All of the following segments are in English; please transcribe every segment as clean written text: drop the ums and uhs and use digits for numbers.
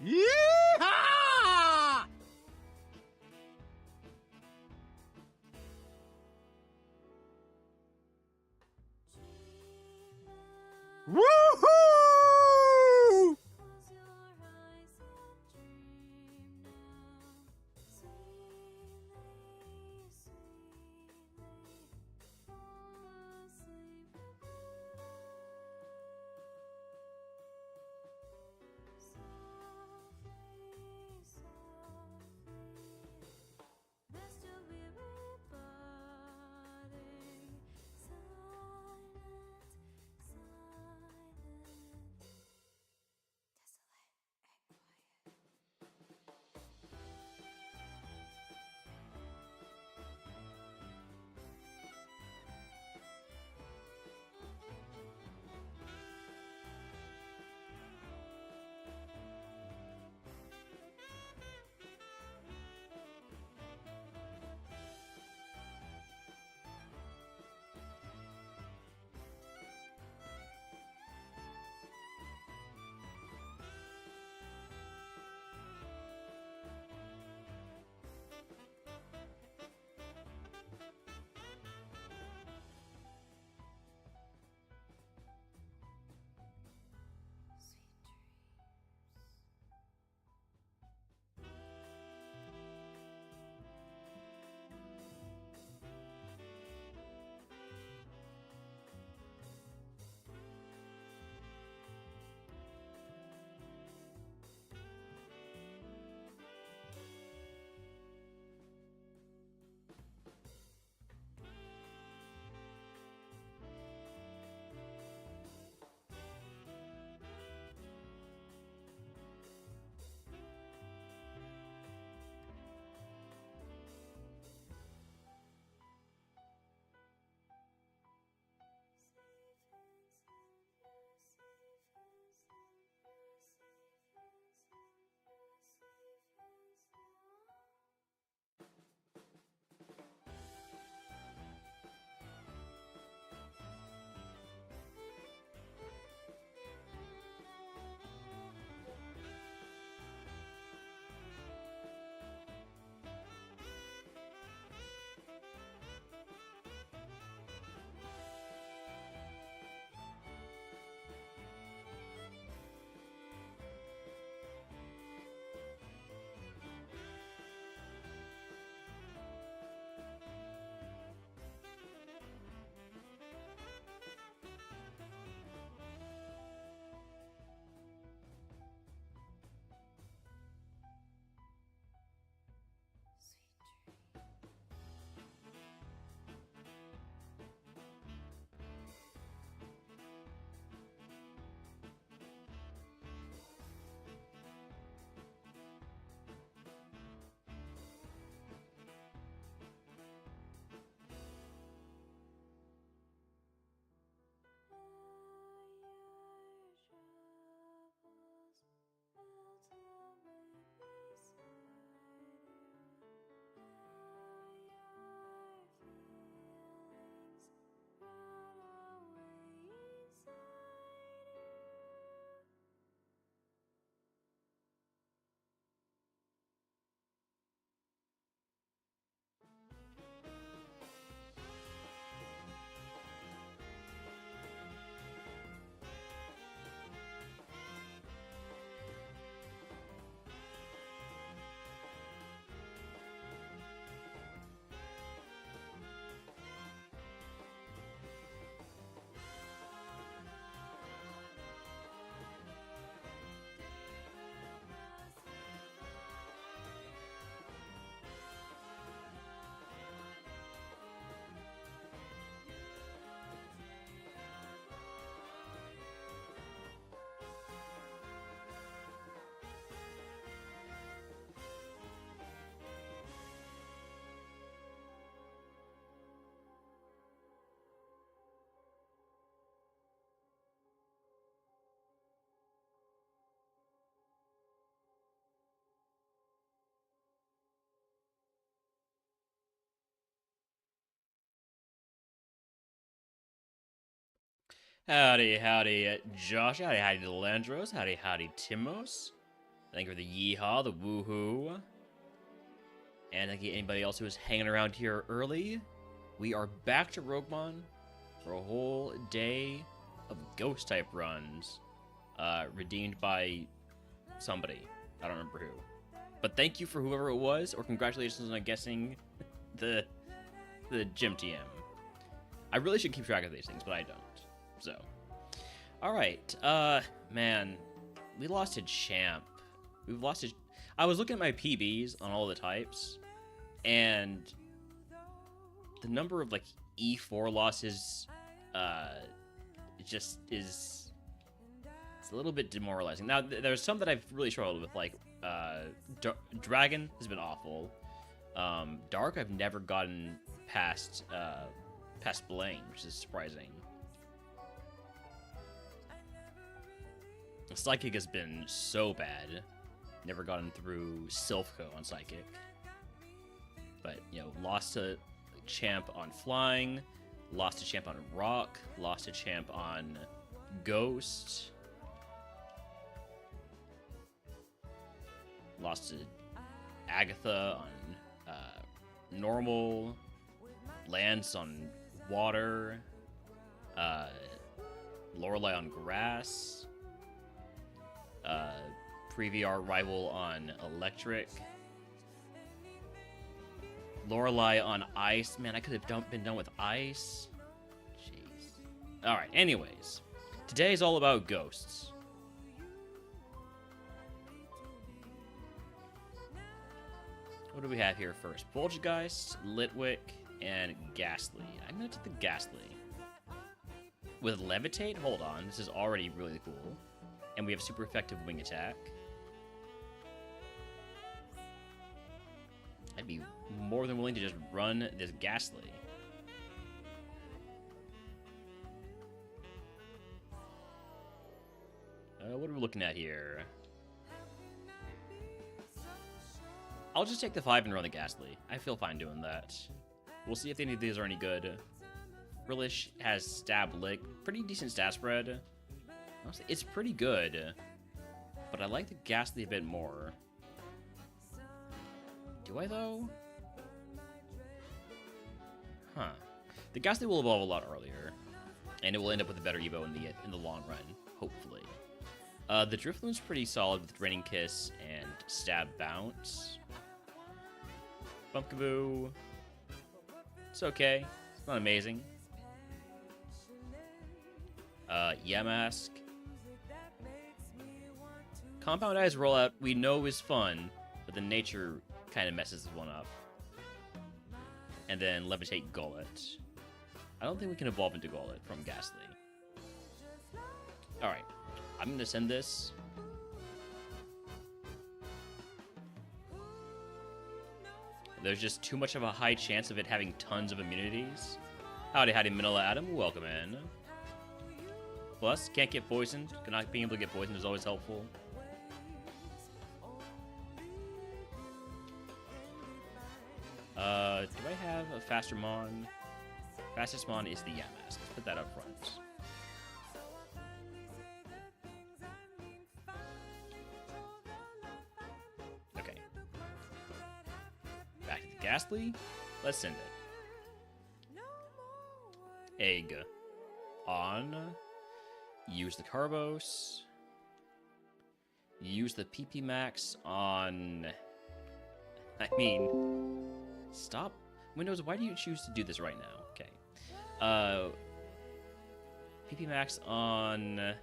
Yeehaw! Woohoo! Howdy, howdy, Josh. Howdy, howdy, Delandros. Howdy, howdy, Timos. Thank you for the yeehaw, the woohoo. And thank you to anybody else who was hanging around here early. We are back to RogueMon for a whole day of ghost type runs. Redeemed by somebody. I don't remember who. But thank you for whoever it was, or congratulations on guessing the gym TM. I really should keep track of these things, but I don't. So. Alright. Man. We lost a champ. We've lost a... I was looking at my PBs on all the types, and the number of, like, E4 losses, it just is... It's a little bit demoralizing. Now, there's some that I've really struggled with, like, Dragon has been awful. Dark, I've never gotten past Blaine, which is surprising. Psychic has been so bad. Never gotten through Silphco on Psychic. But, you know, lost to champ on Flying, lost to champ on Rock, lost to champ on Ghost, lost to Agatha on Normal, Lance on Water, Lorelei on Grass, Pre-VR Rival on Electric, Lorelei on Ice. Man, I could have been done with Ice. Jeez. Alright, anyways. Today is all about ghosts. What do we have here first? Poltergeist, Litwick, and Ghastly. I'm gonna take the Ghastly. With Levitate? Hold on, this is already really cool. And we have super effective wing attack. I'd be more than willing to just run this Ghastly. What are we looking at here? I'll just take the 5 and run the Ghastly. I feel fine doing that. We'll see if any of these are any good. Frillish has Stab Lick. Pretty decent stat spread. Honestly, it's pretty good. But I like the Ghastly a bit more. Do I, though? Huh. The Ghastly will evolve a lot earlier. And it will end up with a better Evo in the long run. Hopefully. The Drifloon's pretty solid with Raining Kiss and Stab Bounce. Bumpkaboo. It's okay. It's not amazing. Yamask. Compound Eyes rollout we know is fun, but the nature kind of messes this one up. And then Levitate Gullet. I don't think we can evolve into Gullet from Ghastly. Alright. I'm going to send this. There's just too much of a high chance of it having tons of immunities. Howdy, Manila Adam. Welcome in. Plus, can't get poisoned. Not being able to get poisoned is always helpful. Do I have a faster Mon? Fastest Mon is the Yamask. Let's put that up front. Okay. Back to the Ghastly. Let's send it. Egg. On. Use the Carbos. Use the PP Max on... I mean... Stop. Windows, why do you choose to do this right now? Okay. PP Max on...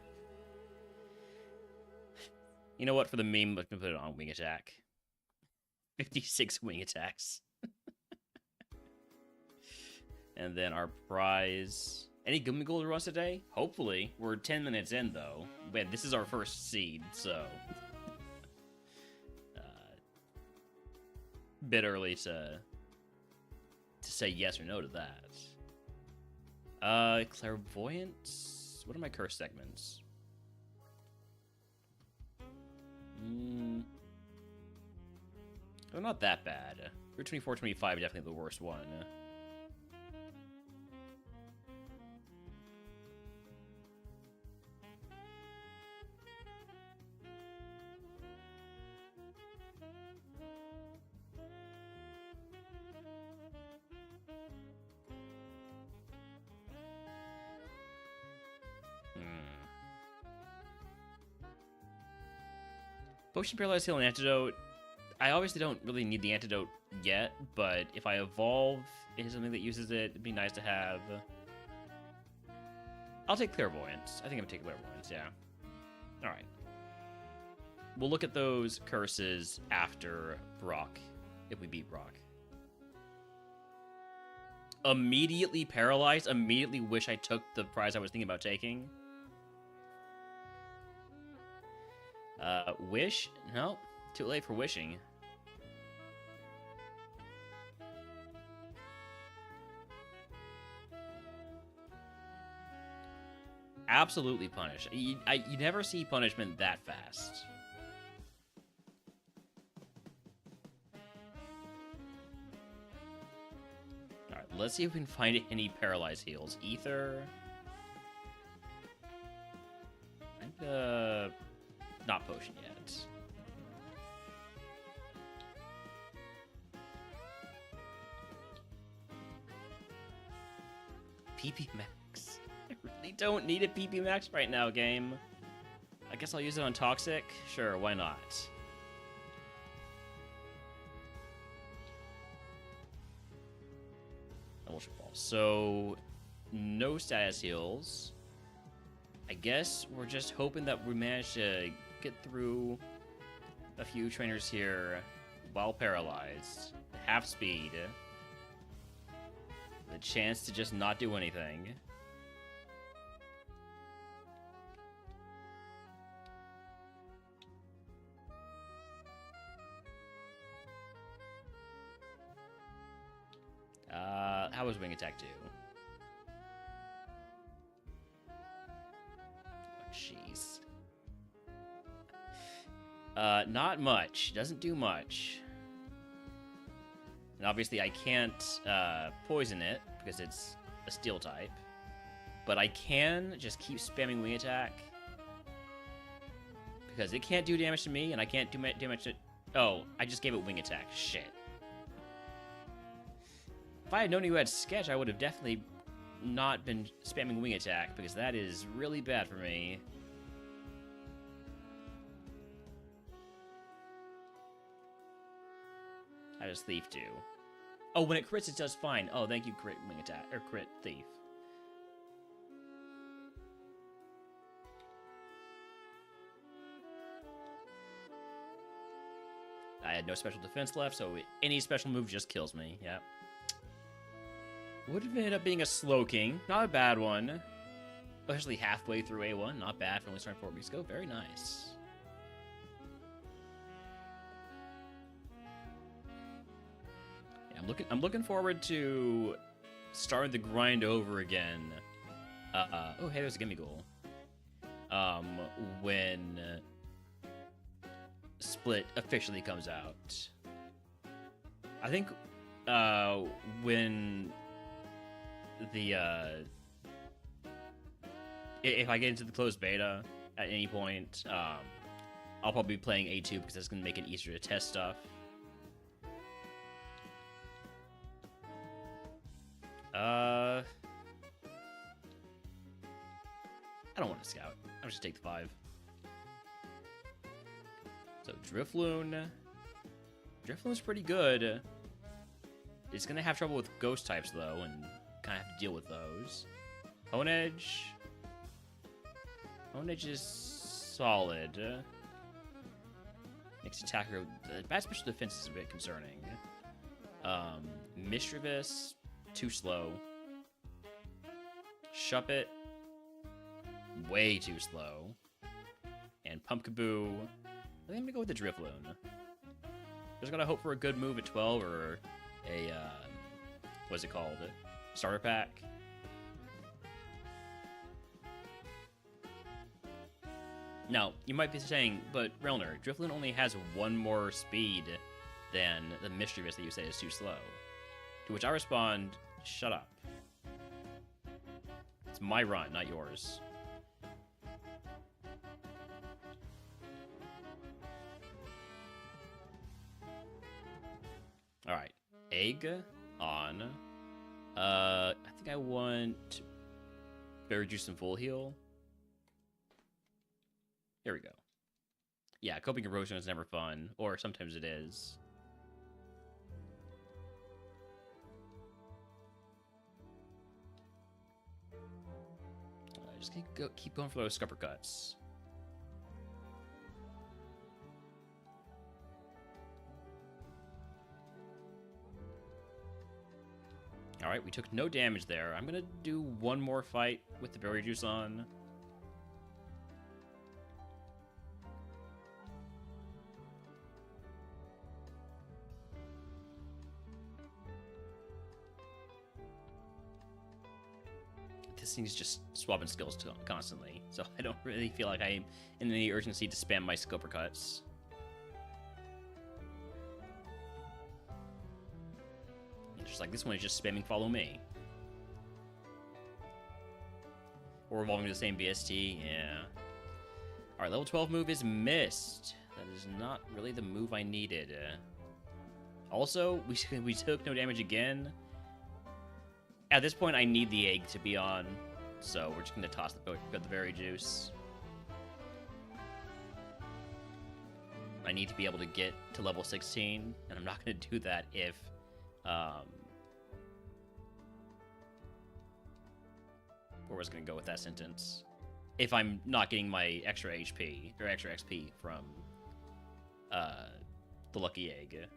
You know what? For the meme, let's put it on Wing Attack. 56 Wing Attacks. And then our prize... Any Gummy Gold runs today? Hopefully. We're 10 minutes in, though. Man, this is our first seed, so... bit early to say yes or no to that. Clairvoyance? What are my curse segments? They're not that bad. Route 24, 25 definitely the worst one. Potion, Paralyze, Heal, and Antidote. I obviously don't really need the antidote yet, but if I evolve into something that uses it, it'd be nice to have. I'll take Clairvoyance. I think I'm gonna take Clairvoyance, yeah. Alright. We'll look at those curses after Brock, if we beat Brock. Immediately paralyzed. Immediately wish I took the prize I was thinking about taking. Wish? No, too late for wishing. Absolutely punish. You never see punishment that fast. Alright, let's see if we can find any paralyzed heals. Ether. And, not potion yet. PP Max. I really don't need a PP Max right now, game. I guess I'll use it on Toxic. Sure, why not? Evolution Ball. So, no status heals. I guess we're just hoping that we manage to get through a few trainers here while paralyzed. Half speed. The chance to just not do anything. How was Wing Attack 2? Oh, jeez. Not much. Doesn't do much. And obviously I can't poison it because it's a steel type. But I can just keep spamming Wing Attack. Because it can't do damage to me and I can't do damage to... Oh, I just gave it Wing Attack. Shit. If I had known you had Sketch, I would have definitely not been spamming Wing Attack, because that is really bad for me. How does Thief do? Oh, when it crits, it does fine. Oh, thank you, crit Wing Attack, or crit Thief. I had no special defense left, so any special move just kills me. Yeah. Would have ended up being a Slowking. Not a bad one. Especially halfway through A1. Not bad for only starting 4 weeks ago. Very nice. Yeah, I'm looking forward to starting the grind over again. Oh, hey, there's a Gimme Goal. When Split officially comes out. I think when the if I get into the closed beta at any point, I'll probably be playing A2 because that's going to make it easier to test stuff. I don't want to scout. I'm just take the 5. So Drifloon. Drifloon's pretty good. It's gonna have trouble with ghost types though, and kind of have to deal with those. Honedge. Honedge is solid. Next attacker. The bad special defense is a bit concerning. Mischievous, too slow. Shuppet, way too slow. And Pumpkaboo. I think I'm gonna go with the Drifloon. Just gotta hope for a good move at 12 or a what's it called? Starter pack. Now, you might be saying, but Relner, Drifloon only has 1 more speed than the Mischievous that you say is too slow. To which I respond, shut up. It's my run, not yours. Alright. Egg on. I think I want Berry Juice and Full Heal. Here we go. Yeah, coping erosion is never fun, or sometimes it is. Just keep going for those scupper cuts. Alright, we took no damage there. I'm gonna do one more fight with the berry juice on. This thing's just swapping skills constantly, so I don't really feel like I'm in any urgency to spam my scupper cuts. Just like this one is just spamming follow me. Or evolving to the same BST, yeah. Alright, level 12 move is missed. That is not really the move I needed. Also, we took no damage again. At this point, I need the egg to be on, so we're just going to toss the berry juice. I need to be able to get to level 16, and I'm not going to do that if... where was I going to go with that sentence? If I'm not getting my extra HP, or extra XP from the lucky egg.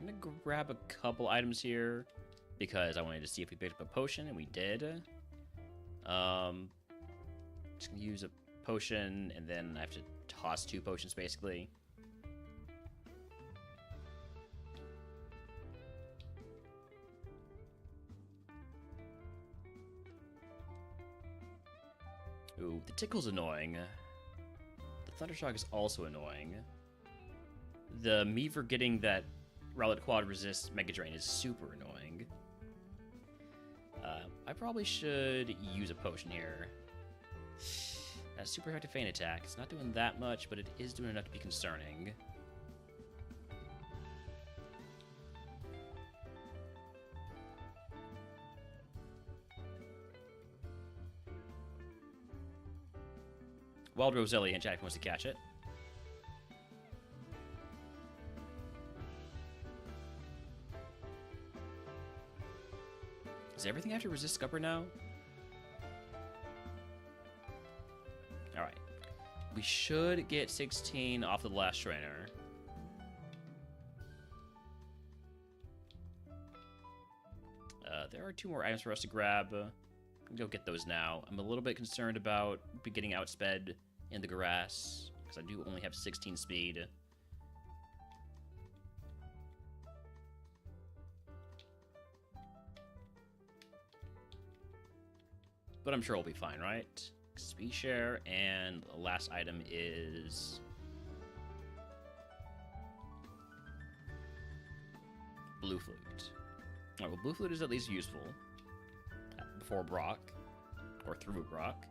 I'm gonna grab a couple items here because I wanted to see if we picked up a potion, and we did. Just gonna use a potion, and then I have to toss 2 potions basically. Ooh, the tickle's annoying. The thundershock is also annoying. The me forgetting that Rowlet Quad resists Mega Drain is super annoying. I probably should use a potion here. That's super effective feint attack. It's not doing that much, but it is doing enough to be concerning. Wild Roselia and Jack wants to catch it. Does everything have to resist Scupper now? Alright. We should get 16 off the last trainer. There are 2 more items for us to grab. Go get those now. I'm a little bit concerned about getting outsped in the grass, because I do only have 16 speed. But I'm sure we'll be fine, right? Speed share, and the last item is... Blue Flute. Alright, well, Blue Flute is at least useful. Before Brock. Or through Brock.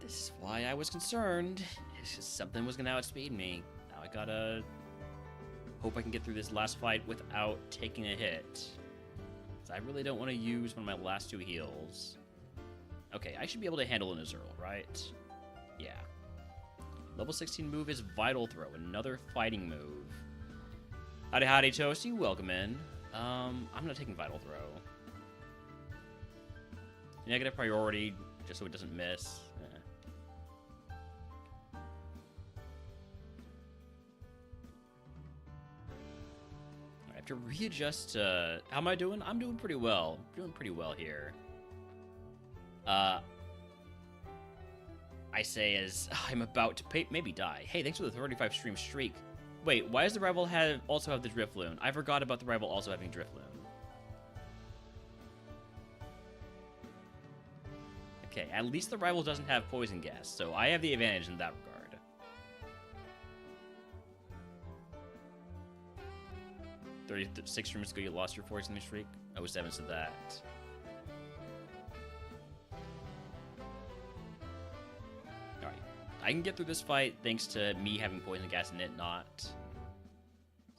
This is why I was concerned. It's just something was gonna outspeed me. Now I gotta hope I can get through this last fight without taking a hit. I really don't want to use one of my last 2 heals. Okay, I should be able to handle an Azurill, right? Yeah. Level 16 move is Vital Throw, another fighting move. Howdy, howdy, Toasty. Welcome in. I'm not taking Vital Throw. Negative priority, just so it doesn't miss. I have to readjust. How am I doing? I'm doing pretty well. Doing pretty well here. I say as I'm about to maybe die. Hey, thanks for the 35 stream streak. Wait, why does the rival also have the Drifloon? I forgot about the rival also having Drifloon. Okay, at least the rival doesn't have Poison Gas, so I have the advantage in that regard. 36 streams ago you lost your 4 streak. 07 said that. Alright. I can get through this fight thanks to me having poison gas and it not.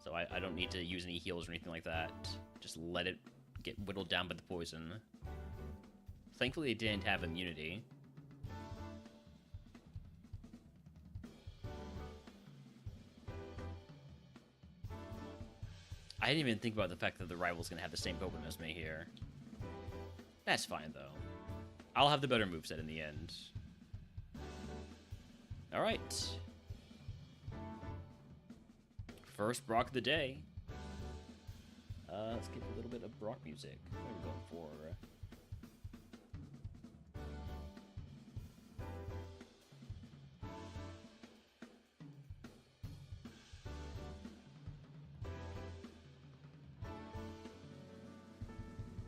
So I don't need to use any heals or anything like that. Just let it get whittled down by the poison. Thankfully it didn't have immunity. I didn't even think about the fact that the rival's gonna have the same Pokemon as me here. That's fine, though. I'll have the better moveset in the end. Alright. First Brock of the day. Let's get a little bit of Brock music. What are we going for?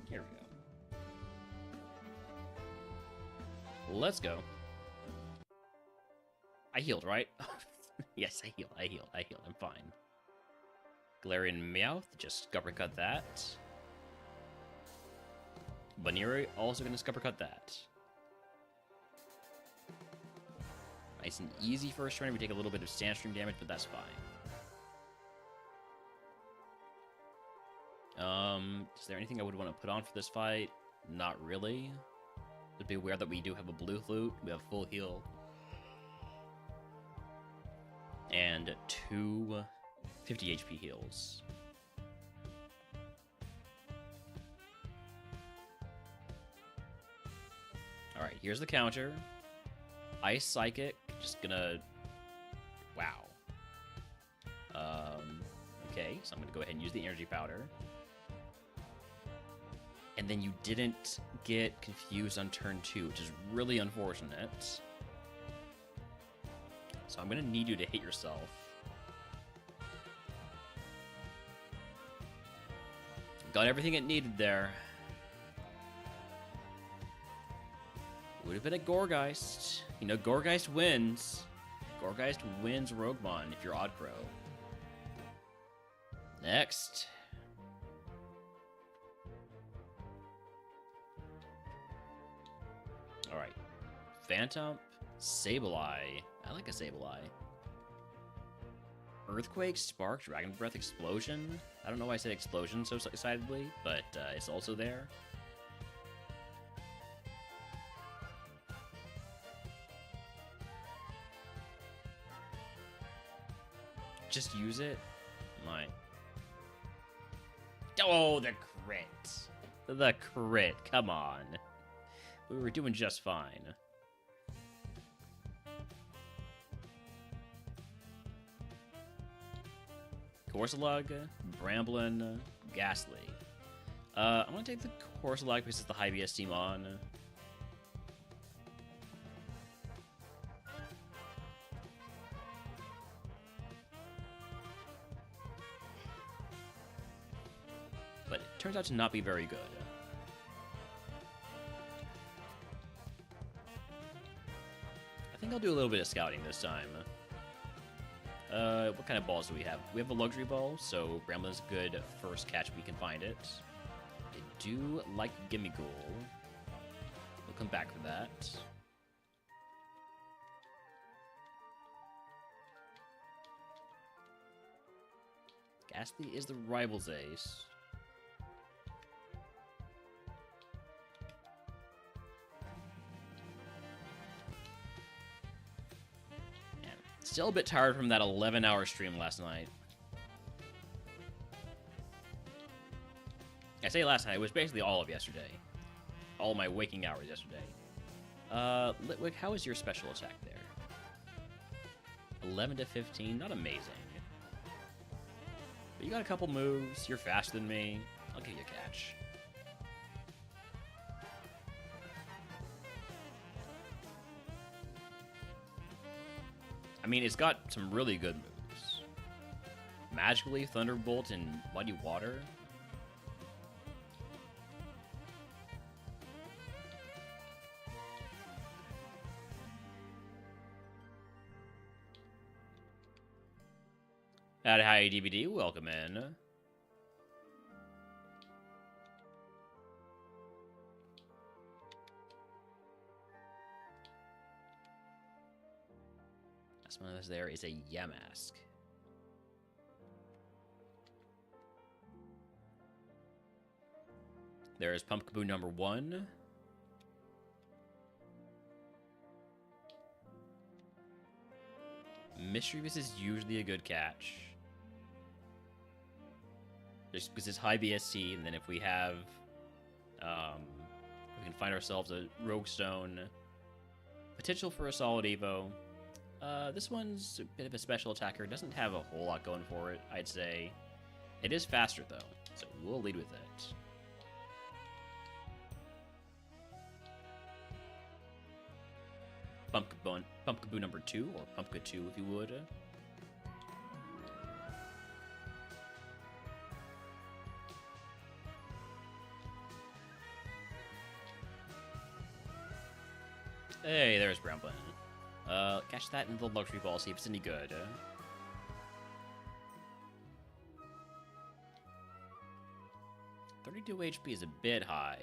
Here we go. Let's go. I healed, right? Yes, I healed. I'm fine. Galarian Meowth, just scuppercut that. Baneri also gonna scuppercut that. Nice and easy first turn. We take a little bit of Sandstream damage, but that's fine. Is there anything I would want to put on for this fight? Not really. It'd be weird that we do have a blue flute. We have full heal. And 2 50 HP heals. Alright, here's the counter. Ice Psychic, just gonna... Wow. Okay, so I'm gonna go ahead and use the Energy Powder. And then you didn't get confused on turn 2, which is really unfortunate. So I'm gonna need you to hit yourself. Got everything it needed there. Would have been a Gourgeist. You know, Gourgeist wins. Gourgeist wins RogueMon if you're Odd Crow. Next. Alright. Phantom, Sableye. I like a Sableye. Earthquake, Spark, Dragon Breath, Explosion. I don't know why I said Explosion so excitedly, but it's also there. Just use it. Mine. Oh, the crit. The crit. Come on. We were doing just fine. Corsolag, Bramblin, Ghastly. I'm gonna take the Corsolag because it's the high BS team on. But it turns out to not be very good. I think I'll do a little bit of scouting this time. What kind of balls do we have? We have a luxury ball, so Bramblin's a good first catch if we can find it. I do like Gimme Ghoul. We'll come back for that. Ghastly is the rival's ace. Still a bit tired from that 11-hour stream last night. I say last night, it was basically all of yesterday. All my waking hours yesterday. Litwick, how is your special attack there? 11 to 15, not amazing. But you got a couple moves, you're faster than me. I'll give you a catch. I mean, it's got some really good moves. Magically, Thunderbolt and Muddy Water. Hi, DVD, welcome in. Last one that's there is a Yamask. There is Pumpkaboo number 1. Mischievous is usually a good catch. Just because it's high BSC, and then if we have, we can find ourselves a Rogue Stone. Potential for a solid Evo. This one's a bit of a special attacker. Doesn't have a whole lot going for it, I'd say. It is faster, though, so we'll lead with it. Pumpkaboo number 2, or Pumpka 2 if you would. Hey, there's Bramblin. Catch that in the luxury ball, see if it's any good. 32 HP is a bit high.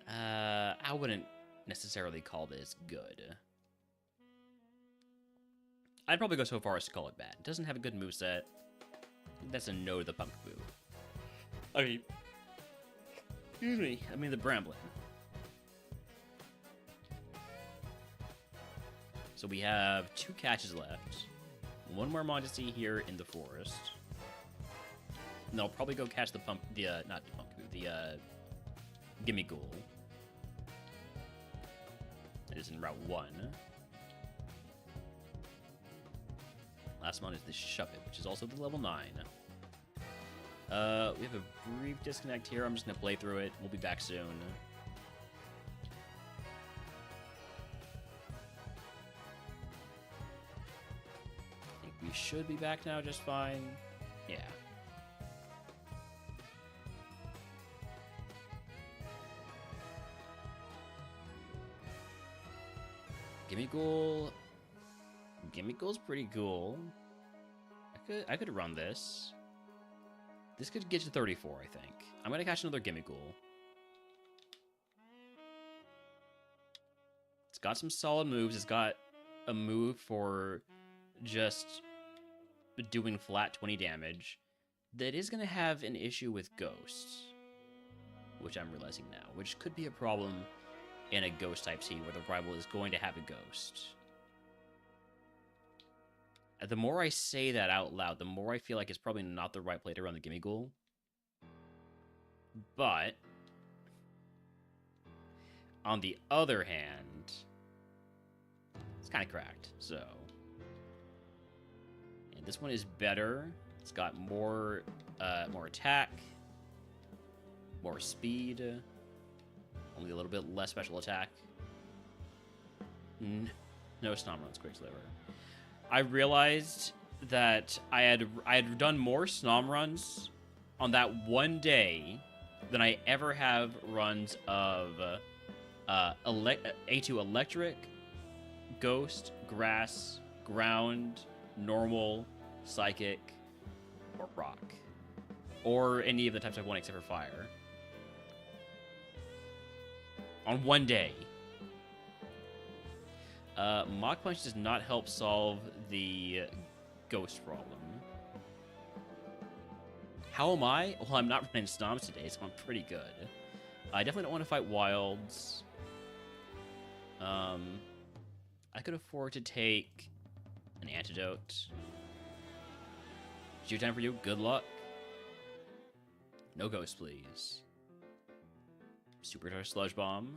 I wouldn't necessarily call this good. I'd probably go so far as to call it bad. It doesn't have a good moveset. That's a no to the Pumpkaboo. I mean, excuse me, I mean the Bramblin. So we have 2 catches left. One more Modesty here in the forest. And I'll probably go catch the Gimme Ghoul. It is in Route 1. Last one is the Shove It, which is also the level 9. We have a brief disconnect here. I'm just going to play through it. We'll be back soon. I think we should be back now just fine. Yeah. Gimme Ghoul. Gimme Ghoul's pretty cool. I could run this. This could get to 34, I think. I'm gonna catch another Gimme Ghoul. It's got some solid moves. It's got a move for just doing flat 20 damage. That is gonna have an issue with Ghosts, which I'm realizing now, which could be a problem in a Ghost type team where the rival is going to have a Ghost. The more I say that out loud, the more I feel like it's probably not the right play to run the Gimme Ghoul. But on the other hand, it's kind of cracked, so. And this one is better. It's got more attack, more speed, only a little bit less special attack. No Snomron's Quick Sliver. I realized that I had done more Snom runs on that one day than I ever have runs of A2 Electric, Ghost, Grass, Ground, Normal, Psychic, or Rock. Or any of the types I've won except for Fire. On one day. Mach Punch does not help solve the Ghost problem. How am I? Well, I'm not running Stomps today, so I'm pretty good. I definitely don't want to fight Wilds. I could afford to take an Antidote. Shoot time for you. Good luck. No Ghost, please. Supercharged Sludge Bomb.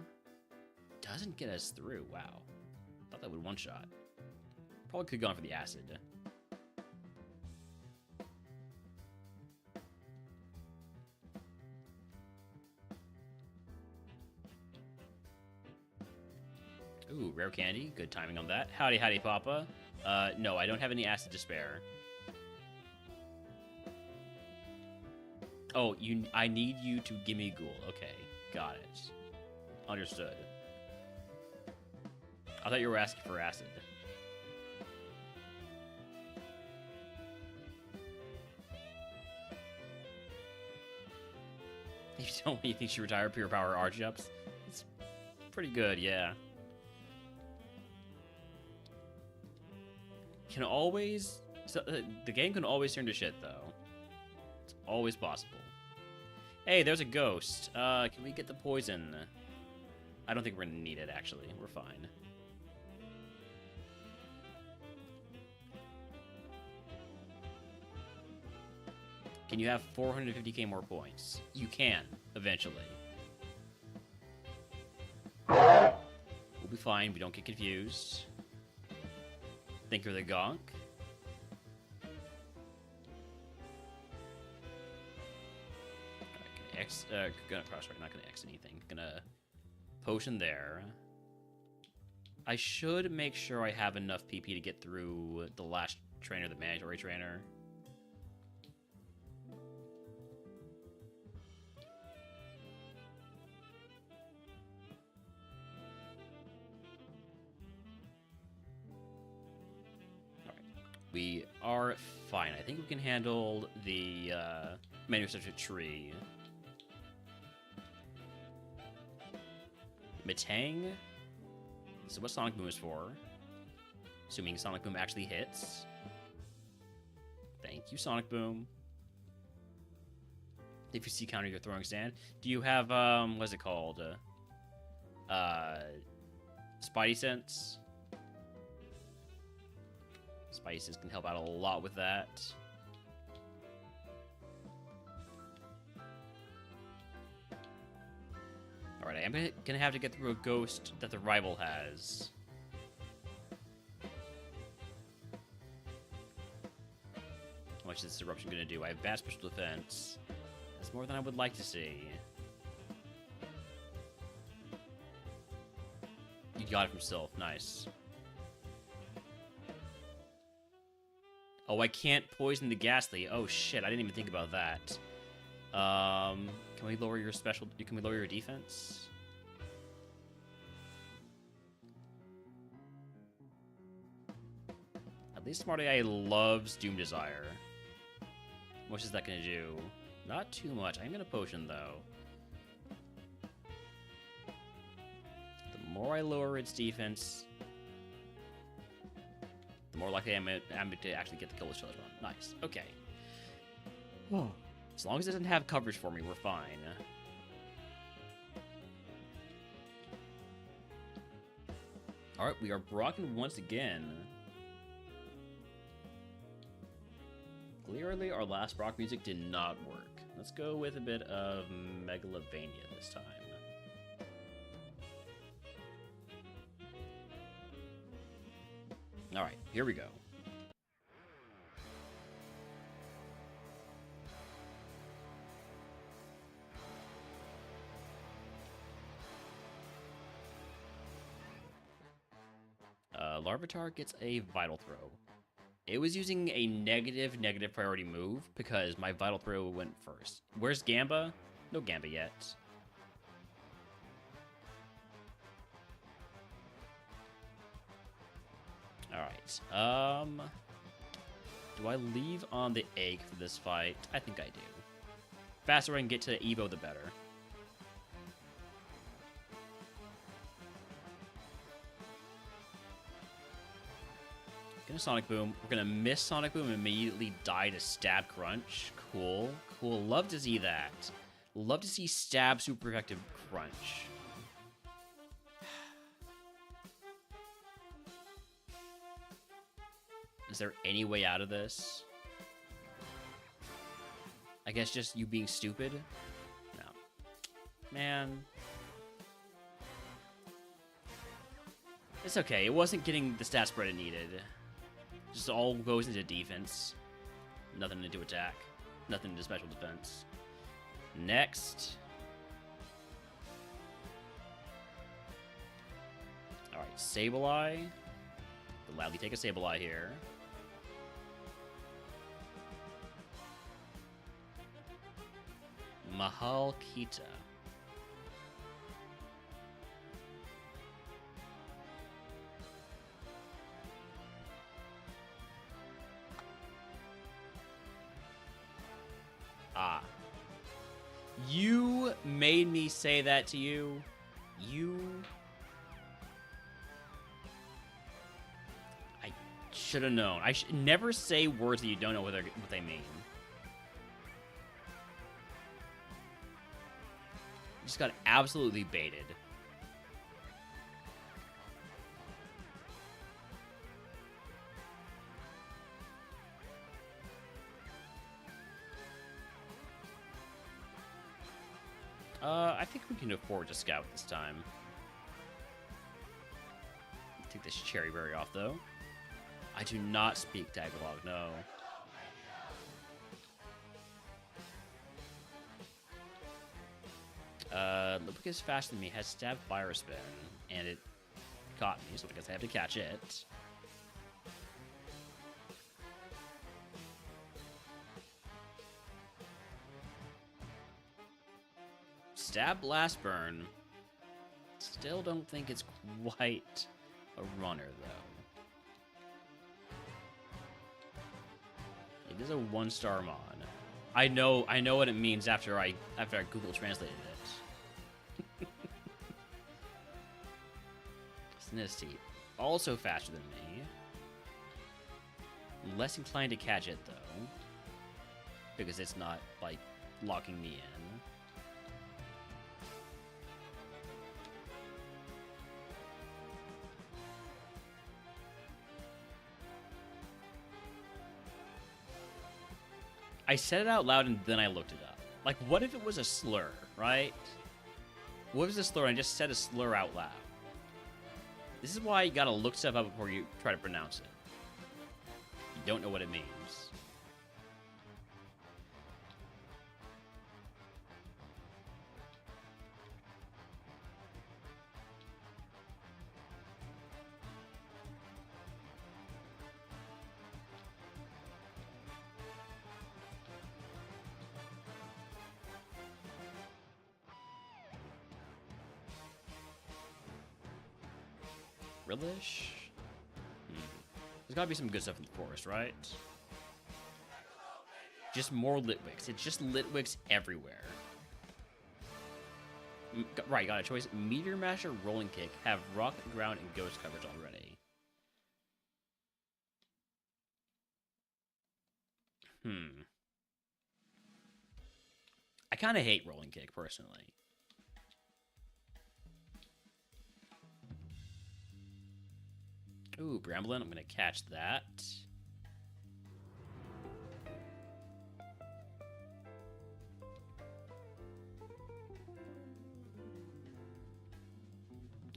Doesn't get us through. Wow. Thought that would one-shot. Probably could have gone for the Acid. Ooh, Rare Candy. Good timing on that. Howdy, howdy, Papa. No, I don't have any Acid to spare. Oh, I need you to gimme Ghoul. Okay, got it. Understood. I thought you were asking for Acid. You told me you think she retired Pure Power Arch-Ups? It's pretty good, yeah. can always... the game can always turn to shit, though. It's always possible. Hey, there's a ghost. Can we get the poison? I don't think we're gonna need it, actually. We're fine. Can you have 450k more points? You can, eventually. We'll be fine. We don't get confused. Think you're the gonk. Gonna crossfire, not gonna X anything. Gonna potion there. I should make sure I have enough PP to get through the last trainer, the mandatory trainer. We are fine. I think we can handle the manufactured tree. Metang. This is what Sonic Boom is for. Assuming Sonic Boom actually hits. Thank you, Sonic Boom. If you see counter your throwing stand. Do you have, what is it called? Spidey Sense? Spices can help out a lot with that. Alright, I'm gonna have to get through a ghost that the rival has. How much is this eruption gonna do? I have bad special defense. That's more than I would like to see. You got it from Sylph. Nice. Oh, I can't poison the Ghastly. Oh shit, I didn't even think about that. Can we lower your special... Can we lower your defense? At least Smarty Eye loves Doom Desire. How much is that gonna do? Not too much. I'm gonna potion, though. The more I lower its defense... the more likely I am to actually get the kill with Chiller's Bone. Nice. Okay. Whoa. As long as it doesn't have coverage for me, we're fine. Alright, we are Brocken once again. Clearly, our last Brock music did not work. Let's go with a bit of Megalovania this time. Alright, here we go. Larvitar gets a Vital Throw. It was using a negative priority move because my Vital Throw went first. Where's Gamba? No Gamba yet. Alright, do I leave on the egg for this fight? I think I do. Faster I can get to Evo, the better. Gonna Sonic Boom. We're gonna miss Sonic Boom and immediately die to Stab Crunch. Cool. Cool. Love to see that. Love to see Stab super effective Crunch. Is there any way out of this? I guess just you being stupid? No. Man. It's okay. It wasn't getting the stat spread it needed. Just all goes into defense. Nothing into attack. Nothing into special defense. Next. Alright, Sableye. Gladly take a Sableye here. Mahal Kita. Ah. You made me say that to you. You... I should have known. Never say words that you don't know what they mean. Just got absolutely baited. I think we can afford to scout this time. Take this cherry berry off, though. I do not speak Tagalog, no. Lupik is faster than me, has stab fire spin, and it caught me, so I guess I have to catch it. Stab blast burn. Still don't think it's quite a runner, though. It is a 1-star mon. I know what it means after I Google translated it. Snisty. Also faster than me. Less inclined to catch it, though. Because it's not, like, locking me in. I said it out loud and then I looked it up. Like, what if it was a slur, right? What if it was a slur and I just said a slur out loud? This is why you gotta look stuff up before you try to pronounce it. You don't know what it means. Rillish? There's gotta be some good stuff in the forest, right? Just more Litwicks. It's just Litwicks everywhere. Right, got a choice. Meteor Masher, Rolling Kick, have Rock, Ground, and Ghost coverage already. I kind of hate Rolling Kick, personally. Ooh, Bramblin, I'm gonna catch that.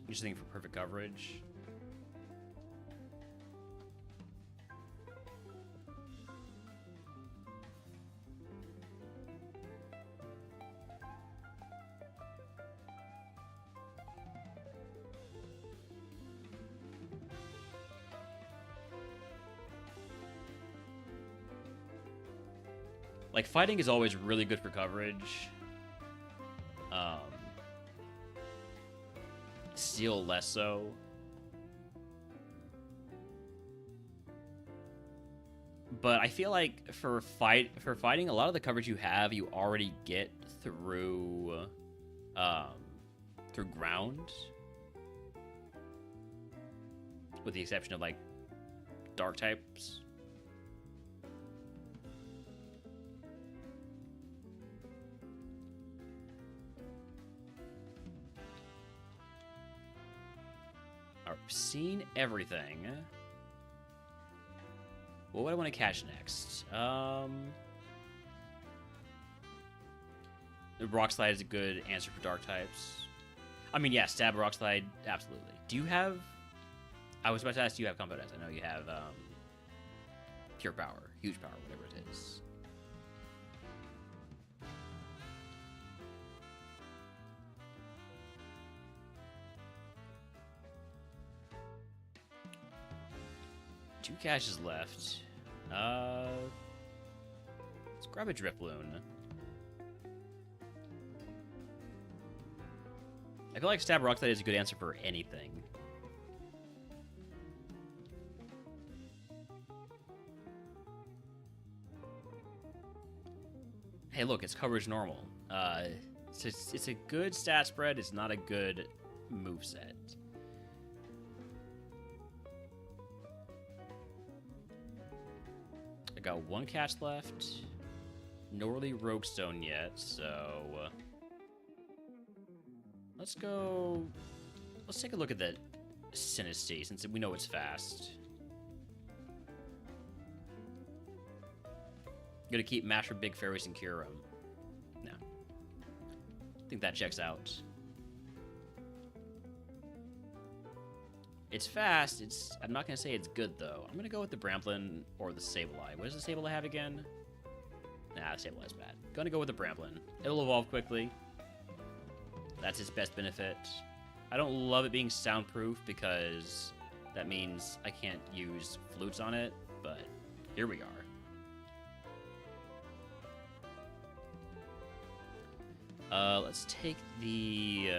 Just thinking for perfect coverage. Like, fighting is always really good for coverage. Steel less so. But I feel like for fighting, a lot of the coverage you have, you already get through ground. With the exception of, like, dark types. I've seen everything. What would I want to catch next? The Rock Slide is a good answer for dark types. I mean, yeah, Stab Rock Slide, absolutely. Do you have... I was about to ask, do you have Combo Dance? I know you have Pure Power, Huge Power, whatever it is. Two caches left. Let's grab a Driploon. I feel like Stab Rock Slide is a good answer for anything. Hey, look, it's coverage normal. It's a good stat spread. It's not a good moveset. got one catch left. No really rogue stone yet, so let's go. Let's take a look at the Synesty since we know it's fast. Gonna keep mash for big fairies and cure them. No, I think that checks out. It's fast. I'm not gonna say it's good though. I'm gonna go with the Bramblin or the Sableye. What does the Sableye have again? Nah, the Sableye's bad. Gonna go with the Bramblin. It'll evolve quickly. That's its best benefit. I don't love it being soundproof because that means I can't use flutes on it, but here we are. Let's take the...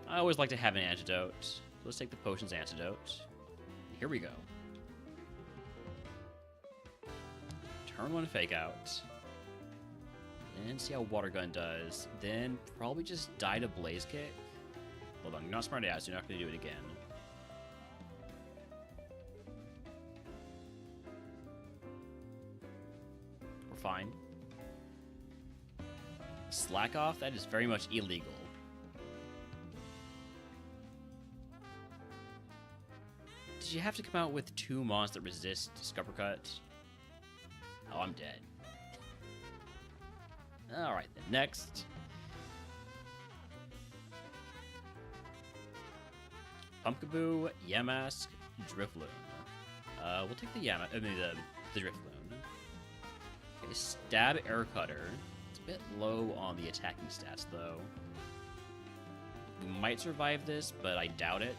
I always like to have an antidote. Let's take the potion's antidote. Here we go. Turn one fake out. And see how Water Gun does. Then probably just die to Blaze Kick. Hold on, you're not smart ass. You're not going to do it again. We're fine. Slack off? That is very much illegal. Did you have to come out with 2 mons that resist Scupper Cut? Oh, I'm dead. Alright, then next. Pumpkaboo, Yamask, Drifloon. We'll take the the Drifloon. Okay, Stab Air Cutter. It's a bit low on the attacking stats, though. We might survive this, but I doubt it.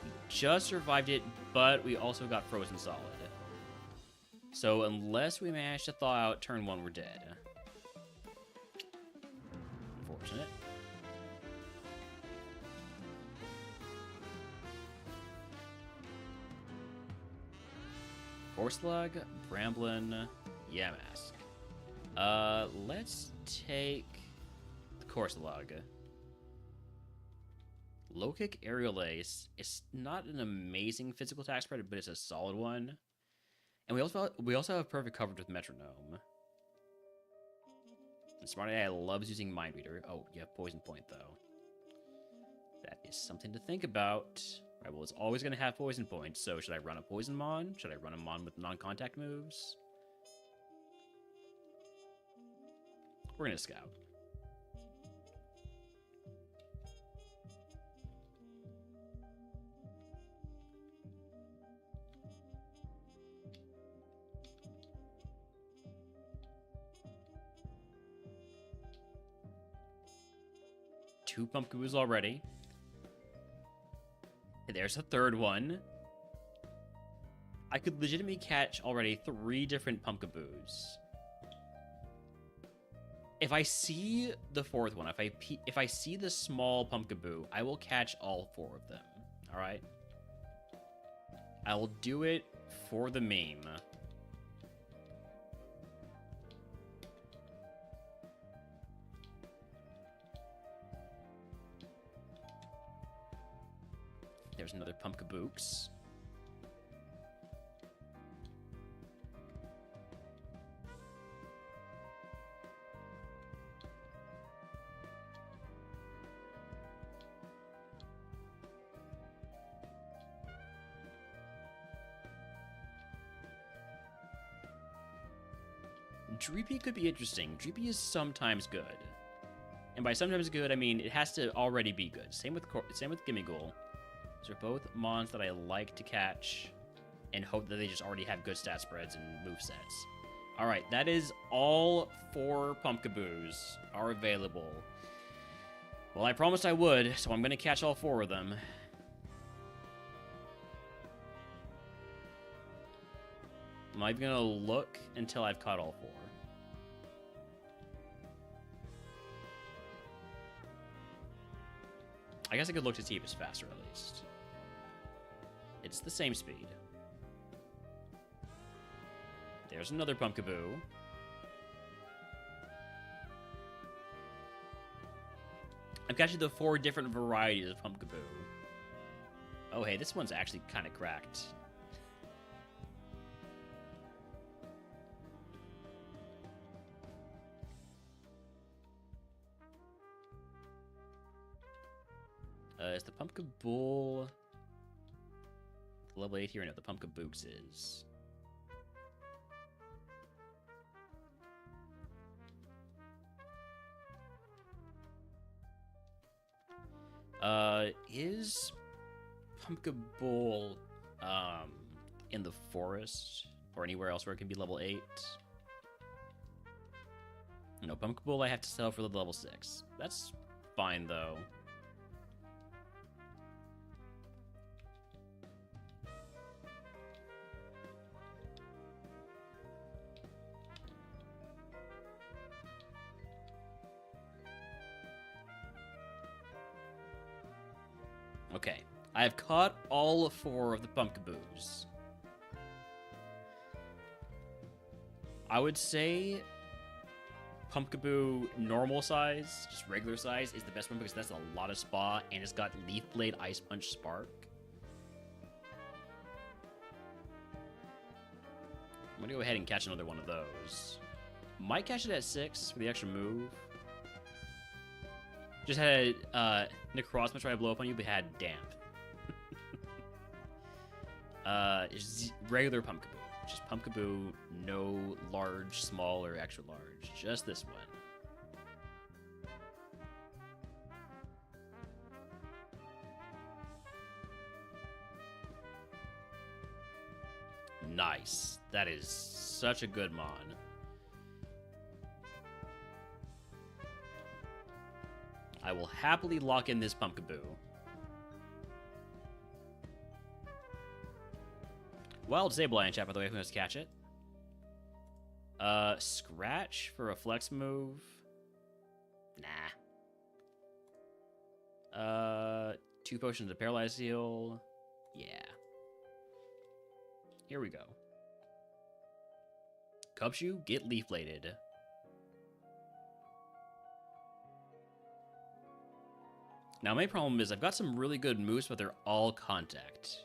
We just survived it, but we also got Frozen Solid. So unless we manage to thaw out turn 1, we're dead. Unfortunate. Corslug, Bramblin, Yamask. Let's take the Corslug. Low Kick, Aerial Ace. It's not an amazing physical attack spread, but it's a solid one. And we also have perfect coverage with Metronome. And Smart AI loves using Mind Reader. Oh, you have Poison Point, though. That is something to think about. Right, well, it's always going to have Poison Point, so should I run a Poison Mon? Should I run a Mon with non-contact moves? We're going to Scout. Two Pumpkaboos already. There's a third one. I could legitimately catch already 3 different Pumpkaboos. If I see the 4th one, if I see the small Pumpkaboo, I will catch all 4 of them. All right? I will do it for the meme. There's another Pumpkabooks. Dreepy could be interesting. Dreepy is sometimes good. And by sometimes good, I mean it has to already be good. Same with Gimmighoul. These are both mons that I like to catch and hope that they just already have good stat spreads and movesets. Alright, that is all 4 Pumpkaboos are available. Well, I promised I would, so I'm going to catch all 4 of them. I'm not even going to look until I've caught all 4. I guess I could look to see if it's faster at least. It's the same speed. There's another Pumpkaboo. I'm catching the 4 different varieties of Pumpkaboo. Oh, hey, this one's actually kind of cracked. Is the Pumpkin Bull level 8 here? No, the Pumpkin Boots is. Is Pumpkin Bull in the forest or anywhere else where it can be level 8? No, Pumpkin Bull I have to sell for the level 6. That's fine though. Okay, I have caught all 4 of the Pumpkaboos. I would say Pumpkaboo normal size, just regular size, is the best one because that's a lot of spa and it's got Leaf Blade, Ice Punch, Spark. I'm gonna go ahead and catch another one of those. Might catch it at 6 for the extra move. Just had Necrozma try to blow up on you, but had Damp. Regular Pumpkaboo. Just Pumpkaboo, no large, small, or extra large. Just this one. Nice. That is such a good mon. I will happily lock in this Pumpkaboo. Well, disable Iron Chat, by the way, if who wants to catch it. Scratch for a flex move. Nah. 2 potions to paralyze heal. Yeah. Here we go. Cubshoe, get Leaf Bladed. Now, my problem is I've got some really good moves, but they're all contact.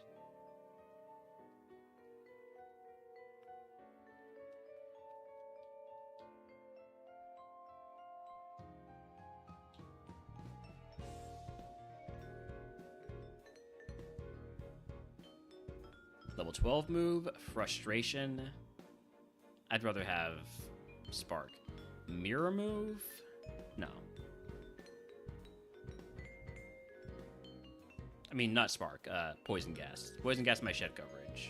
Level 12 move, Frustration. I'd rather have Spark. Mirror move? No. I mean, not Spark, Poison Gas. Poison Gas my shed coverage.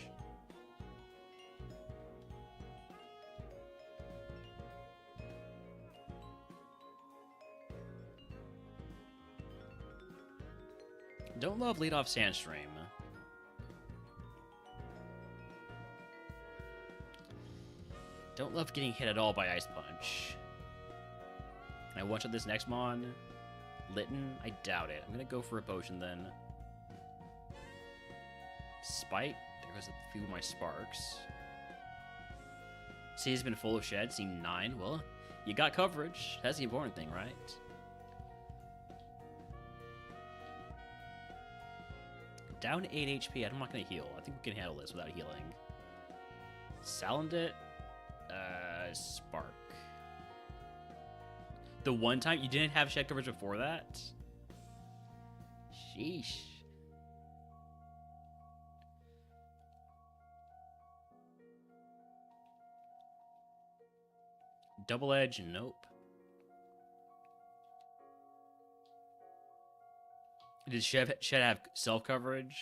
Don't love lead off Sandstream. Don't love getting hit at all by Ice Punch. Can I one-shot this next mon? Litten? I doubt it. I'm gonna go for a potion then. Spite? There goes a few of my sparks. See, he's been full of shed. Scene 9. Well, you got coverage. That's the important thing, right? Down 8 HP. I'm not gonna heal. I think we can handle this without healing. Salandit? Spark. The one time you didn't have shed coverage before that? Sheesh. Double Edge? Nope. Did Shed have self coverage?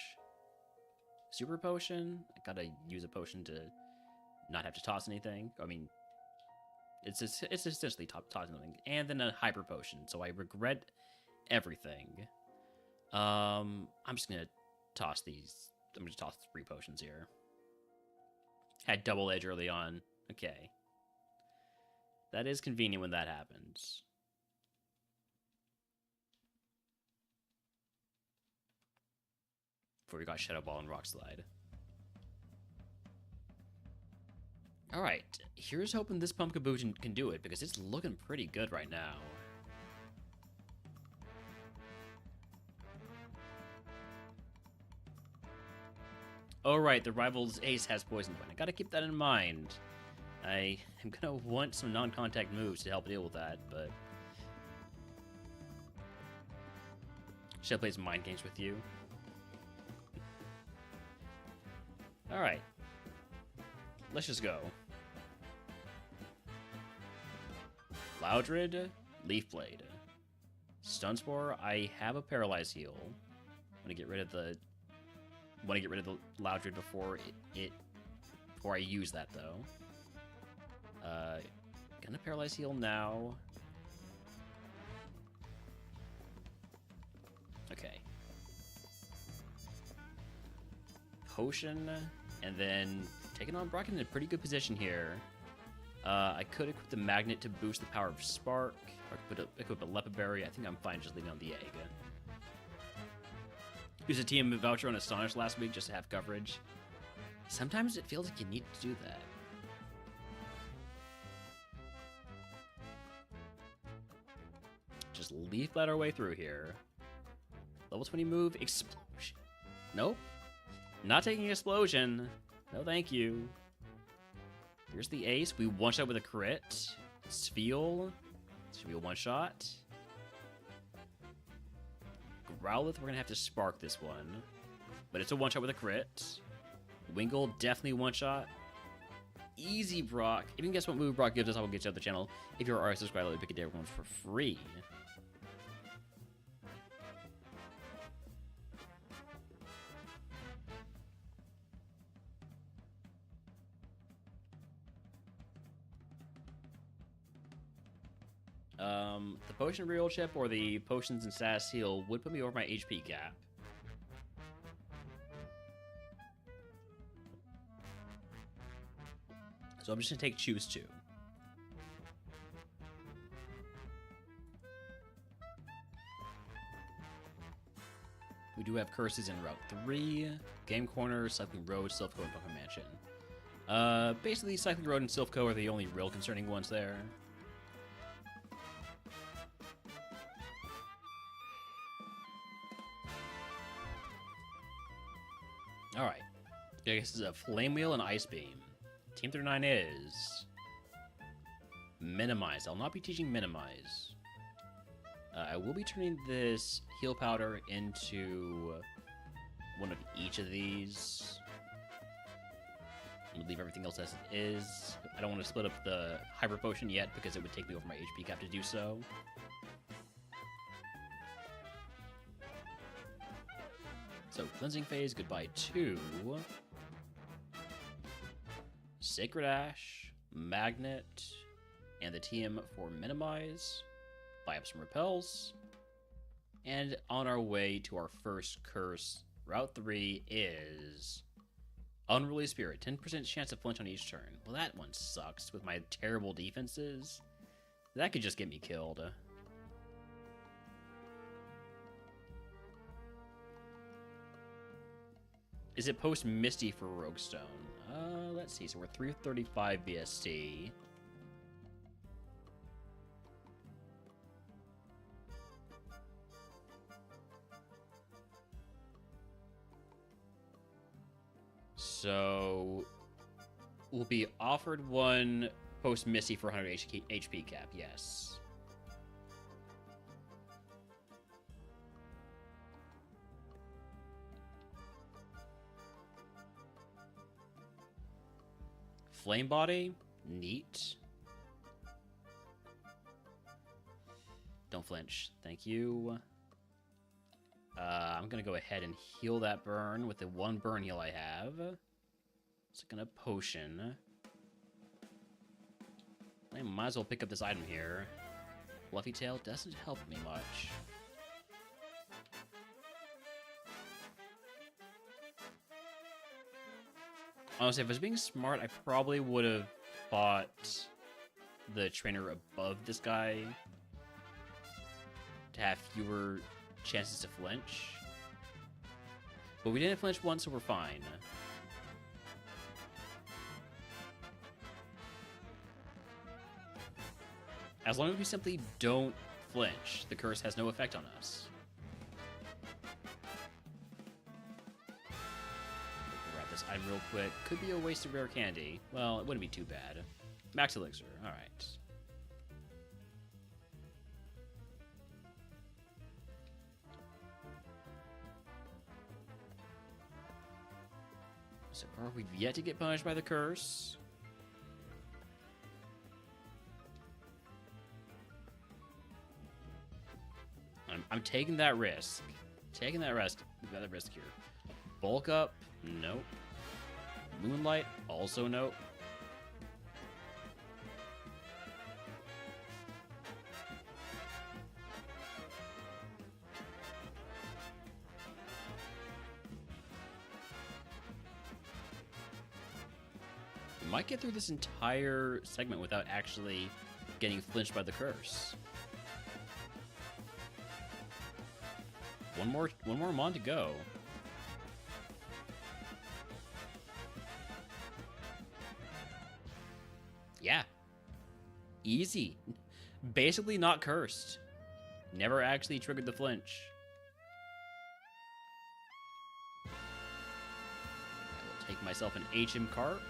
Super Potion? I gotta use a potion to not have to toss anything. I mean, it's essentially tossing nothing. And then a Hyper Potion, so I regret everything. I'm just gonna toss these. I'm gonna toss 3 potions here. Had Double Edge early on. Okay. That is convenient when that happens. Before we got Shadow Ball and Rock Slide. Alright, here's hoping this Pumpkaboo can do it, because it's looking pretty good right now. Oh, right, the rival's ace has poison point. I gotta keep that in mind. I am gonna want some non-contact moves to help deal with that, but... Should I play some mind games with you? Alright. Let's just go. Loudred, Leaf Blade. Stun Spore, I have a Paralyze Heal. I'm gonna get rid of the... Want to get rid of the Loudred before before I use that, though. Gonna Paralyze Heal now. Okay. Potion, and then taking on Brock in a pretty good position here. I could equip the Magnet to boost the power of Spark, or equip a Leopard Berry. I think I'm fine just leaving on the egg. Used a TM voucher on Astonish last week just to have coverage. Sometimes it feels like you need to do that. Just leaf blade our way through here. Level 20 move, Explosion. Nope. Not taking Explosion. No thank you. Here's the ace. We one-shot with a crit. Spheal. Should be a one-shot. Growlithe, we're going to have to spark this one. But it's a one-shot with a crit. Wingull, definitely one-shot. Easy Brock. If you can guess what move Brock gives us, I will get you on the channel. If you're already subscribed, I'll pick a different one for free. The Potion Real Chip or the Potions and Status Heal would put me over my HP cap. So I'm just going to take Choose 2. We do have curses in Route 3, Game Corner, Cycling Road, Silphco, and Pokemon Mansion. Basically, Cycling Road and Silphco are the only real concerning ones there. Alright. I guess this is a Flame Wheel and Ice Beam. Team 39 is... Minimize. I'll not be teaching Minimize. I will be turning this Heal Powder into one of each of these. I'm gonna leave everything else as it is. I don't want to split up the Hyper Potion yet because it would take me over my HP cap to do so. So, Cleansing Phase, goodbye 2. Sacred Ash, Magnet, and the TM for Minimize. Buy up some Repels. And on our way to our first curse, Route 3 is Unruly Spirit. 10% chance to flinch on each turn. Well, that one sucks with my terrible defenses. That could just get me killed. Is it post Misty for Roguestone? Let's see. So we're 335 BST. So we'll be offered one post Misty for 100 HP cap. Yes. Flame Body, neat. Don't flinch, thank you. I'm gonna go ahead and heal that burn with the one burn heal I have. So gonna potion. I might as well pick up this item here. Fluffy Tail doesn't help me much. Honestly, if I was being smart, I probably would have bought the trainer above this guy to have fewer chances to flinch. But we didn't flinch once, so we're fine. As long as we simply don't flinch, the curse has no effect on us. Grab this item real quick. Could be a waste of rare candy. Well, it wouldn't be too bad. Max elixir. All right. So far, we've yet to get punished by the curse. I'm taking that risk. Taking that risk here. Bulk up? Nope. Moonlight? Also nope. We might get through this entire segment without actually getting flinched by the curse. One more mon to go. Yeah. Easy. Basically not cursed. Never actually triggered the flinch. I will take myself an HM cart.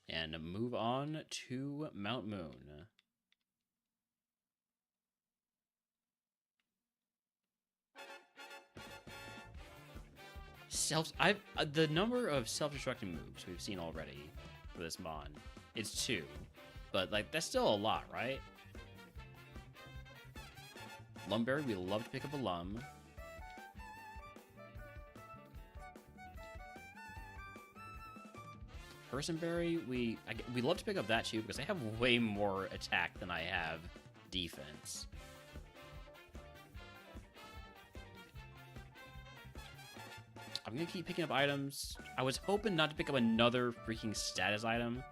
And move on to Mount Moon. The number of self-destructing moves we've seen already for this mon, it's 2. But, like, that's still a lot, right? Lumberry, we love to pick up a lum. Personberry, we love to pick up that too because I have way more attack than I have defense. I'm gonna keep picking up items. I was hoping not to pick up another freaking status item.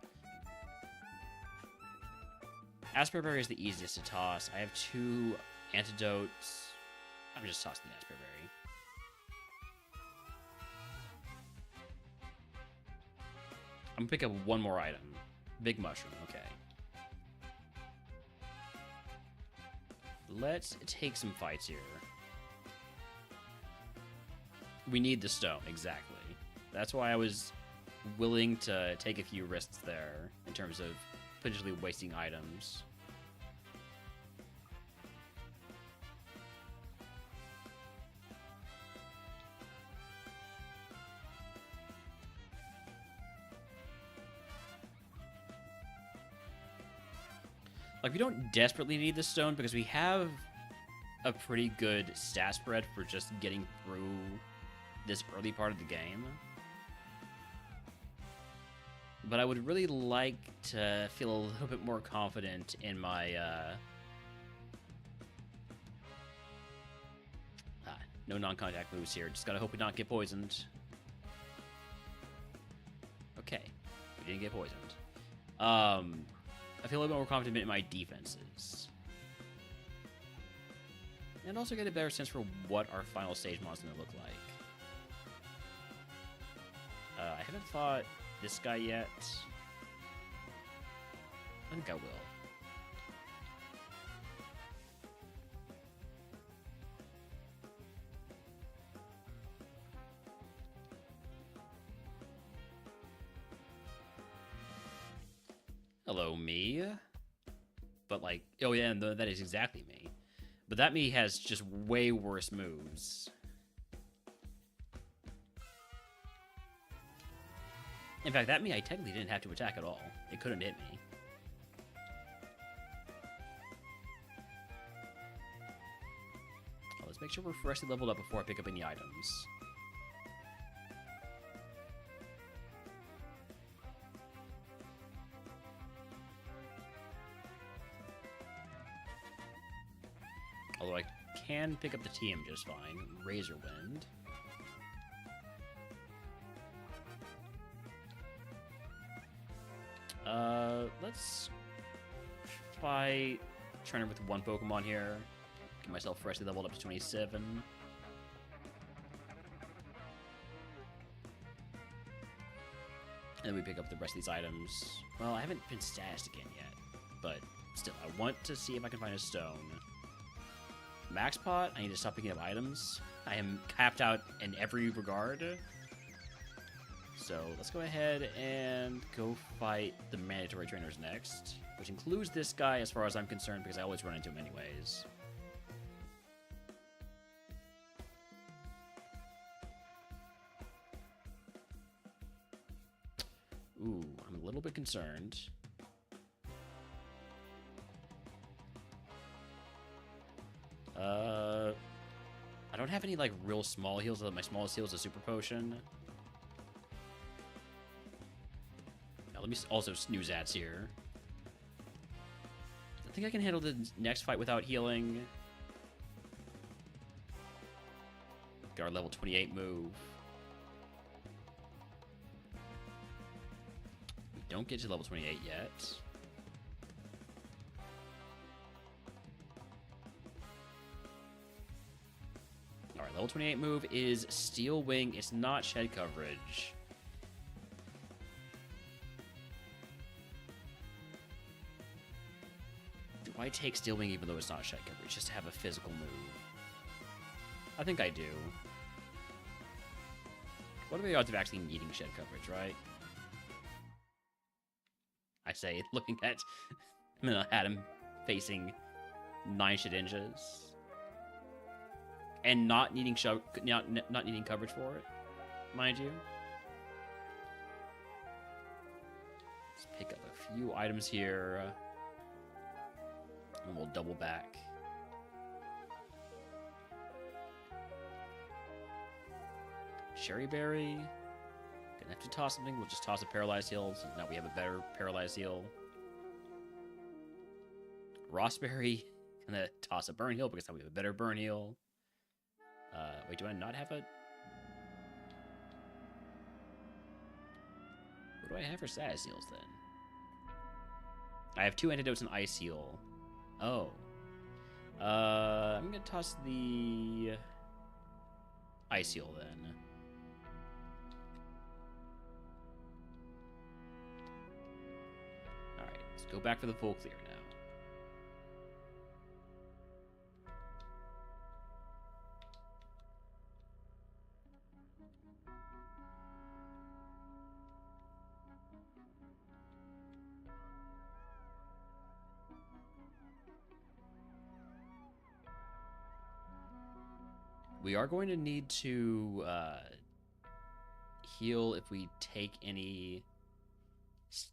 Asperberry is the easiest to toss. I have 2 antidotes. I'm just tossing the Asperberry. I'm gonna pick up one more item. Big mushroom, okay. Let's take some fights here. We need the stone, exactly. That's why I was willing to take a few risks there in terms of potentially wasting items. Like, we don't desperately need the stone because we have a pretty good stat spread for just getting through this early part of the game. But I would really like to feel a little bit more confident in my no non-contact moves here. Just gotta hope we don't get poisoned. Okay, we didn't get poisoned. I feel a little bit more confident in my defenses. And also get a better sense for what our final stage monster is going to look like. I haven't fought this guy yet. I think I will. Hello, me. But, like, oh yeah, and that is exactly me. But that me has just way worse moves. In fact, that me I technically didn't have to attack at all. It couldn't hit me. Let's make sure we're freshly leveled up before I pick up any items. Although I can pick up the TM just fine. Razor Wind. Let's try trying with one Pokemon here. Get myself freshly leveled up to 27. And then we pick up the rest of these items. Well, I haven't been statused again yet, but still, I want to see if I can find a stone. Max pot, I need to stop picking up items. I am capped out in every regard. So let's go ahead and go fight the mandatory trainers next, which includes this guy as far as I'm concerned, because I always run into him anyways. Ooh, I'm a little bit concerned. I don't have any, like, real small heals. My smallest heal is a super potion. Now, let me also snooze ads here. I think I can handle the next fight without healing. Get our level 28 move. We don't get to level 28 yet. Alright, level 28 move is Steel Wing. It's not shed coverage. Do I take Steel Wing even though it's not shed coverage, just to have a physical move? I think I do. What are the odds of actually needing shed coverage, right? I say, looking at Adam facing 9 shit inches. And not needing not needing coverage for it, mind you. Let's pick up a few items here. And we'll double back. Cherry Berry. Gonna have to toss something. We'll just toss a Paralyzed Heal. So now we have a better Paralyzed Heal. Rossberry. Gonna toss a Burn Heal because now we have a better Burn Heal. Wait, do I not have a... What do I have for status heals, then? I have 2 antidotes and Ice Heal. Oh. I'm gonna toss the... Ice Heal, then. Alright, let's go back for the full clear now. We are going to need to heal if we take any...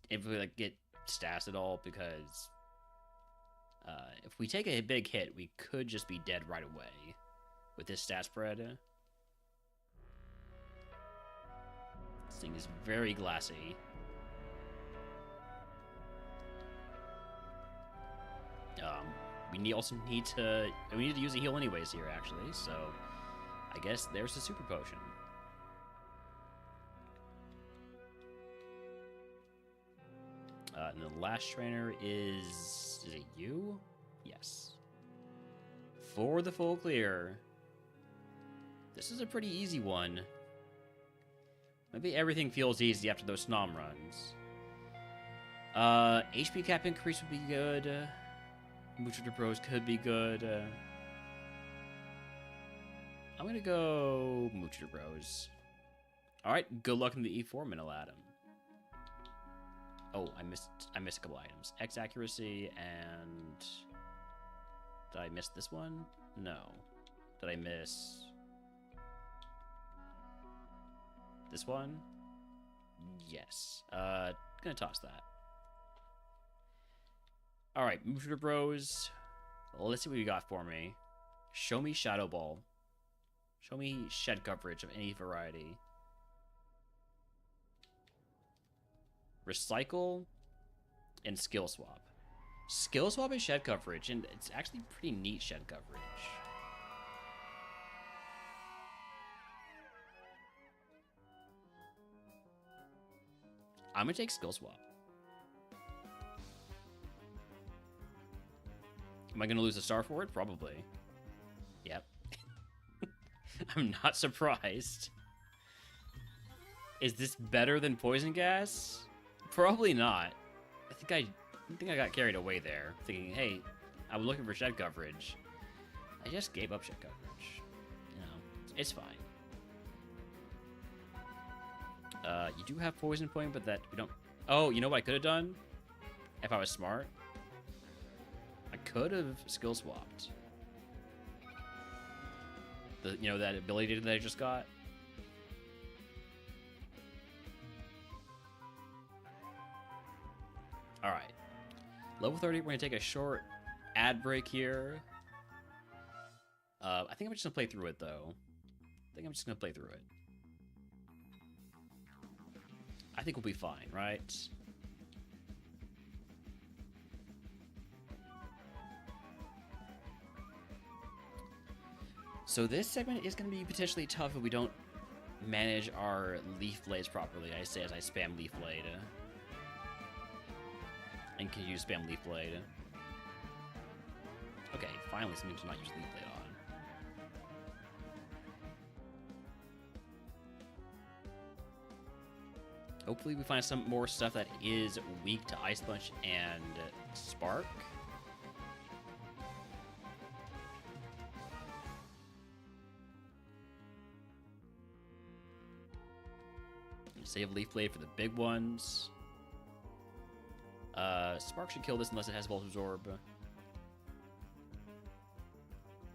If we, like, get stats at all, because... if we take a big hit, we could just be dead right away with this stat spread. This thing is very glassy. We also need to... We need to use a heal anyways here, actually, so... I guess there's the super potion. And the last trainer is... Is it you? Yes. For the full clear. This is a pretty easy one. Maybe everything feels easy after those Snom runs. HP cap increase would be good. Mucho de Bros could be good. I'm gonna go Mucho de Bros. Alright, good luck in the E4 Minnow Adam. Oh, I missed a couple items. X accuracy and... Did I miss this one? No. Did I miss... This one? Yes. Gonna toss that. Alright, Mucho de Bros. Let's see what you got for me. Show me Shadow Ball. Show me shed coverage of any variety. Recycle and Skill Swap. Skill Swap is shed coverage, and it's actually pretty neat shed coverage. I'm gonna take Skill Swap. Am I gonna lose a star for it? Probably. Yep. I'm not surprised. Is this better than Poison Gas? Probably not. I think I got carried away there, thinking, hey, I'm looking for shed coverage. I just gave up shit coverage. You know, it's fine. You do have poison point, but that we don't. Oh, you know what I could have done? If I was smart, I could have skill swapped. That ability that I just got. All right, level 30. We're gonna take a short ad break here. I think I'm just gonna play through it though. I think we'll be fine, right? So this segment is going to be potentially tough if we don't manage our leaf blades properly. I say as I spam leaf blade. And can you spam leaf blade? Okay, finally something to not use leaf blade on. Hopefully we find some more stuff that is weak to Ice Punch and Spark. Save Leaf Blade for the big ones. Spark should kill this unless it has Volt Absorb. I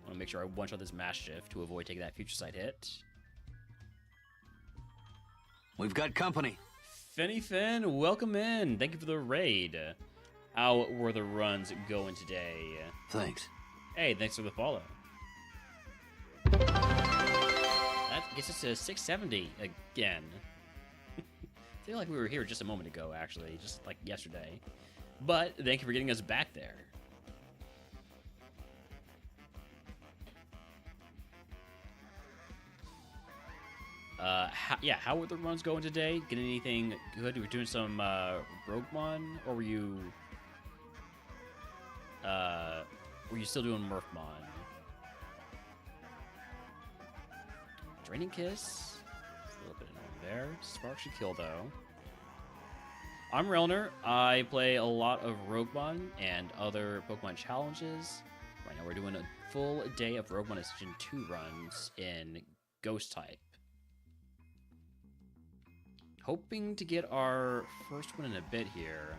want to make sure I one-shot this Mass Shift to avoid taking that Future Sight hit. We've got company. Finny Finn, welcome in. Thank you for the raid. How were the runs going today? Thanks. Hey, thanks for the follow. That gets us to 670 again. I feel like we were here just a moment ago, actually, just like yesterday. But thank you for getting us back there. How were the runs going today? Getting anything good? You were doing some RogueMon, or were you still doing Murphmon? Draining Kiss. A little bit annoying there. Spark should kill though. I'm Relner. I play a lot of RogueMon and other Pokemon challenges. Right now we're doing a full day of RogueMon Ascension 2 runs in Ghost type. Hoping to get our first one in a bit here.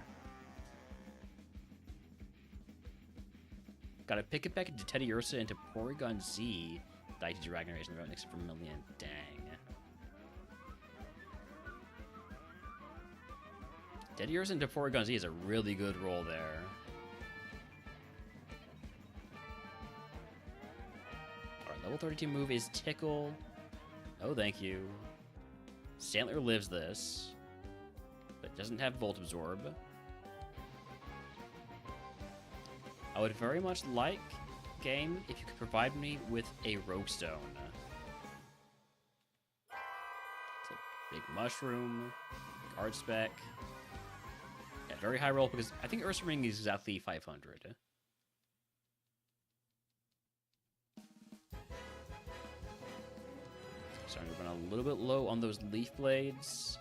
Gotta pick it back into Teddy Ursa into Porygon Z. Dicey Dragon Race and next for Million. Dang. Teddy Ursa into Porygon Z is a really good roll there. Alright, level 32 move is Tickle. Oh, thank you. Stantler lives this, but doesn't have Volt Absorb. I would very much like, game, if you could provide me with a Rogue Stone. It's a big mushroom, card spec. Yeah, very high roll because I think Ursa Ring is exactly 500. Starting to run a little bit low on those Leaf Blades.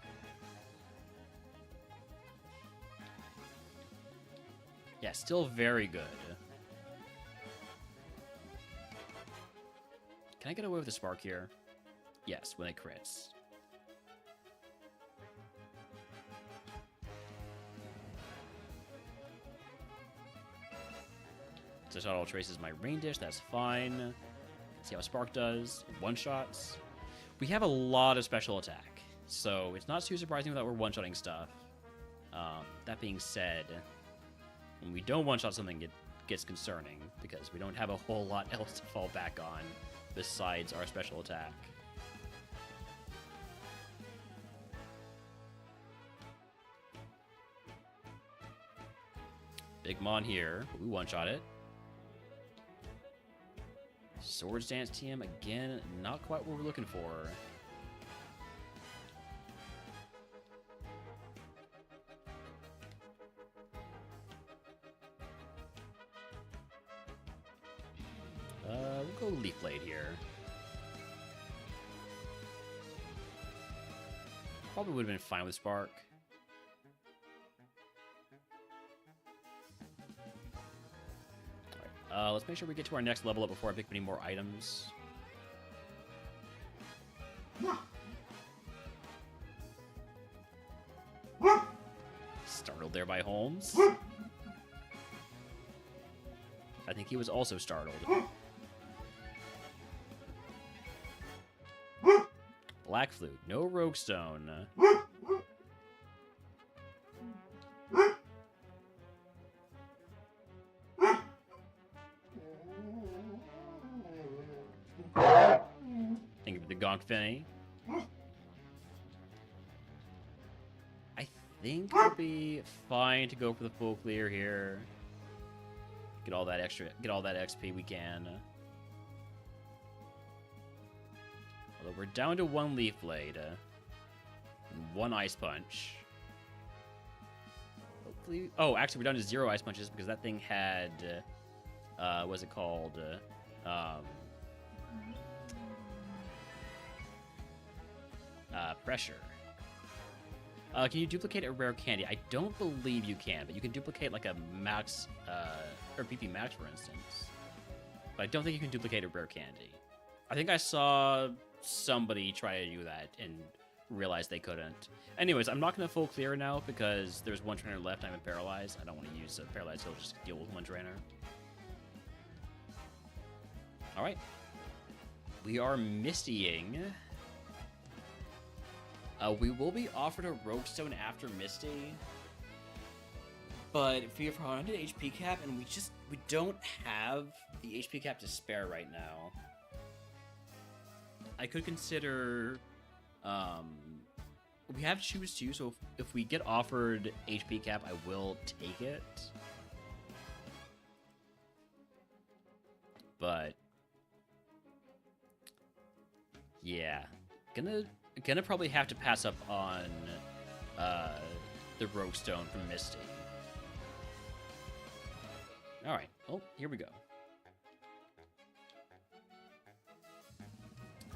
Yeah, still very good. Can I get away with the Spark here? Yes, when it crits. Just auto traces my Rain Dish, that's fine. See how Spark does. One-shots. We have a lot of special attack, so it's not too surprising that we're one-shotting stuff. That being said, when we don't one-shot something, it gets concerning, because we don't have a whole lot else to fall back on besides our special attack. Big Mon here, but we one-shot it. Swords Dance TM, again, not quite what we're looking for. We'll go Leaf Blade here. Probably would have been fine with Spark. Let's make sure we get to our next level up before I pick any more items. Startled there by Holmes. I think he was also startled. Black Flute, no Rogue Stone. Thank you for the Gonk Finny. I think it'll be fine to go for the full clear here. Get all that XP we can. Although we're down to 1 Leaf Blade and 1 Ice Punch. Hopefully, oh, actually, we're down to 0 Ice Punches because that thing had, what's it called? Pressure. Can you duplicate a rare candy? I don't believe you can, but you can duplicate like a max, or PP max, for instance. But I don't think you can duplicate a rare candy. I think I saw somebody try to do that and realized they couldn't. Anyways, I'm not going to full clear now because there's 1 trainer left. I'm in Paralyzed. I don't want to use a Paralyzed heal just to deal with 1 trainer. Alright. We are Mistying. We will be offered a Rogue Stone after Misty, but we have 100 HP cap, and we don't have the HP cap to spare right now. I could consider, we have Choose 2, so if we get offered HP cap, I will take it. But yeah, gonna probably have to pass up on the Rogue Stone from Misty. Alright, oh, here we go.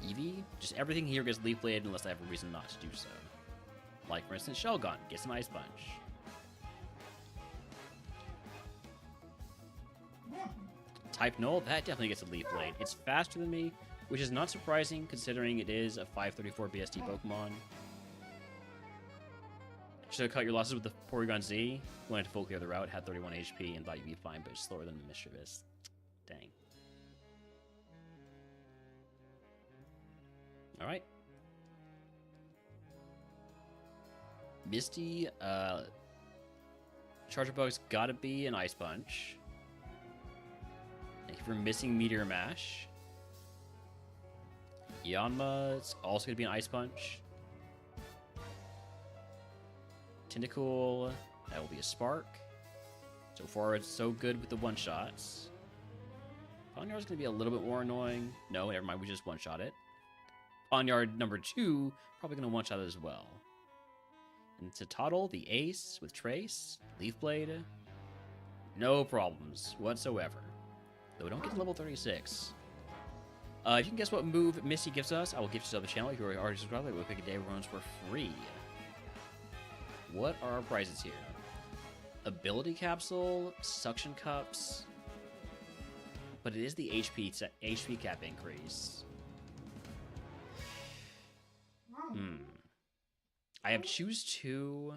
Eevee, just everything here gets Leaf Blade unless I have a reason not to do so. Like, for instance, Shelgon gets an Ice Punch. Type Null, that definitely gets a Leaf Blade. It's faster than me, which is not surprising considering it is a 534 BST Pokemon. Should have cut your losses with the Porygon Z. Wanted to full clear the route, had 31 HP, and thought you'd be fine, but it's slower than the Mischievous. Dang. Alright. Misty, Charger Bug's gotta be an Ice Punch. Thank you for missing Meteor Mash. Yanma, it's also going to be an Ice Punch. Tentacool, that will be a Spark. So far, it's so good with the one-shots. Ponyard's going to be a little bit more annoying. No, never mind, we just one-shot it. Ponyard number 2, probably going to one-shot it as well. And Totodle, the Ace with Trace, Leaf Blade. No problems whatsoever. Though we don't get to level 36. If you can guess what move Misty gives us, I will give you sub the channel. If you're already subscribed, we'll pick a day runs for free. What are our prizes here? Ability Capsule, Suction Cups, but it is the HP cap increase. I have Choose 2.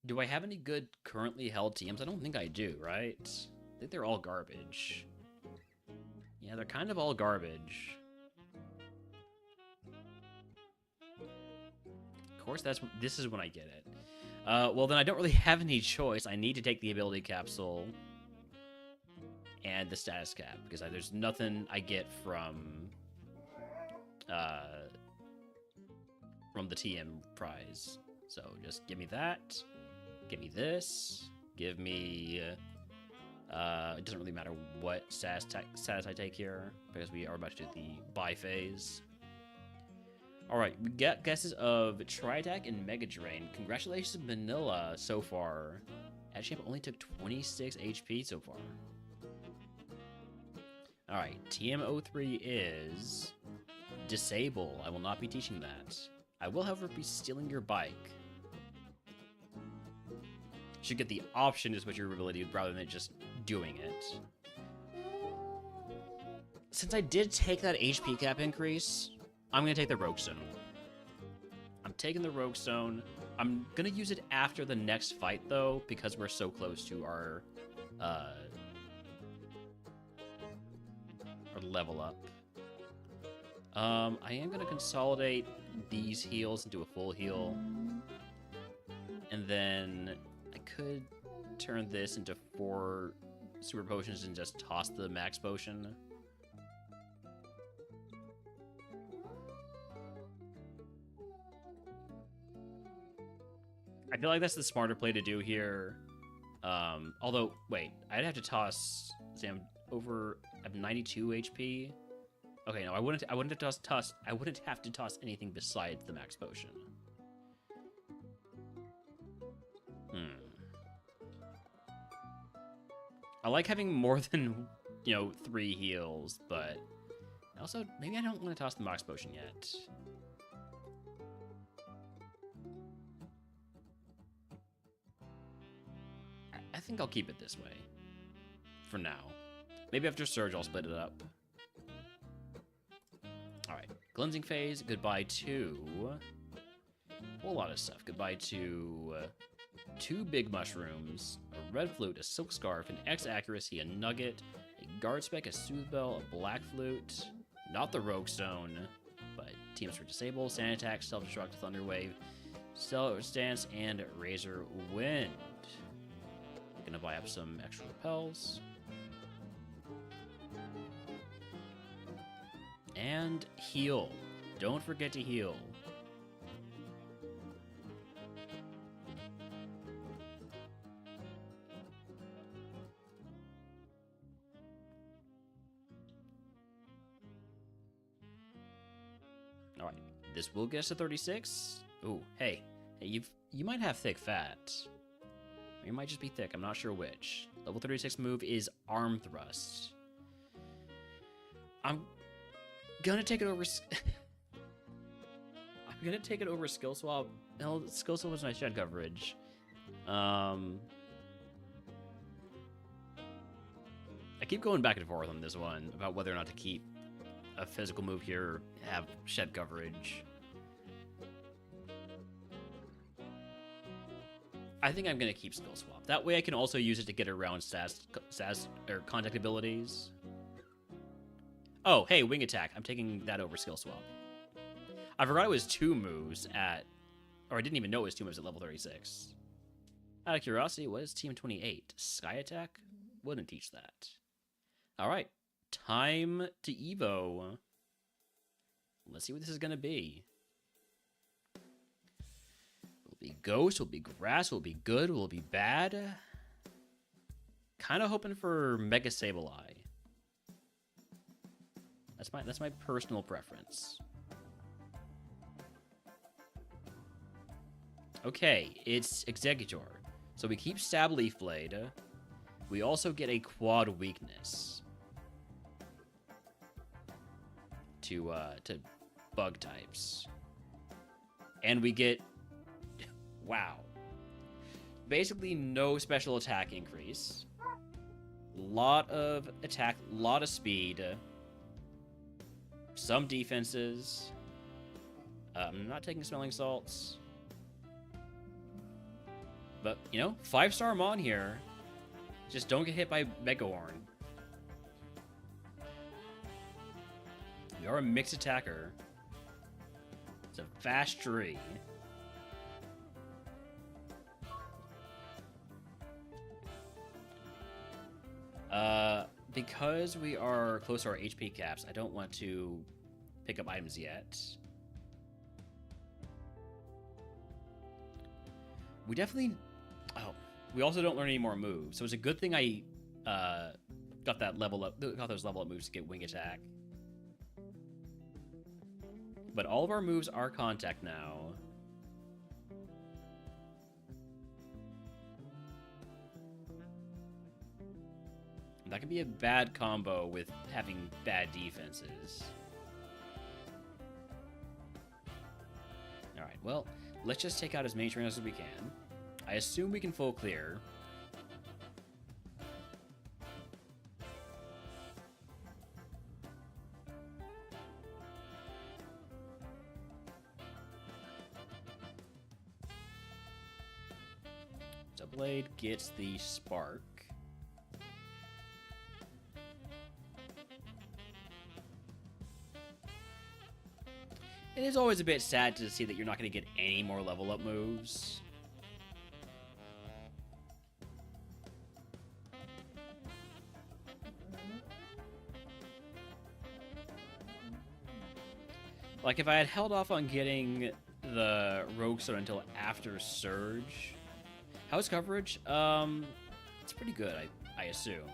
Do I have any good currently held teams? I don't think I do, right? I think they're all garbage. Yeah, they're kind of all garbage. Of course, this is when I get it. Well, then I don't really have any choice. I need to take the ability capsule and the status cap because there's nothing I get from the TM prize. So just give me that. Give me this. Give me. It doesn't really matter what status I take here, because we are about to do the buy phase. Alright, we got guesses of Tri-Attack and Mega Drain. Congratulations, Manila, so far. Champ only took 26 HP so far. Alright, TM03 is Disable. I will not be teaching that. I will, however, be stealing your bike. Should get the option to switch your ability rather than just doing it. Since I did take that HP cap increase, I'm going to take the Rogue Stone. I'm taking the Rogue Stone. I'm going to use it after the next fight, though, because we're so close to our level up. I am going to consolidate these heals into a full heal. And then I could turn this into 4 super potions and just toss the max potion. I feel like that's the smarter play to do here. Although, wait, I'd have to toss. See, I'm over. I'm 92 HP. Okay, no, I wouldn't have to toss. I wouldn't have to toss anything besides the max potion. I like having more than 3 heals, but also maybe I don't want to toss the max potion yet. I think I'll keep it this way for now. Maybe after Surge, I'll split it up. Alright. Cleansing Phase, goodbye to a whole lot of stuff. Goodbye to 2 big mushrooms, a red flute, a silk scarf, an X accuracy, a nugget, a guard spec, a soothe bell, a black flute, not the rogue stone, but teams for disable, sand attack, self-destruct, thunder wave, stellar stance, and razor wind. Gonna buy up some extra repels. And heal. Don't forget to heal. Alright. This will get us to 36. Ooh, hey, you might have thick fat. Or you might just be thick, I'm not sure which. Level 36 move is Arm Thrust. I'm gonna take it over... I'm gonna take it over Skill Swap. No, Skill Swap was my shed coverage. I keep going back and forth on this one about whether or not to keep a physical move here or have shed coverage. I think I'm going to keep Skill Swap. That way I can also use it to get around stats or contact abilities. Oh, hey, Wing Attack. I'm taking that over Skill Swap. I forgot it was 2 moves at... Or I didn't even know it was 2 moves at level 36. Out of curiosity, what is Team 28? Sky Attack? Wouldn't teach that. Alright. Time to Evo. Let's see what this is going to be. Be ghost, will be grass, will be good, will be bad. Kind of hoping for Mega Sableye. That's my personal preference. Okay, it's Executor. So we keep Stab Leaf Blade. We also get a quad weakness to bug types. And we get wow. Basically no special attack increase. Lot of attack, lot of speed. Some defenses. I'm not taking Smelling Salts. But, 5-star Mon here. Just don't get hit by Megahorn. We are a mixed attacker. It's a fast tree. Because we are close to our HP caps, I don't want to pick up items yet. We definitely... Oh, we also don't learn any more moves, so it's a good thing I got those level up moves to get Wing Attack. But all of our moves are contact now. That could be a bad combo with having bad defenses. Alright, well, let's just take out as many trainers as we can. I assume we can full clear. Sparklade gets the Spark. It is always a bit sad to see that you're not going to get any more level up moves. Like, if I had held off on getting the Rogue Sword until after Surge... How's coverage? It's pretty good, I assume.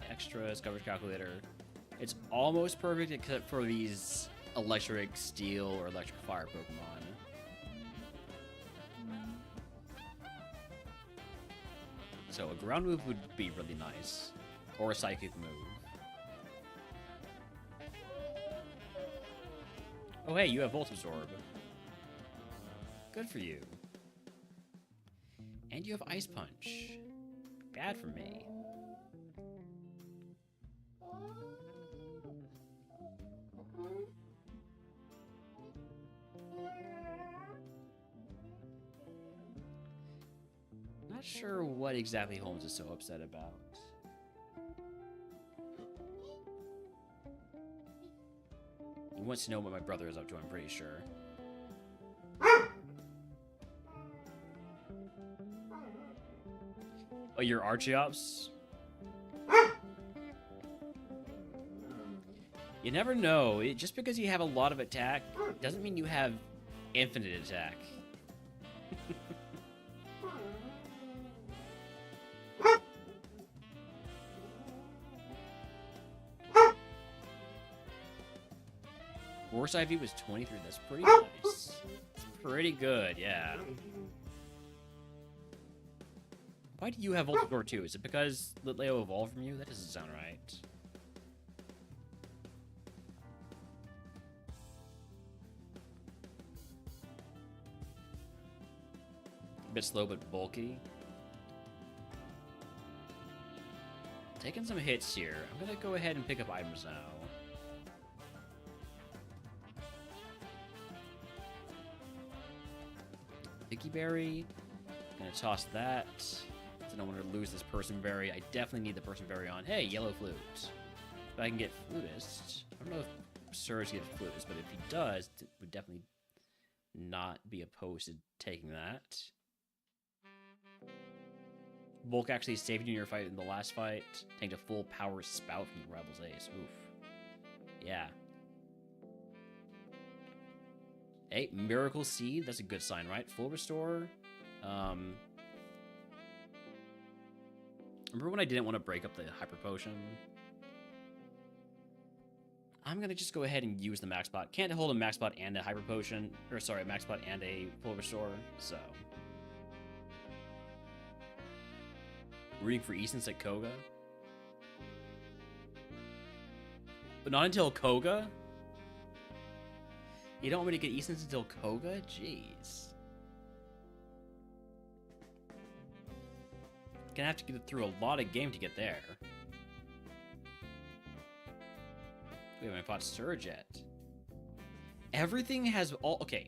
Extras, coverage calculator. It's almost perfect except for these electric steel or electric fire Pokemon. So a ground move would be really nice. Or a psychic move. Oh hey, you have Volt Absorb. Good for you. And you have Ice Punch. Bad for me. Not sure what exactly Holmes is so upset about. He wants to know what my brother is up to, I'm pretty sure. Oh, your Archeops? You never know. Just because you have a lot of attack doesn't mean you have infinite attack. Force IV was 23. That's pretty nice. It's pretty good, yeah. Why do you have Voltador too? Is it because Litleo evolved from you? That doesn't sound right. A bit slow but bulky. Taking some hits here. I'm gonna go ahead and pick up items now. Icky Berry. Gonna toss that. I don't want to lose this Person Berry. I definitely need the Person Berry on. Hey, Yellow Flute. If I can get Flutist. I don't know if Surge gets Flutist, but if he does, would definitely not be opposed to taking that. Bulk actually saved you in your fight in the last fight. Tanked a full power spout from the Rival's Ace. Oof. Yeah. Hey, Miracle Seed. That's a good sign, right? Full Restore. Remember when I didn't want to break up the Hyper Potion? I'm going to just go ahead and use the Max Pot. Can't hold a Max Pot and a Hyper Potion. Or, sorry, a Max Pot and a Full Restore. So. Rooting for Easons at Koga. But not until Koga? You don't want me to get Easons until Koga? Jeez. Gonna have to get through a lot of game to get there. We haven't fought Surge yet. Everything has all... Okay.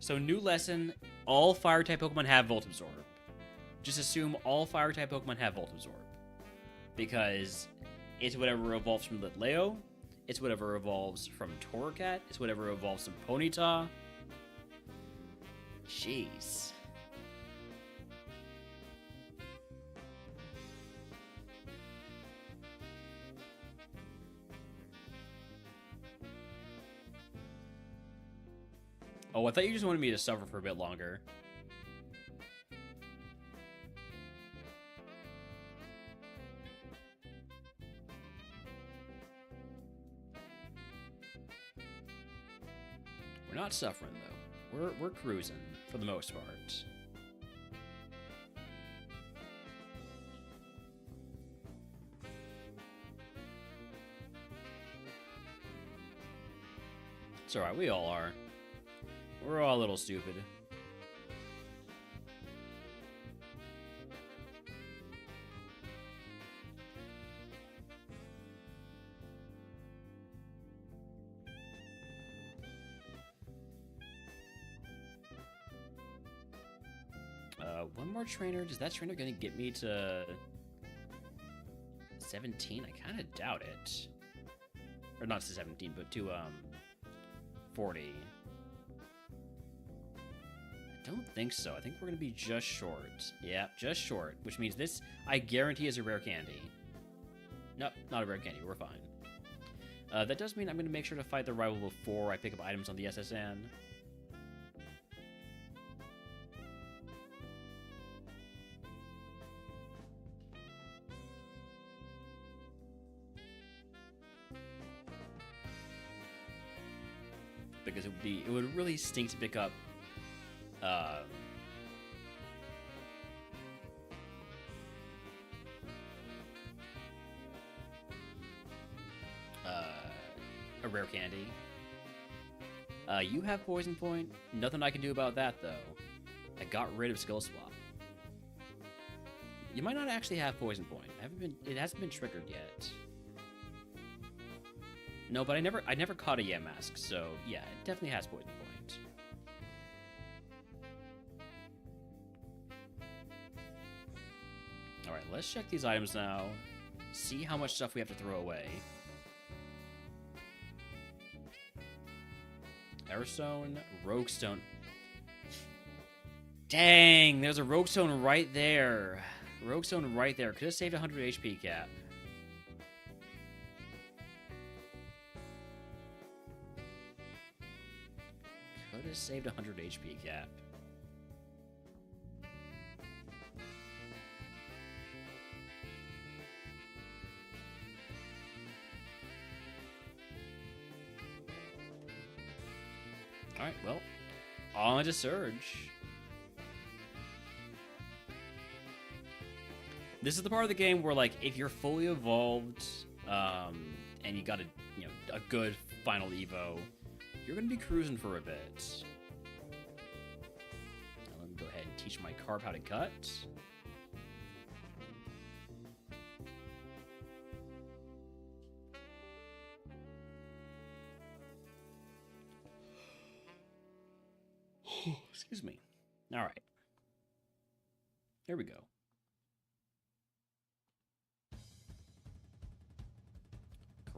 So, new lesson. All Fire-type Pokemon have Volt Absorb. Just assume all Fire-type Pokemon have Volt Absorb. Because it's whatever evolves from Litleo. It's whatever evolves from Torracat. It's whatever evolves from Ponyta. Jeez. Oh, I thought you just wanted me to suffer for a bit longer. We're not suffering, though. We're cruising, for the most part. It's alright, we all are. We're all a little stupid. One more trainer. Is that trainer gonna get me to 17? I kind of doubt it. Or not to 17, but to 40. I don't think so. I think we're gonna be just short. Yeah, just short. Which means this, I guarantee, is a rare candy. Nope, not a rare candy. We're fine. That does mean I'm gonna make sure to fight the rival before I pick up items on the SSN. Because it would really stink to pick up a rare candy. You have Poison Point. Nothing I can do about that, though. I got rid of Skill Swap. You might not actually have Poison Point. It hasn't been triggered yet. No, but I never caught a Yamask, so yeah, it definitely has Poison Point. Alright, let's check these items now. See how much stuff we have to throw away. Airstone, Roguestone. Dang, there's a Roguestone right there. Roguestone right there. Could have saved 100 HP cap. Could have saved 100 HP cap. Alright, well, on to Surge. This is the part of the game where, like, if you're fully evolved, and you got a good final Evo, you're gonna be cruising for a bit. Now let me go ahead and teach my carb how to cut. Excuse me. All right. Here we go.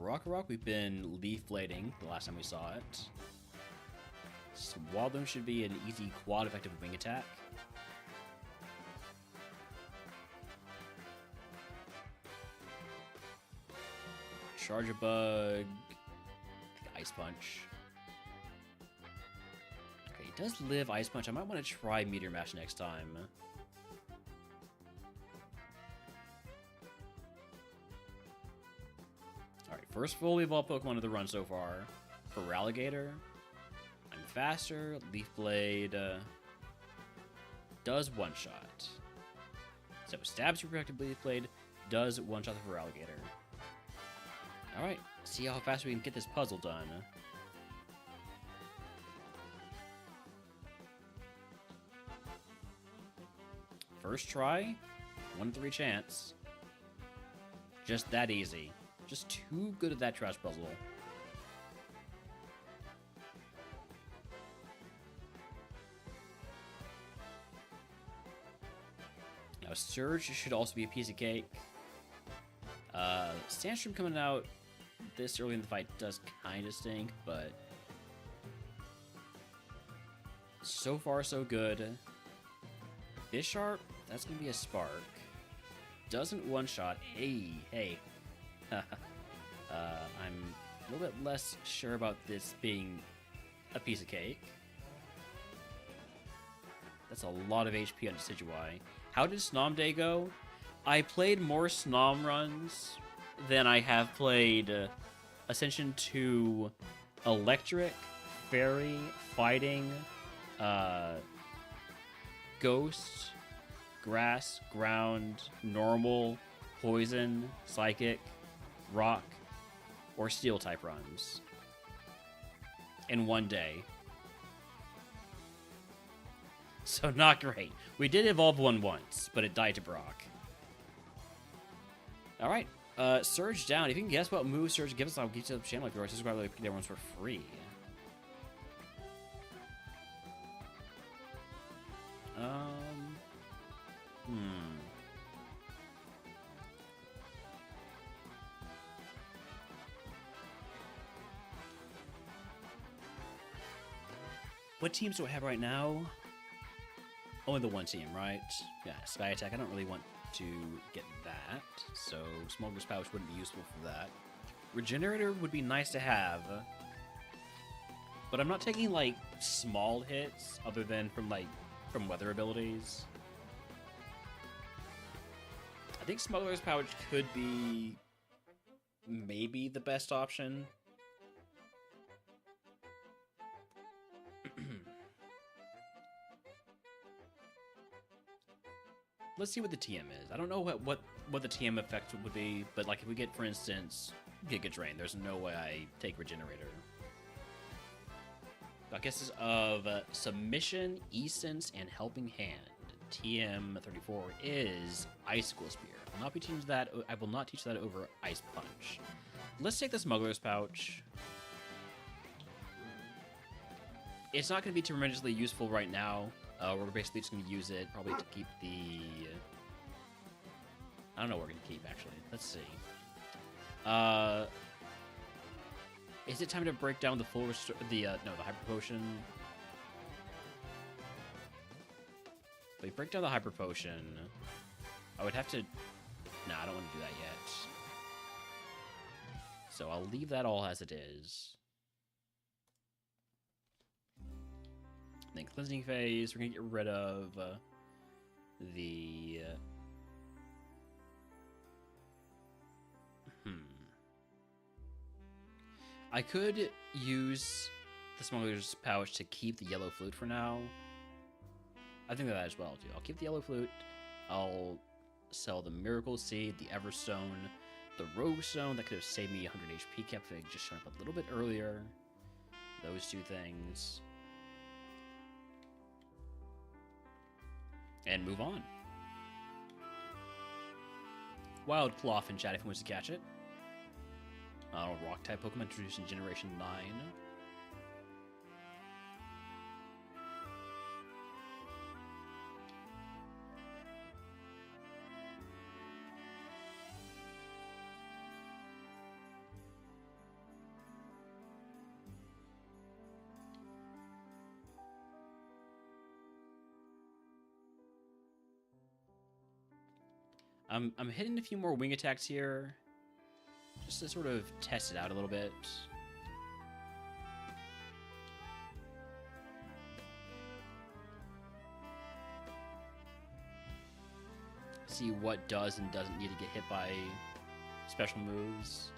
Kakarot, we've been leaf blading the last time we saw it. Swallow should be an easy quad effective wing attack. Charge a bug. Ice Punch. Okay, he does live Ice Punch. I might want to try Meteor Mash next time. Alright, first fully evolved Pokemon of the run so far. For Alligator. I'm faster. Leaf Blade does one-shot. So stabs your protected Leaf Blade, does one-shot the Alligator. Alright, see how fast we can get this puzzle done. First try, 1 in 3 chance. Just that easy. Just too good at that trash puzzle. Now, Surge should also be a piece of cake. Sandstorm coming out this early in the fight does kind of stink, but so far so good. Bisharp, that's going to be a Spark. Doesn't one-shot. Hey. I'm a little bit less sure about this being a piece of cake. That's a lot of HP on Decidueye. How did Snom Day go? I played more Snom runs than I have played Ascension 2 Electric, Fairy, Fighting, Ghost, Grass, Ground, Normal, Poison, Psychic, Rock, or Steel type runs in one day. So not great. We did evolve one once, but it died to Brock. Alright, Surge down. If you can guess what move Surge gives us, I'll get to the channel. If you're subscribed, I'll get everyone's for free. What teams do I have right now? Only the one team, right? Yeah, Sky Attack. I don't really want to get that, so Smuggler's Pouch wouldn't be useful for that. Regenerator would be nice to have, but I'm not taking, like, small hits other than from weather abilities. I think Smuggler's Pouch could be maybe the best option. Let's see what the TM is. I don't know what the TM effect would be, but like if we get, for instance, Giga Drain, there's no way I take Regenerator. I guess it's of Submission, Essence, and Helping Hand. TM34 is Icicle Spear. I will not be teaching that. I will not teach that over Ice Punch. Let's take the Smuggler's Pouch. It's not going to be tremendously useful right now. We're basically just going to use it probably to keep the... I don't know what we're going to keep, actually. Let's see. Is it time to break down the full... no, the Hyper Potion? If we break down the Hyper Potion, I would have to... Nah, I don't want to do that yet. So I'll leave that all as it is. Then Cleansing Phase, we're going to get rid of the... I could use the Smuggler's Pouch to keep the Yellow Flute for now. I think that as well, too. I'll keep the Yellow Flute. I'll sell the Miracle Seed, the Everstone, the Rogue Stone. That could have saved me 100 HP cap if it had just shown up a little bit earlier. Those two things. And move on. Wild Cloth in chat if he wants to catch it. Rock-type Pokemon introduced in Generation 9. I'm hitting a few more wing attacks here, just to sort of test it out a little bit. See what does and doesn't need to get hit by special moves.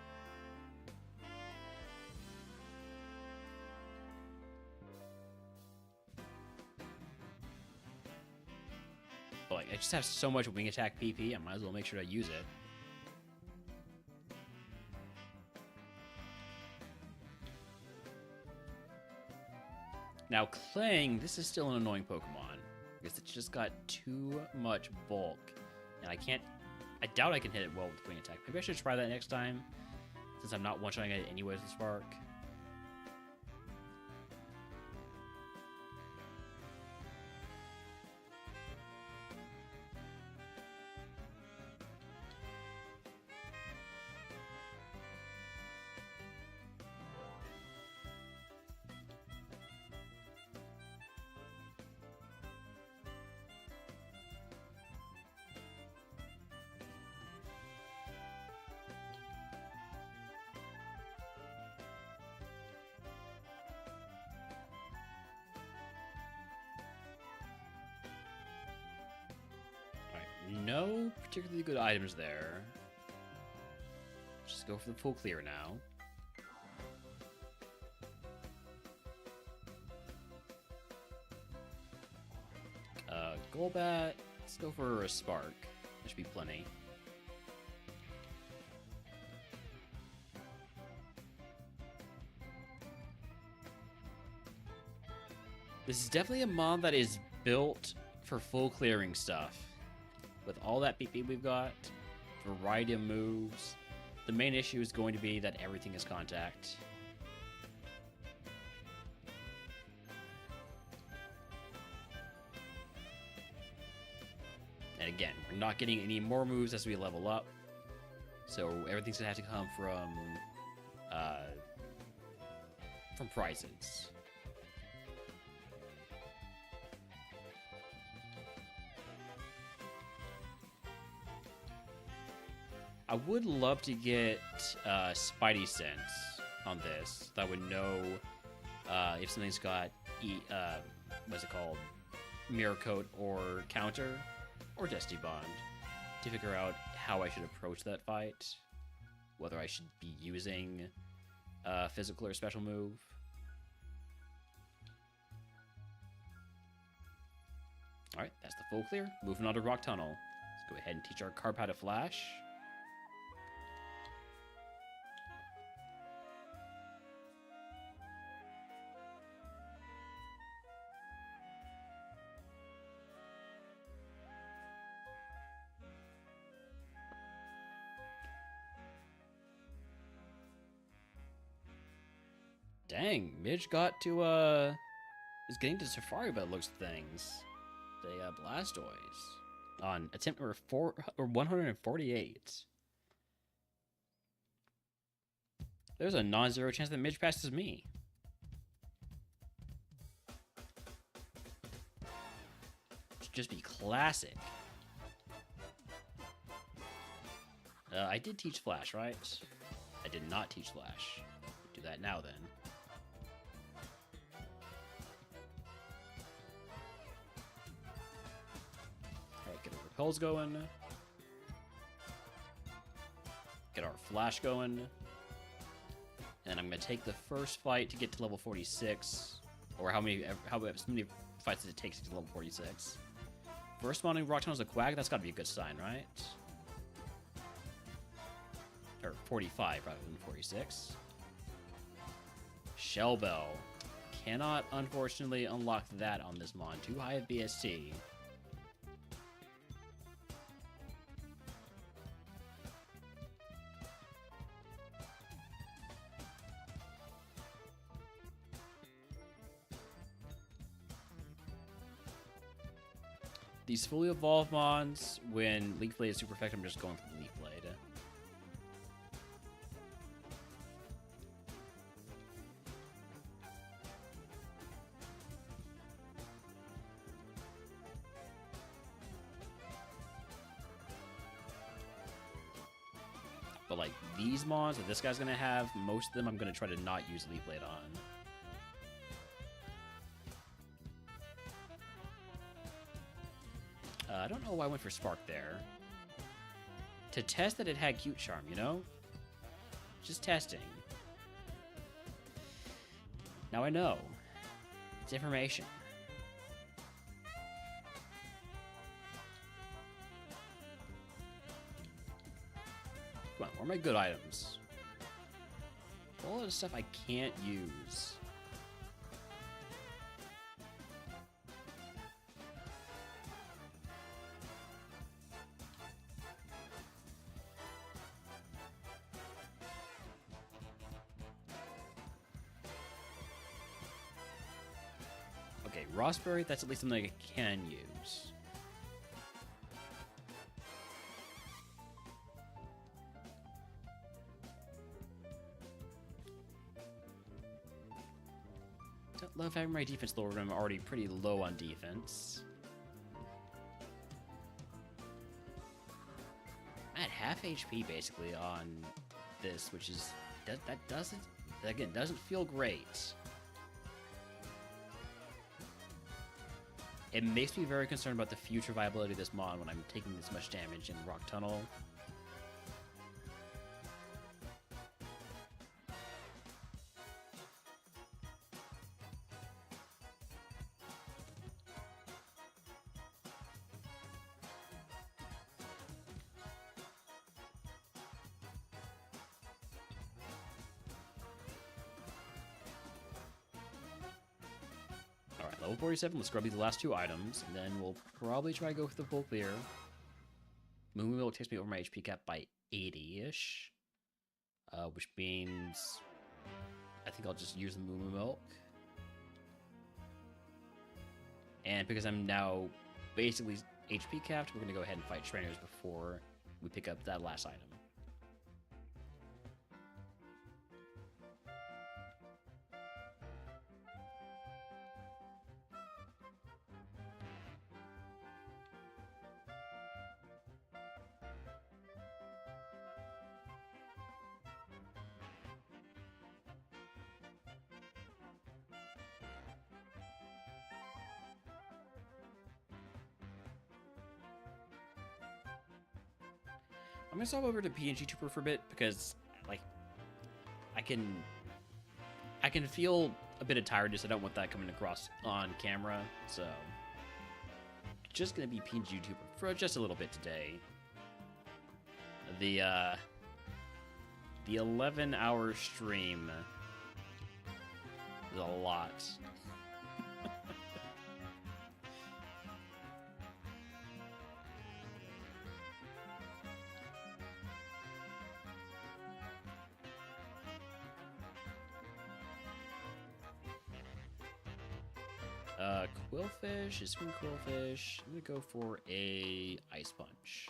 But like, I just have so much wing attack PP, I might as well make sure to use it. Now, Clang, this is still an annoying Pokemon, because it's just got too much bulk, and I doubt I can hit it well with wing attack. Maybe I should try that next time, since I'm not one-shotting it anyways with Spark. No particularly good items there. Just go for the full clear now. Golbat. Let's go for a Spark. There should be plenty. This is definitely a mod that is built for full clearing stuff. With all that PP we've got, variety of moves, the main issue is going to be that everything is contact. And again, we're not getting any more moves as we level up. So everything's gonna have to come from prizes. I would love to get Spidey sense on this. So I would know if something's got what's it called, mirror coat or counter or Destiny Bond, to figure out how I should approach that fight, whether I should be using physical or special move. All right, that's the full clear. Moving on to Rock Tunnel. Let's go ahead and teach our carp how to flash. Dang, Midge got to, is getting to Safari by the looks of things. The Blastoise. On attempt number 148. There's a non-zero chance that Midge passes me. Should just be classic. I did teach Flash, right? I did not teach Flash. Do that now, then. Get our repels going. Get our flash going. And I'm going to take the first fight to get to level 46. Or how many fights does it take to get to level 46? First spawning Rock Tunnel is a Quag. That's got to be a good sign, right? Or 45 rather than 46. Shell Bell. Cannot, unfortunately, unlock that on this mon. Too high of BST. These fully evolved mons, when Leaf Blade is super effective, I'm just going for the Leaf Blade. But like these mons that this guy's gonna have, most of them I'm gonna try to not use Leaf Blade on. I don't know why I went for Spark there. To test that it had Cute Charm, you know? Just testing. Now I know. It's information. Come on, where are my good items? All the stuff I can't use. Okay, Rossberry, that's at least something I can use. Don't love having my defense lower when I'm already pretty low on defense. I'm at half HP basically on this, which is that doesn't feel great. It makes me very concerned about the future viability of this mod when I'm taking this much damage in Rock Tunnel. Alright, level 47, let's grab these last two items, and then we'll probably try to go for the full clear. Moo Milk takes me over my HP cap by 80-ish, which means I think I'll just use the Moo Milk. And because I'm now basically HP capped, we're going to go ahead and fight trainers before we pick up that last item. I'm gonna stop over to PNG Trooper for a bit because, like, I can feel a bit of tiredness. I don't want that coming across on camera, so just gonna be PNG Trooper for just a little bit today. The 11-hour stream is a lot. Quillfish is from Quillfish. I'm gonna go for a Ice Punch.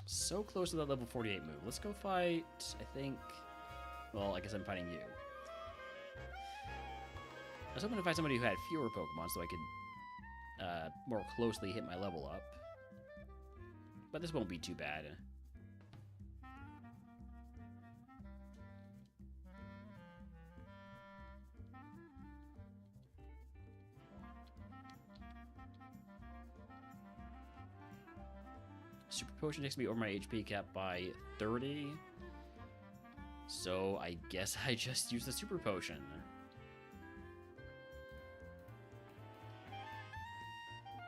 So close to that level 48 move. Let's go fight, I think... Well, I guess I'm fighting you. I was hoping to find somebody who had fewer Pokemon so I could more closely hit my level up. But this won't be too bad. Super Potion takes me over my HP cap by 30. So I guess I just use the Super Potion.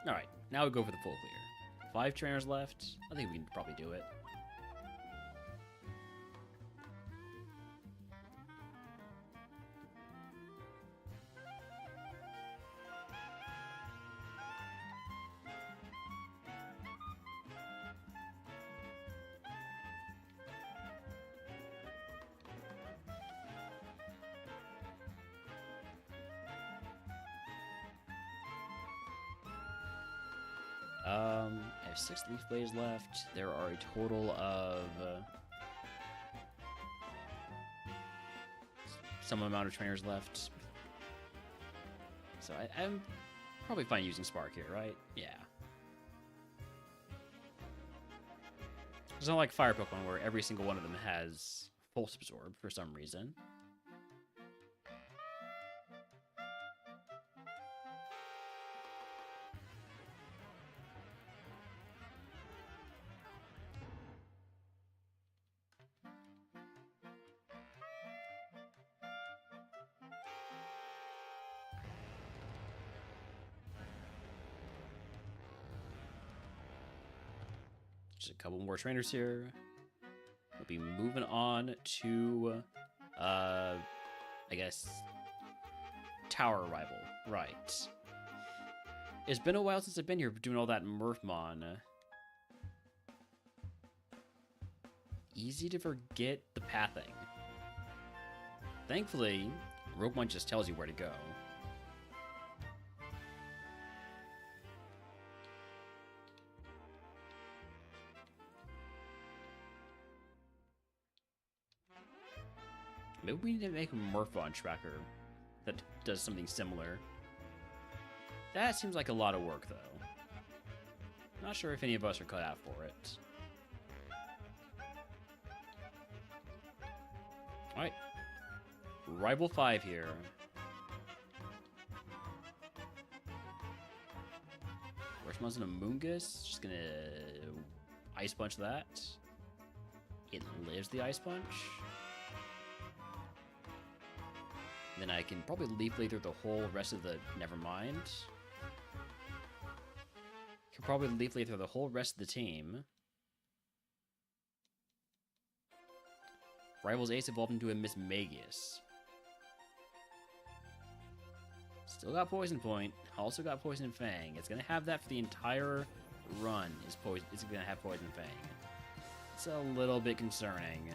Alright, now we go for the full clear. 5 trainers left. I think we can probably do it. I have 6 Leaf Blades left. There are a total of some amount of trainers left. So I'm probably fine using Spark here, right? Yeah. It's not like Fire Pokemon where every single one of them has Pulse Absorb for some reason. Just a couple more trainers here. We'll be moving on to, I guess, Tower Rival. Right. It's been a while since I've been here doing all that Murphmon. Easy to forget the pathing. Thankfully, RogueMon just tells you where to go. Maybe we need to make a Murphmon tracker that does something similar. That seems like a lot of work, though. Not sure if any of us are cut out for it. Alright. Rival 5 here. Worstmon's an Amoonguss. Just gonna Ice Punch that. It lives the Ice Punch. Then I can probably Leaf Blade through the whole rest of the... Never mind. Can probably Leaf Blade through the whole rest of the team. Rival's Ace evolved into a Miss Magius. Still got Poison Point. Also got Poison Fang. It's gonna have that for the entire run. It's gonna have Poison Fang. It's a little bit concerning.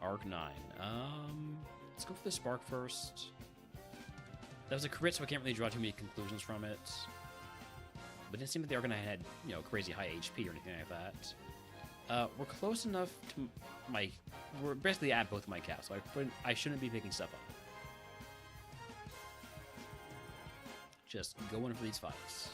Arc 9. Let's go for the Spark first. That was a crit, so I can't really draw too many conclusions from it. But it didn't seem like the Arc 9 had, you know, crazy high HP or anything like that. We're close enough to my... We're basically at both of my caps, so I shouldn't be picking stuff up. Just going for these fights.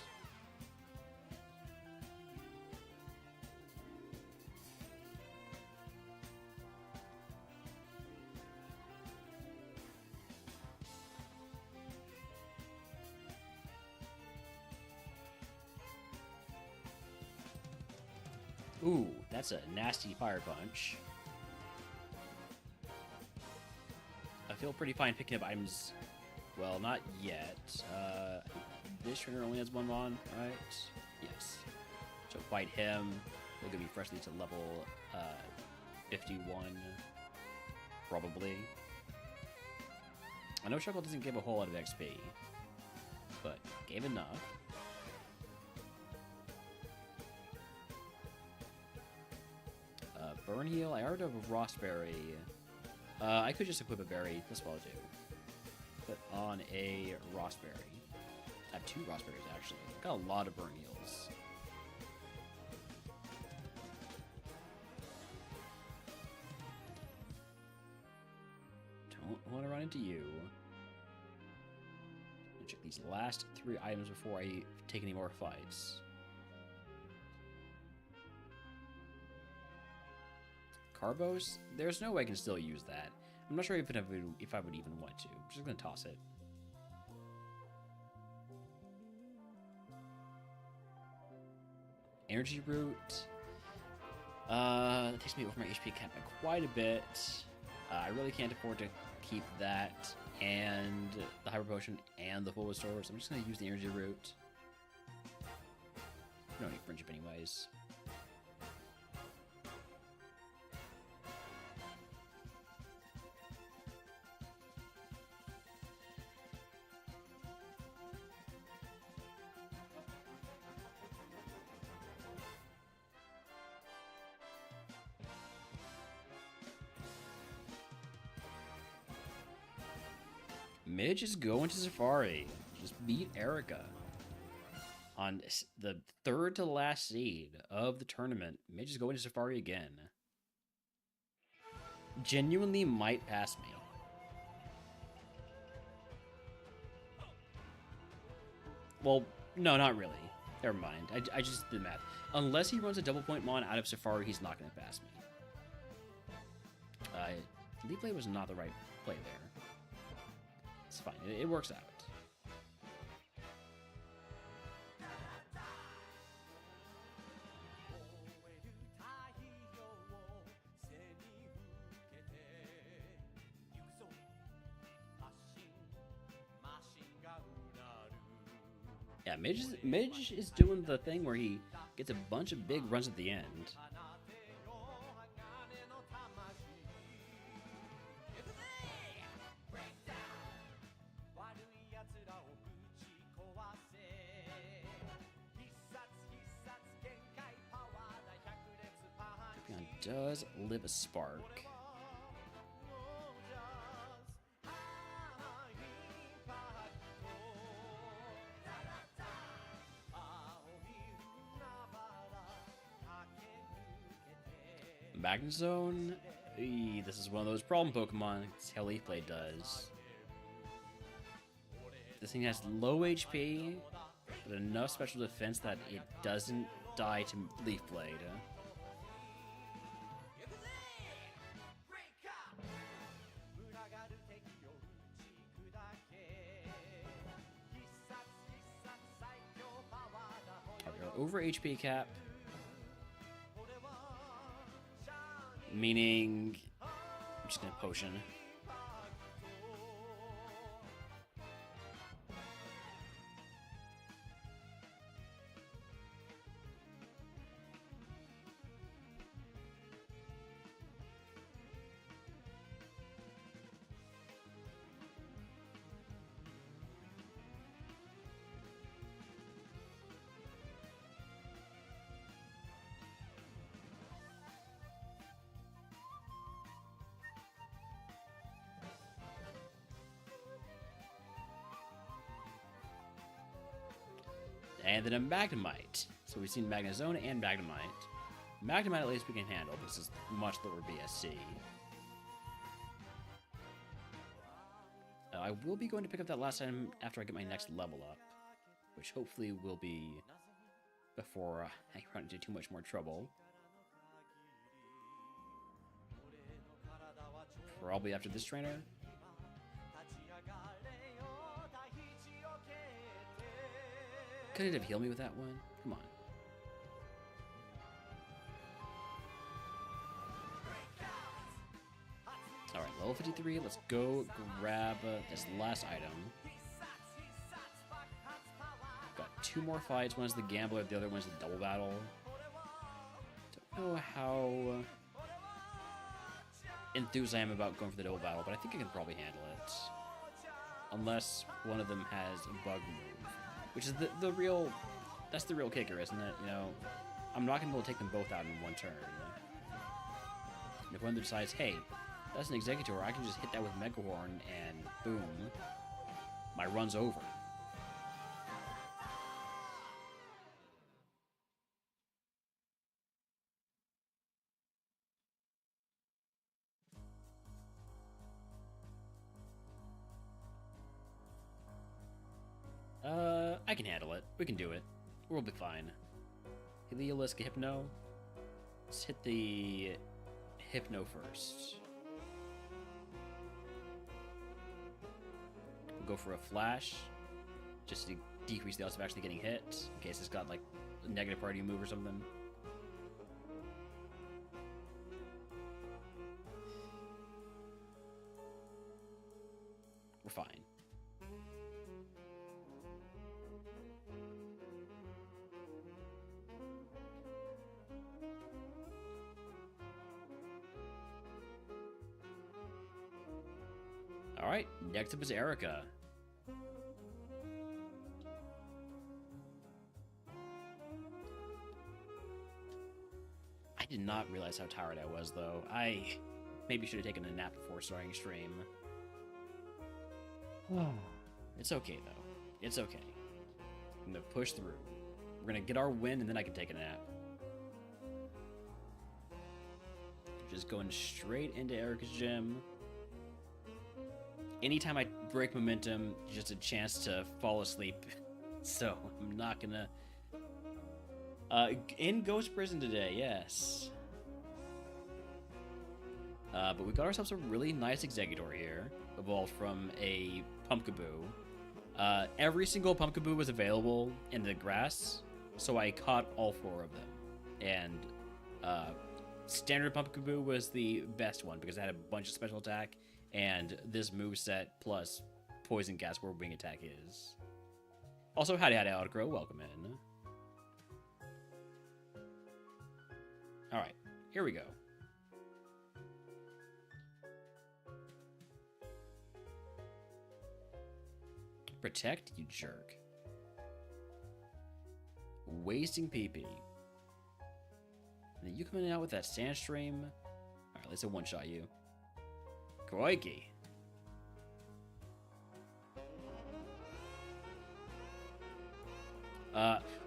Ooh, that's a nasty fire punch. I feel pretty fine picking up items. Well, not yet. This trainer only has one Mon, right? Yes. So fight him. He'll get me freshly to level 51, probably. I know Shuckle doesn't give a whole lot of XP, but gave enough. Burn heal. I already have a Rossberry. I could just equip a berry. That's what I'll do. Put on a Rossberry. I have 2 Rossberries, actually. I've got a lot of burn heals. Don't want to run into you. Check these last 3 items before I take any more fights. Carbos? There's no way I can still use that. I'm not sure if I would even want to. I'm just going to toss it. Energy Root. That takes me over my HP cap by quite a bit. I really can't afford to keep that and the Hyper Potion and the Full Restore, so I'm just going to use the Energy Root. No need friendship anyways. Midge is going to Safari. Just beat Erica. On the 3rd to last seed of the tournament, Midge is going to Safari again. Genuinely might pass me. Well, no, not really. Never mind. I just did the math. Unless he runs a double point Mon out of Safari, he's not going to pass me. Leaf Blade was not the right play there. It's fine. It works out. Yeah, Midge is doing the thing where he gets a bunch of big runs at the end. Does live a spark. Magnet Zone? This is one of those problem Pokemon. It's how Leaf Blade does. This thing has low HP, but enough special defense that it doesn't die to Leaf Blade. Over HP cap, meaning I'm just gonna potion. And then a Magnemite. So we've seen Magnezone and Magnemite. Magnemite at least we can handle because it's much lower BSC. I will be going to pick up that last item after I get my next level up, which hopefully will be before I run into too much more trouble. Probably after this trainer. Could it have healed me with that one? Come on. Alright, level 53. Let's go grab this last item. Got 2 more fights. One's the Gambler, the other one's the Double Battle. Don't know how enthused I am about going for the Double Battle, but I think I can probably handle it. Unless one of them has a bug move. Which is the real... That's the real kicker, isn't it? You know, I'm not going to be able to take them both out in one turn. And if one of them decides, hey, that's an Executor, I can just hit that with Mega Horn, and boom, my run's over. I can handle it. We can do it. We'll be fine. Heliolisk, Hypno. Let's hit the Hypno first. We'll go for a Flash, just to decrease the odds of actually getting hit, in case it's got, like, a negative party move or something. We're fine. Alright, next up is Erica. I did not realize how tired I was, though. I maybe should have taken a nap before starting stream. It's okay, though. It's okay. I'm gonna push through. We're gonna get our win, and then I can take a nap. Just going straight into Erica's gym. Anytime I break momentum, just a chance to fall asleep. So, I'm not gonna... in Ghost Prison today, yes. But we got ourselves a really nice Executor here, evolved from a Pumpkaboo. Every single Pumpkaboo was available in the grass, so I caught all 4 of them. And standard Pumpkaboo was the best one, because it had a bunch of special attack, and this moveset plus Poison Gas where Wing Attack is. Also, howdy Outgrow, welcome in. Alright, here we go. Protect, you jerk. Wasting PP. And then you coming out with that Sandstream. Alright, let's one-shot you. Crikey.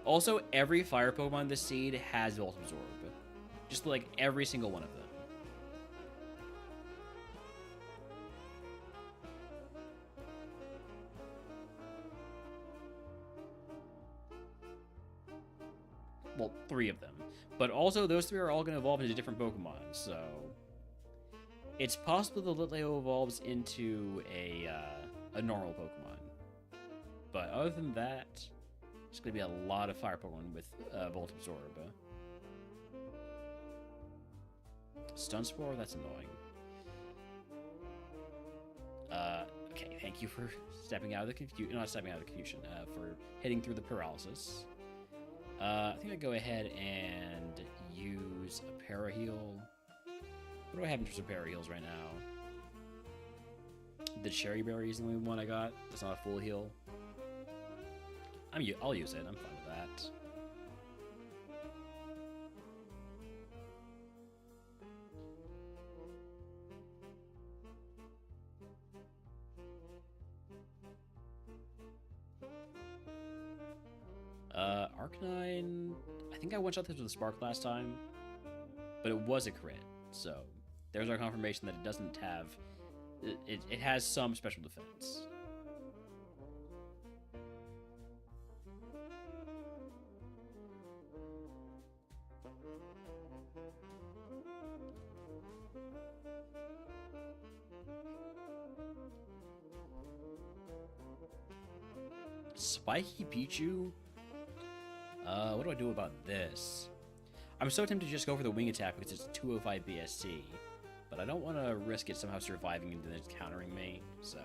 Also, every fire Pokemon in this seed has Volt Absorb. Just like every single one of them. Well, 3 of them. But also, those 3 are all going to evolve into different Pokemon, so... It's possible the Litleo evolves into a normal Pokemon. But other than that, it's going to be a lot of fire Pokemon with Volt Absorb. Stun Spore? That's annoying. Okay, thank you for stepping out of the confusion. Not stepping out of the confusion, for hitting through the paralysis. I think I'd go ahead and use a Paraheal. What do I have in terms of Paraheals right now? The Cherry Berry is the only one I got. That's not a full heal. I'll use it. I'm fine with that. Spark 9... I think I one-shot this with a Spark last time, but it was a crit, so there's our confirmation that it doesn't have... It has some special defense. Spiky Pichu? What do I do about this? I'm so tempted to just go for the wing attack because it's 205 BSC, but I don't want to risk it somehow surviving and then it's countering me, so...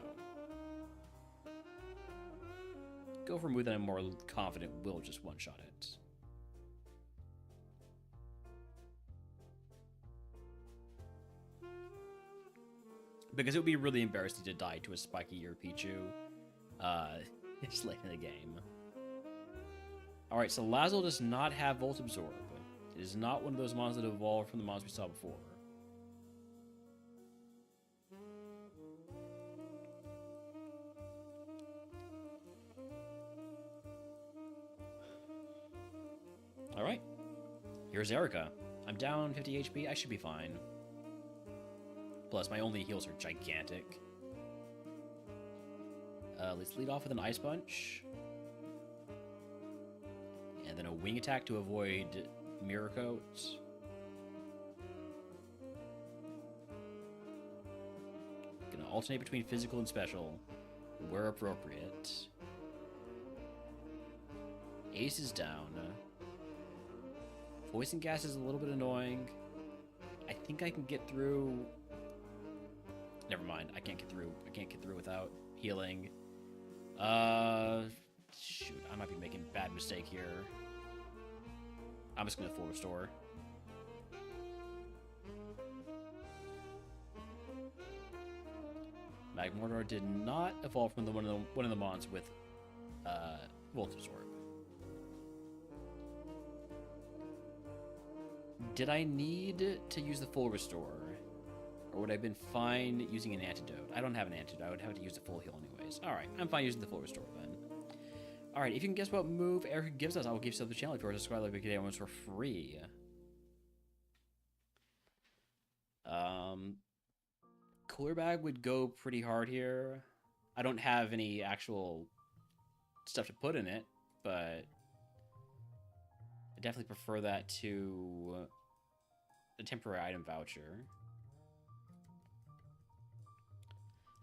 Go for a move that I'm more confident will just one-shot it. Because it would be really embarrassing to die to a Spiky or Pichu. It's late in the game. Alright, so Lazzle does not have Volt Absorb. It is not one of those monsters that evolved from the monsters we saw before. Alright. Here's Erica. I'm down 50 HP. I should be fine. Plus, my only heals are gigantic. Let's lead off with an Ice Punch. And then a Wing Attack to avoid Mirror Coat. Gonna alternate between physical and special, where appropriate. Ace is down. Poison Gas is a little bit annoying. I think I can get through... Never mind, I can't get through. I can't get through without healing. Shoot, I might be making a bad mistake here. I'm just gonna full restore. Magmortar did not evolve from one of the mons with Volt Absorb. Did I need to use the full restore? Or would I have been fine using an antidote? I don't have an antidote. I would have to use the full heal anyways. Alright, I'm fine using the full restore then. Alright, if you can guess what move Erica gives us, I will give you the channel if you are subscribed like we almost for free. Cooler Bag would go pretty hard here. I don't have any actual stuff to put in it, but I definitely prefer that to the temporary item voucher.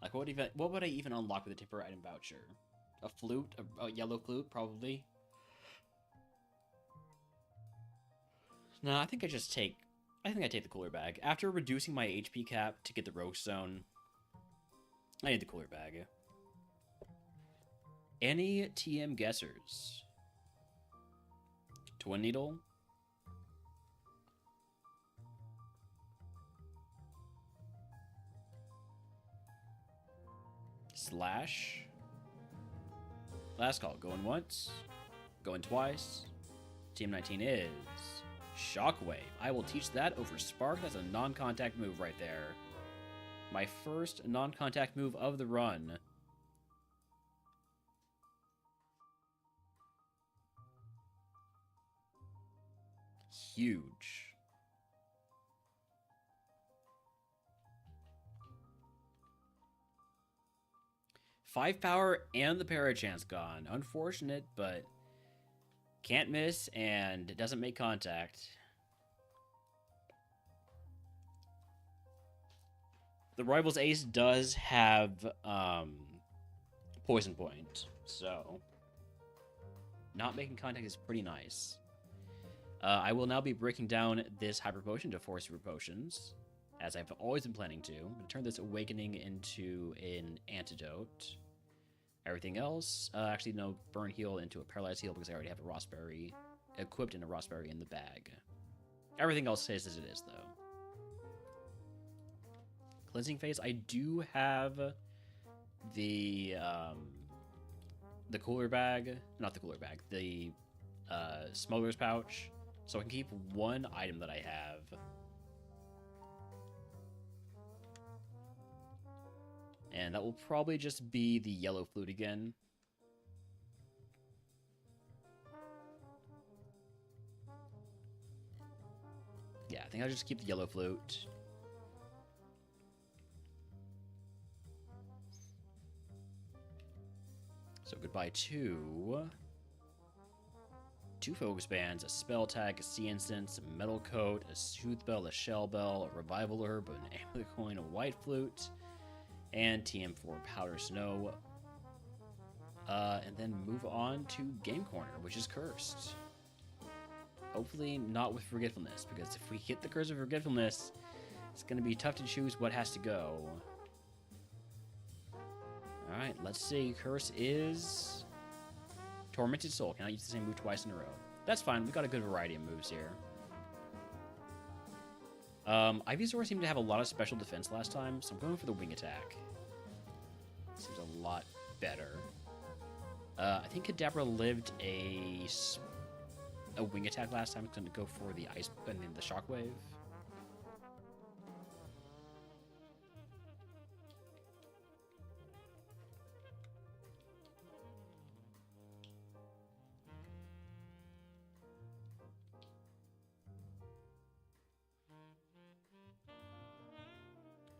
Like, what would I even unlock with a temporary item voucher? A flute? A yellow flute, probably? No, I think I take the Cooler Bag. After reducing my HP cap to get the Rogue Stone, I need the Cooler Bag. Any TM guessers? Twin Needle? Slash. Last call. Going once. Going twice. Team 19 is Shockwave. I will teach that over Spark. That's a non-contact move right there. My first non-contact move of the run. Huge. Five power and the Parachance gone. Unfortunate, but can't miss and doesn't make contact. The Rival's Ace does have Poison Point, so not making contact is pretty nice. I will now be breaking down this Hyper Potion to 4 Super Potions, as I've always been planning to. I'm going to turn this Awakening into an Antidote. Everything else, actually no, Burn Heal into a Paralyzed Heal because I already have a Rossberry equipped and a Rossberry in the bag. Everything else stays as it is, though. Cleansing Phase, I do have the Cooler Bag, not the Cooler Bag, the Smuggler's Pouch, so I can keep one item that I have. And that will probably just be the Yellow Flute again. think I'll just keep the yellow flute. So goodbye to 2 focus bands, a spell tag, a sea instance, a metal coat, a sooth bell, a shell bell, a revival herb, an amulet coin, a white flute, and TM4 powder snow. And then move on to Game Corner, which is cursed. Hopefully not with forgetfulness, because if we hit the curse of forgetfulness, it's going to be tough to choose what has to go. Alright, let's see. Curse is Tormented Soul. Cannot use the same move twice in a row. That's fine. We got a good variety of moves here. Ivysaur seemed to have a lot of special defense last time, so I'm going for the wing attack. Seems a lot better. I think Kadabra lived a wing attack last time. It's going to go for the ice and then the shockwave.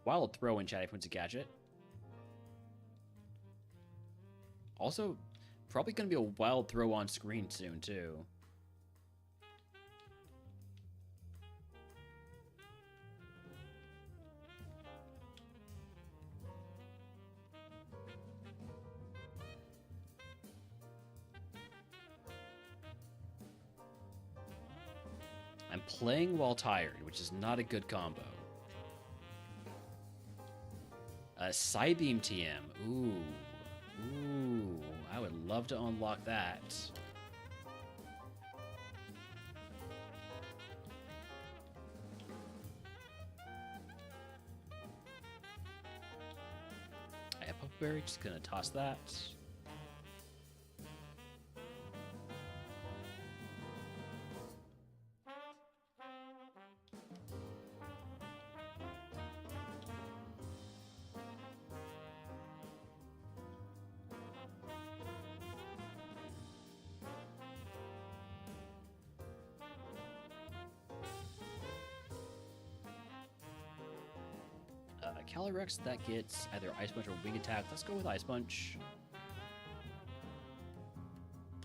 Wild throw in chat if wants to catch it. Also, probably going to be a wild throw on screen soon, too. I'm playing while tired, which is not a good combo. Psybeam TM. Ooh. Ooh. I would love to unlock that. I have Puppberry. Just gonna toss that. Calyrex, that gets either Ice Punch or Wing Attack. Let's go with Ice Punch.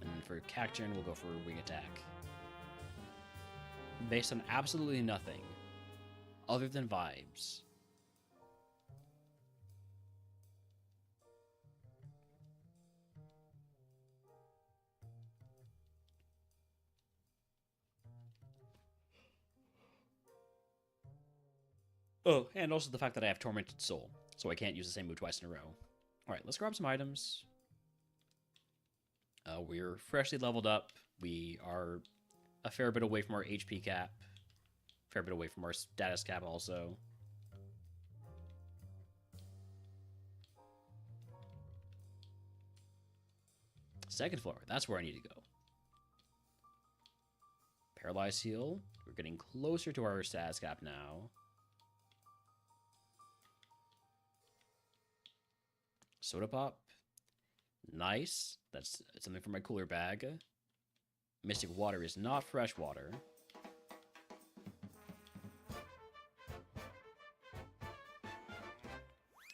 And for Cacturn, we'll go for Wing Attack. Based on absolutely nothing other than vibes. Oh, and also the fact that I have Tormented Soul, so I can't use the same move twice in a row. Alright, let's grab some items. We're freshly leveled up. We are a fair bit away from our HP cap. Fair bit away from our status cap also. Second floor, that's where I need to go. Paralyzed Heal. We're getting closer to our status cap now. Soda Pop. Nice. That's something for my cooler bag. Mystic Water is not fresh water.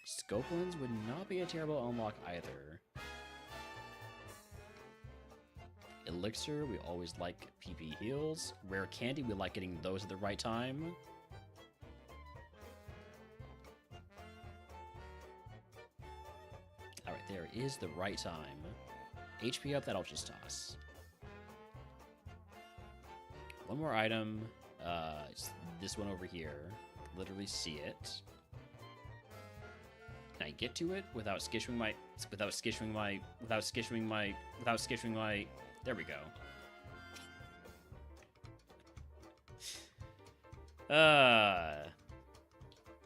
Scopelins would not be a terrible unlock either. Elixir, we always like PP heals. Rare Candy, we like getting those at the right time. Alright, there is the right time. HP up, that I'll just toss. One more item. It's this one over here. Literally see it. Can I get to it without skishing my... There we go.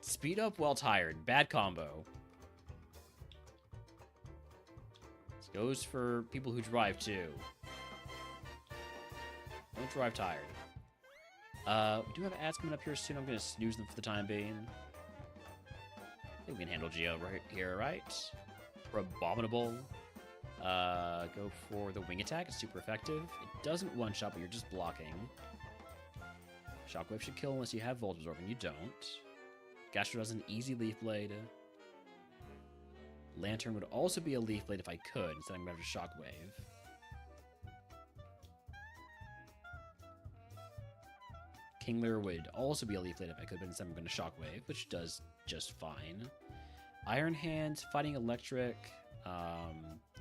Speed up while tired. Bad combo. This goes for people who drive too. Don't drive tired. We do have ads coming up here soon. I'm going to snooze them for the time being. I think we can handle Geo right here, right? For Abominable. Go for the Wing Attack. It's super effective. It doesn't one-shot, but you're just blocking. Shockwave should kill unless you have Volt Absorb, and you don't. Gastro does an easy Leaf Blade. Lantern would also be a Leaf Blade if I could, instead I'm going to have Shockwave. Kingler would also be a Leaf Blade if I could, but instead I'm going to Shockwave, which does just fine. Iron Hands, fighting Electric.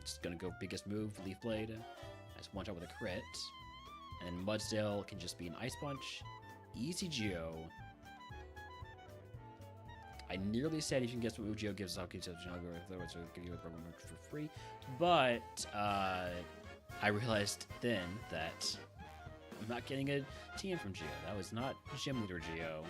Just going to go biggest move, Leaf Blade. Nice one shot with a crit. And then Mudsdale can just be an Ice Punch. Easy Geo. I nearly said if you can guess what move Geo gives, I'll give you a program for free. But I realized then that I'm not getting a TM from Geo. That was not Gym Leader Geo.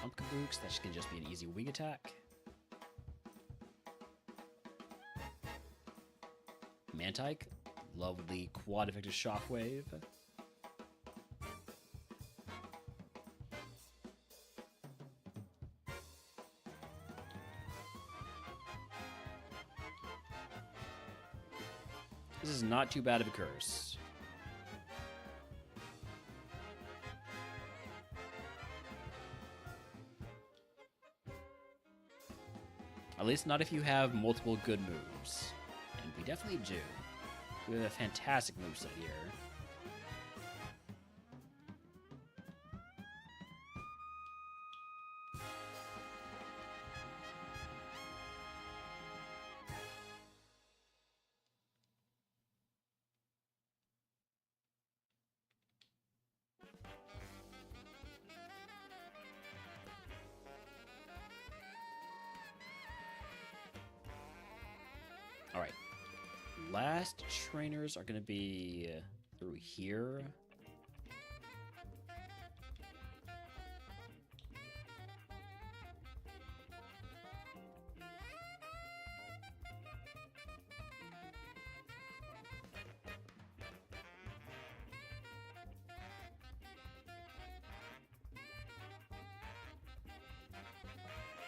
Pumpkin Books, that can just be an easy wing attack. Mantike, lovely quad effective Shockwave. This is not too bad of a curse. At least not if you have multiple good moves. And we definitely do. We have a fantastic moveset here. All right. Last trainers are going to be through here.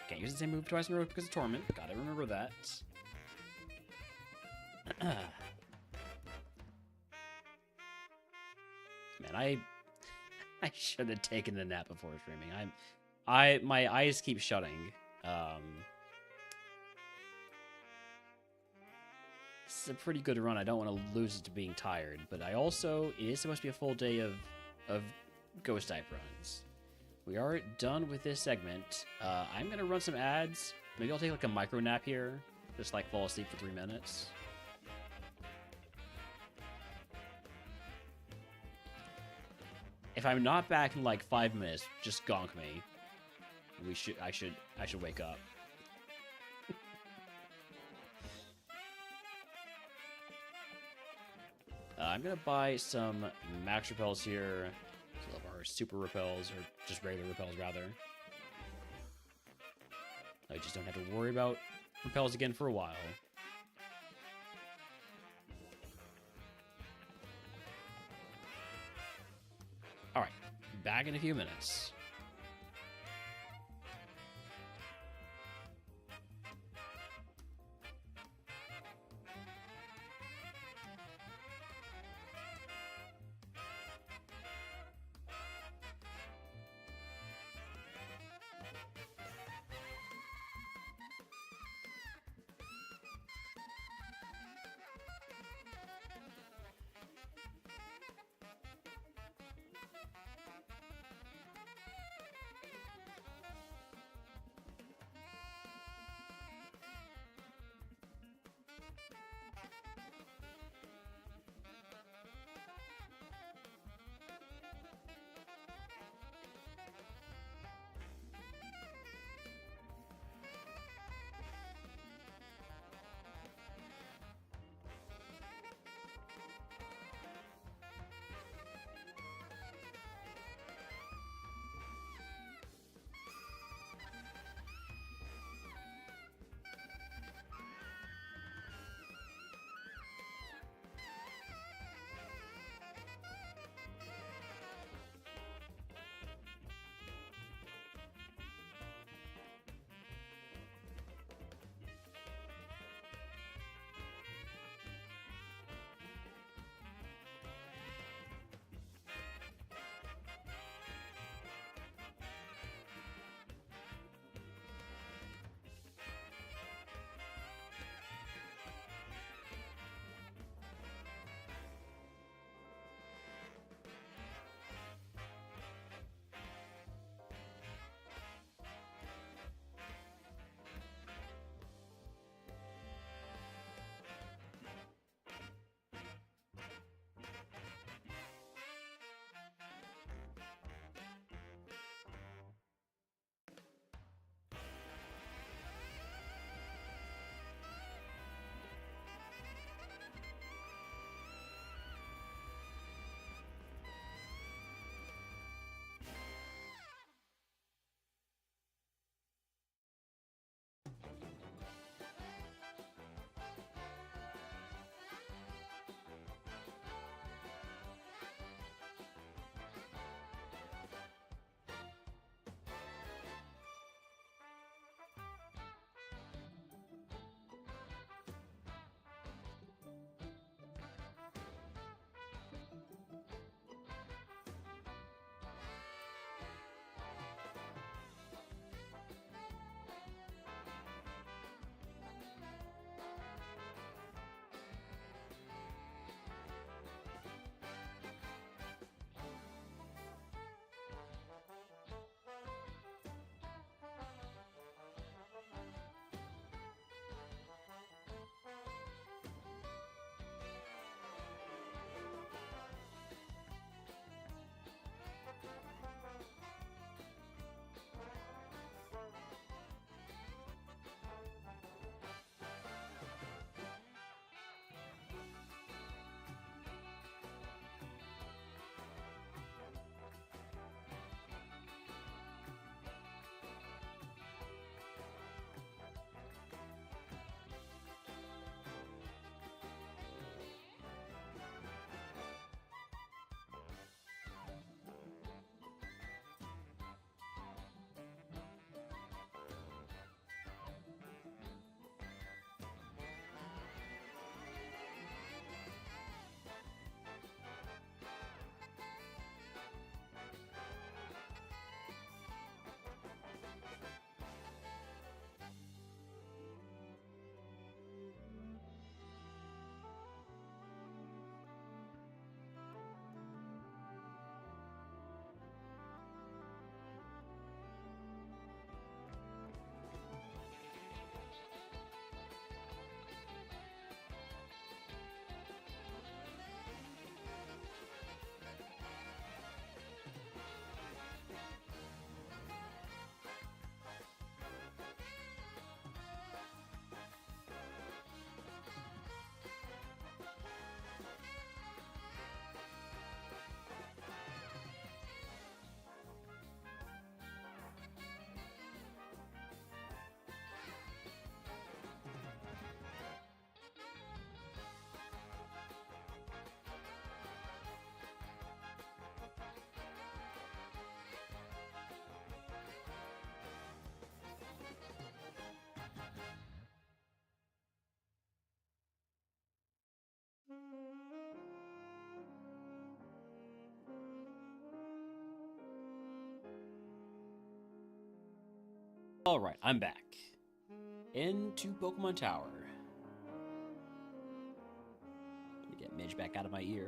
Can't use the same move twice in a row because of Torment. Gotta remember that. Man, I should have taken a nap before streaming. My eyes keep shutting. This is a pretty good run. I don't want to lose it to being tired, but it is supposed to be a full day of ghost type runs. We are done with this segment. I'm gonna run some ads. Maybe I'll take like a micro nap here, just like fall asleep for 3 minutes. If I'm not back in like 5 minutes, just gonk me. I should wake up. I'm gonna buy some max repels here. Some of our super repels, or just regular repels rather. I just don't have to worry about repels again for a while. Alright, back in a few minutes. Alright, I'm back. Into Pokemon Tower. Let me get Midge back out of my ear.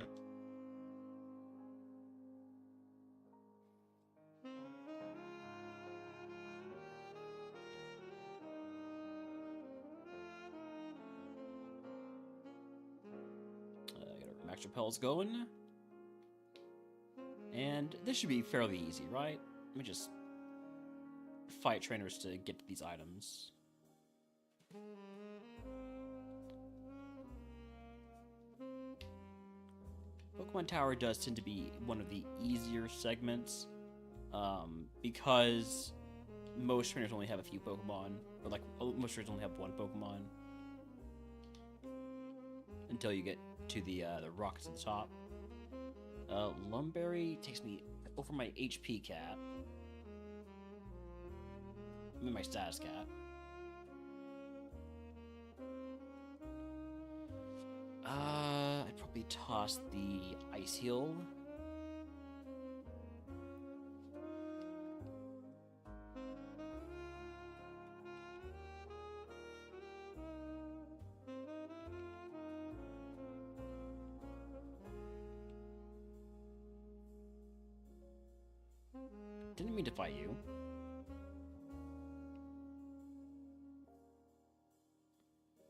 Get our Max Repels going. And this should be fairly easy, right? Let me just fight trainers to get to these items. Pokemon Tower does tend to be one of the easier segments, because most trainers only have a few Pokemon, or like most trainers only have one Pokemon until you get to the rocks at the top. Lumberry takes me over my HP cap. I mean my status cap. I'd probably toss the Ice Heal. Didn't mean to fight you.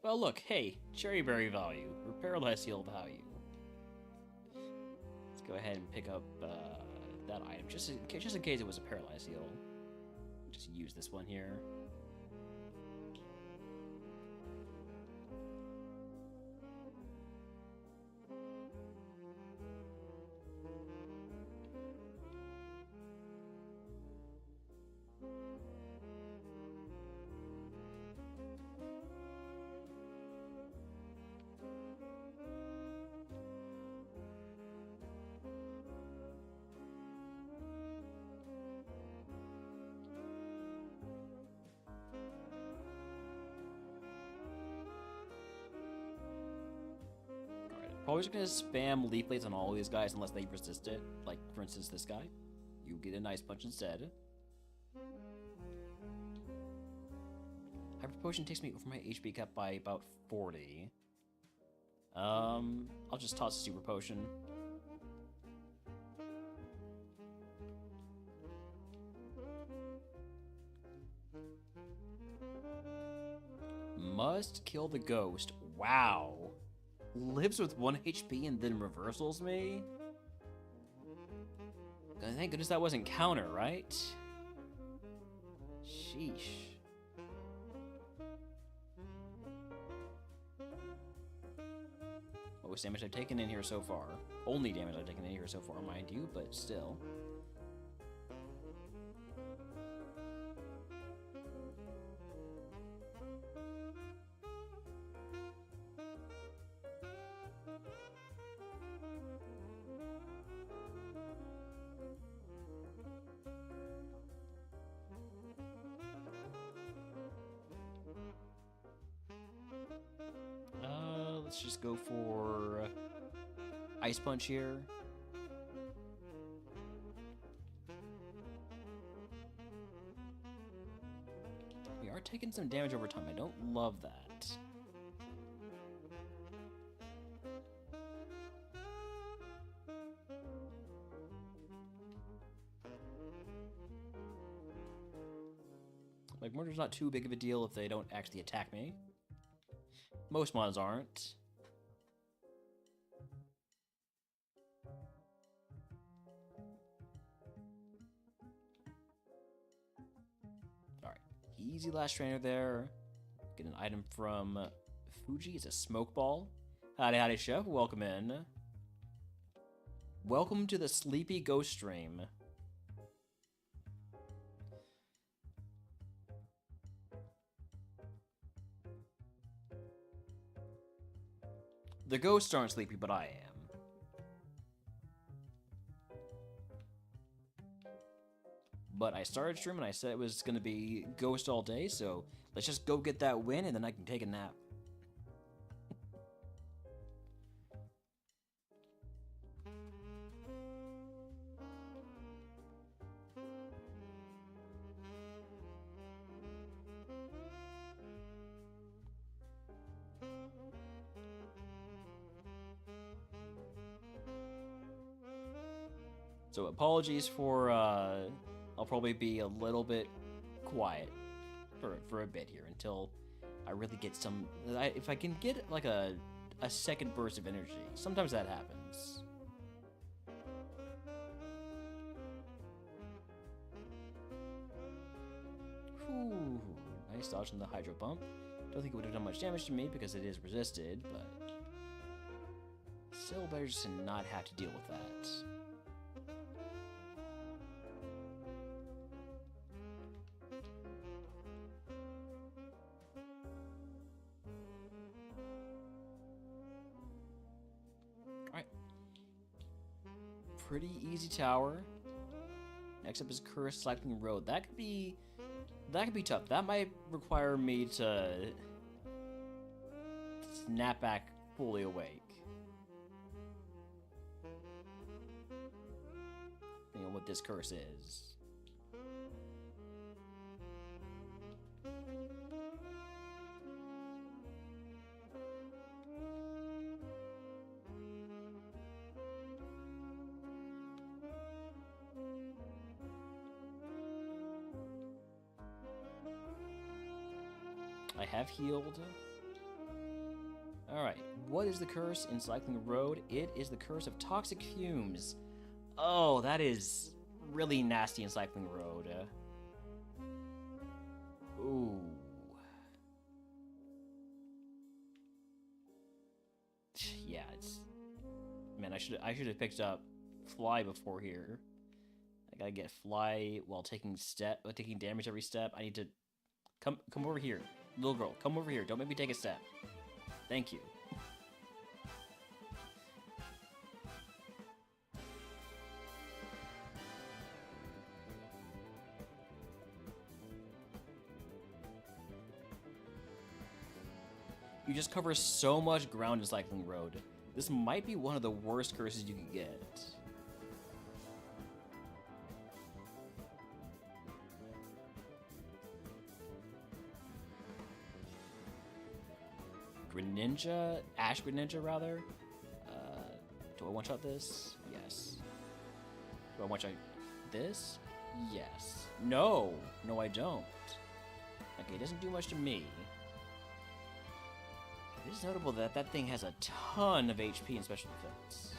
Well, look, hey, Cherry Berry value, or Paralyzed Heal value. Let's go ahead and pick up that item, just in case it was a Paralyzed Heal. Just use this one here. Probably just gonna spam Leaf Blades on all these guys unless they resist it. Like, for instance, this guy. You get a nice punch instead. Hyper Potion takes me over my HP cap by about 40. I'll just toss a Super Potion. Must kill the ghost. Wow. Lives with 1 HP and then reversals me? Thank goodness that wasn't counter, right? Sheesh. Most damage I've taken in here so far. Only damage I've taken in here so far, mind you, but still. Let's just go for Ice Punch here. We are taking some damage over time. I don't love that. Like, murder's not too big of a deal if they don't actually attack me. Most mons aren't. Alright, easy last trainer there. Get an item from Fuji. It's a smoke ball. Howdy, howdy, chef. Welcome in. Welcome to the Sleepy Ghost Stream. The ghosts aren't sleepy, but I am. But I started stream and I said it was going to be ghost all day, so let's just go get that win and then I can take a nap. So apologies for I'll probably be a little bit quiet for a bit here until I really get some. If I can get like a second burst of energy, sometimes that happens. Whew, nice dodge on the Hydro Bump. Don't think it would have done much damage to me because it is resisted, but still better just to not have to deal with that. Alright. Pretty easy tower. Next up is Cursed Cycling Road. That could be tough. That might require me to snap back fully awake. Depending on what this curse is. I have healed. Alright, what is the curse in Cycling Road? It is the curse of toxic fumes. Oh, that is really nasty in Cycling Road. Ooh. Yeah, it's... Man, I should have picked up Fly before here. I gotta get Fly while taking damage every step. I need to... Come over here. Little girl, come over here. Don't make me take a step. Thank you. You just cover so much ground in Cycling Road. This might be one of the worst curses you can get. Greninja? Ash Greninja, rather? Do I one-shot this? Yes. Do I one-shot this? Yes. No! No, I don't. Okay, it doesn't do much to me. It is notable that that thing has a ton of HP and special defense.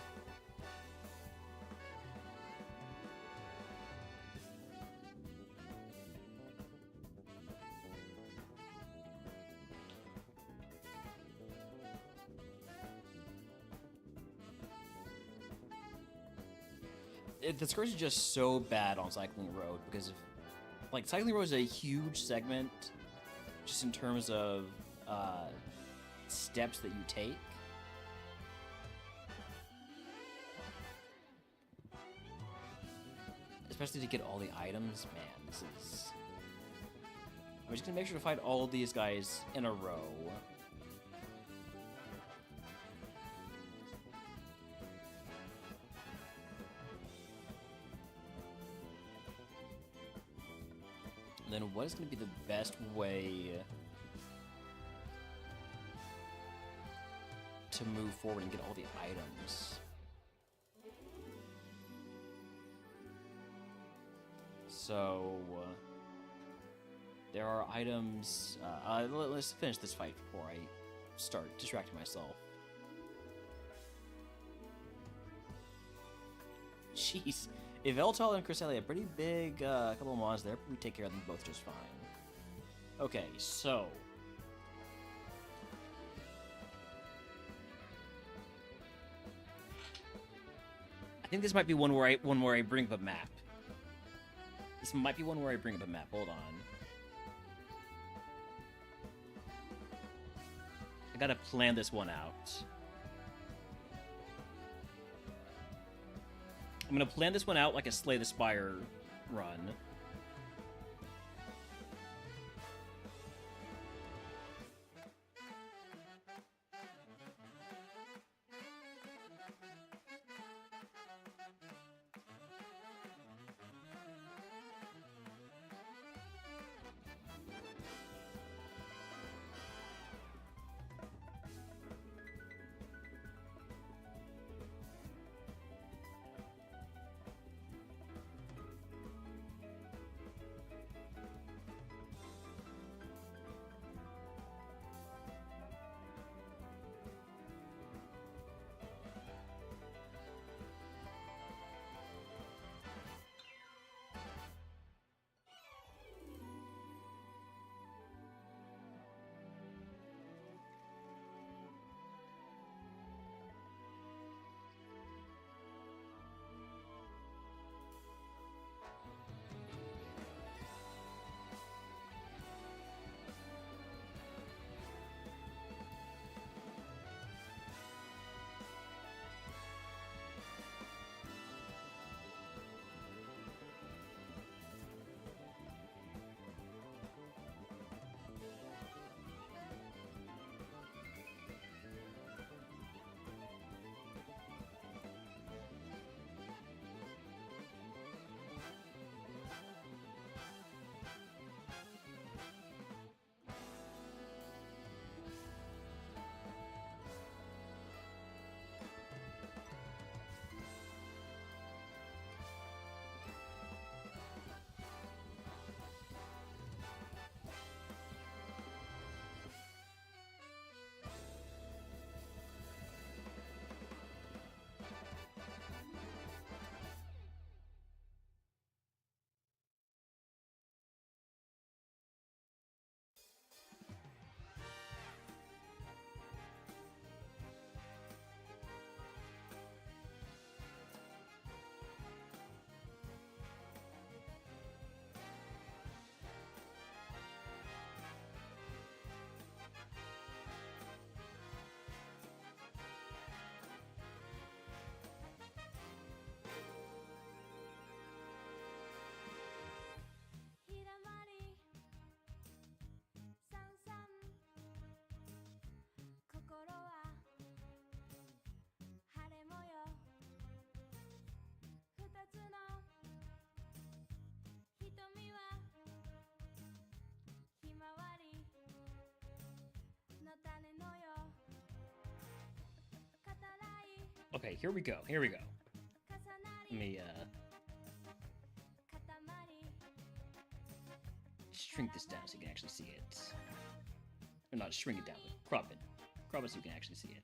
This curse is just so bad on Cycling Road because of, like, Cycling Road is a huge segment just in terms of steps that you take. Especially to get all the items. Man, this is... I'm just gonna make sure to fight all of these guys in a row. Then what is going to be the best way to move forward and get all the items? So there are items. Let's finish this fight before I start distracting myself. Jeez. If Eltal and Cresselia are pretty big, couple of mons there, we take care of them both just fine. Okay, so... I think this might be one where I bring up a map. This might be one where I bring up a map. Hold on. I gotta plan this one out. I'm gonna plan this one out like a Slay the Spire run. Okay, here we go. Here we go. Let me shrink this down so you can actually see it. Or not shrink it down, but crop it. Crop it so you can actually see it.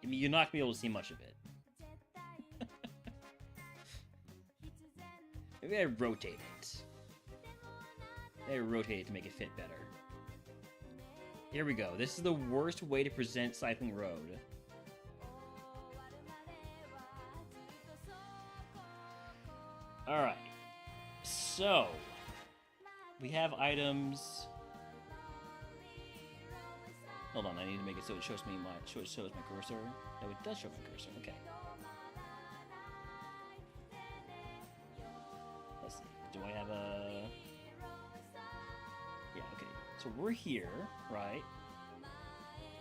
I mean, you're not gonna be able to see much of it. Maybe I rotate it. Maybe I rotate it to make it fit better. Here we go. This is the worst way to present Cycling Road. Alright. So, we have items. Hold on, I need to make it so it shows me my cursor. No, it does show my cursor. Okay. Let's see. Do I have a? Yeah. Okay. So we're here, right?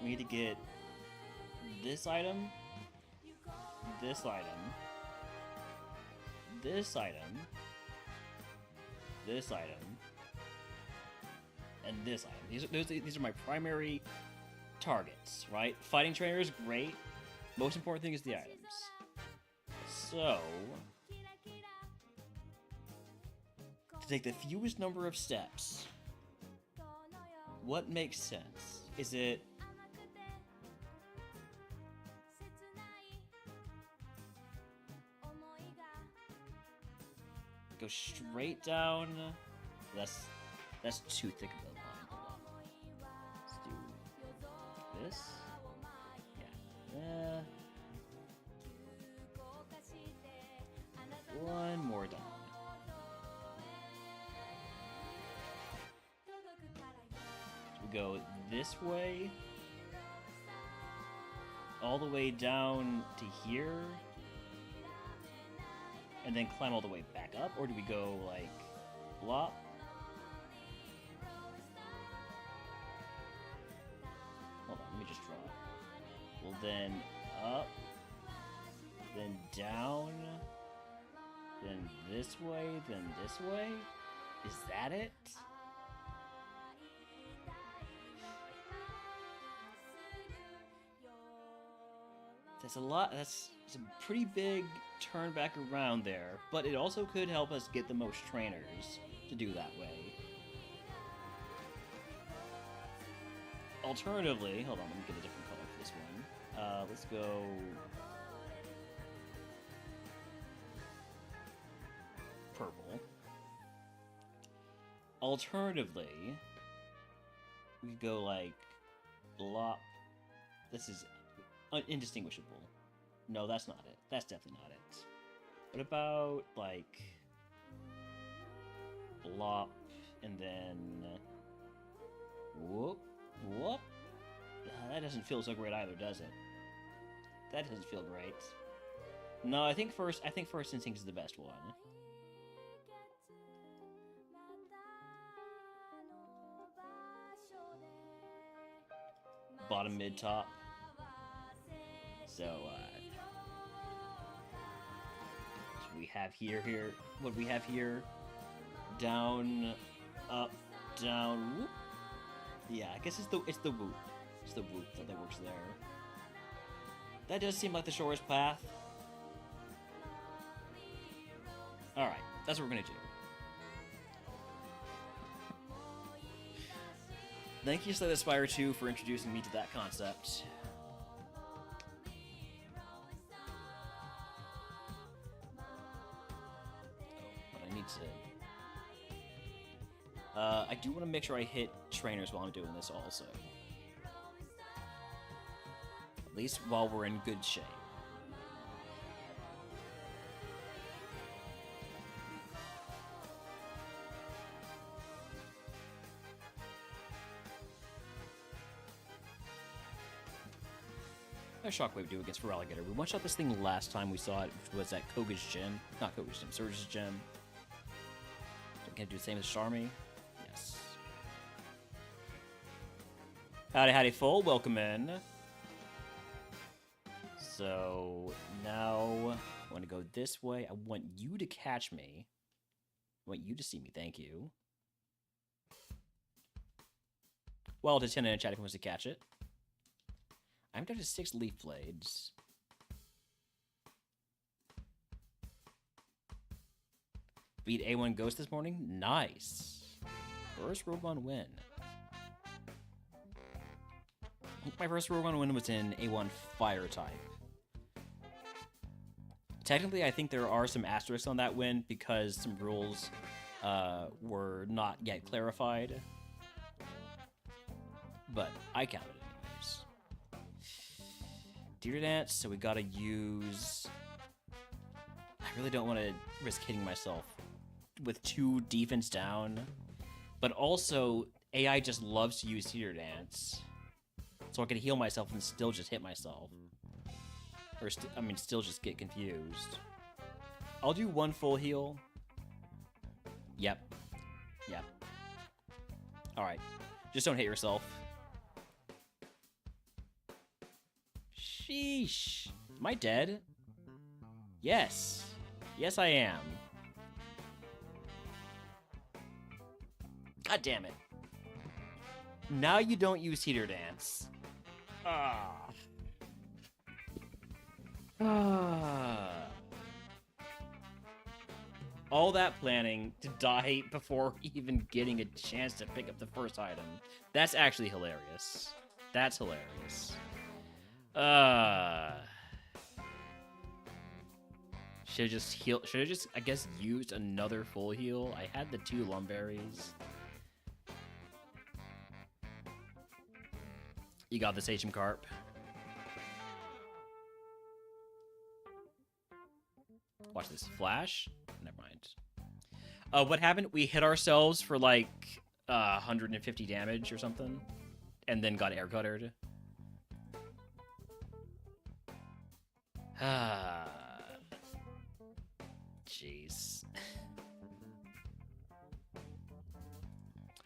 We need to get this item, this item, this item, this item, and this item. These are my primary targets, right? Fighting trainer is great. Most important thing is the items. So, to take the fewest number of steps, what makes sense? Is it go straight down? That's too thick of a line. Hold on. Let's do this. Yeah. One more down. So we go this way, all the way down to here, and then climb all the way back up, or do we go like blop? Hold on, let me just draw it. Well, then up, then down, then this way, then this way? Is that it? That's a lot. That's a pretty big turn back around there, but it also could help us get the most trainers to do that way. Alternatively, hold on, let me get a different color for this one. Let's go. Purple. Alternatively, we could go like blop. This is indistinguishable. No, that's not it. That's definitely not it. What about like blop and then whoop whoop? That doesn't feel so great either, does it? That doesn't feel great. No, I think first instinct is the best one. Bottom, mid, top. So we have here, what we have here, down, up, down, whoop. Yeah, I guess it's the whoop. It's the whoop that works there. That does seem like the shortest path. Alright, that's what we're gonna do. Thank you, Slay the Spire 2, for introducing me to that concept. I do want to make sure I hit trainers while I'm doing this also. At least while we're in good shape. How Shockwave do against Feraligatr? We one-shot this thing last time we saw it, which was at Koga's gym. Not Koga's gym, Surge's gym. Can I do the same as Charmy? Yes. Howdy, howdy, full. Welcome in. So, now I want to go this way. I want you to catch me. I want you to see me. Thank you. Well, to 10 in chat if he wants to catch it. I'm down to 6 leaf blades. Beat A1 Ghost this morning? Nice. First RogueMon win. I think my first RogueMon win was in A1 Fire type. Technically, I think there are some asterisks on that win because some rules were not yet clarified. But I counted it anyways. Deer Dance, so we gotta use... I really don't want to risk hitting myself with 2 defense down. But also, AI just loves to use Deer Dance. So I can heal myself and still just hit myself. Or, still just get confused. I'll do 1 full heal. Yep. Alright. Just don't hit yourself. Sheesh. Am I dead? Yes. Yes, I am. God damn it. Now you don't use Heater Dance. All that planning to die before even getting a chance to pick up the first item. That's actually hilarious. That's hilarious. Should've just, I guess, used another full heal. I had the 2 Lumberries. You got this, HM Carp. Watch this. Flash? Never mind. What happened? We hit ourselves for like 150 damage or something, and then got air guttered. Jeez.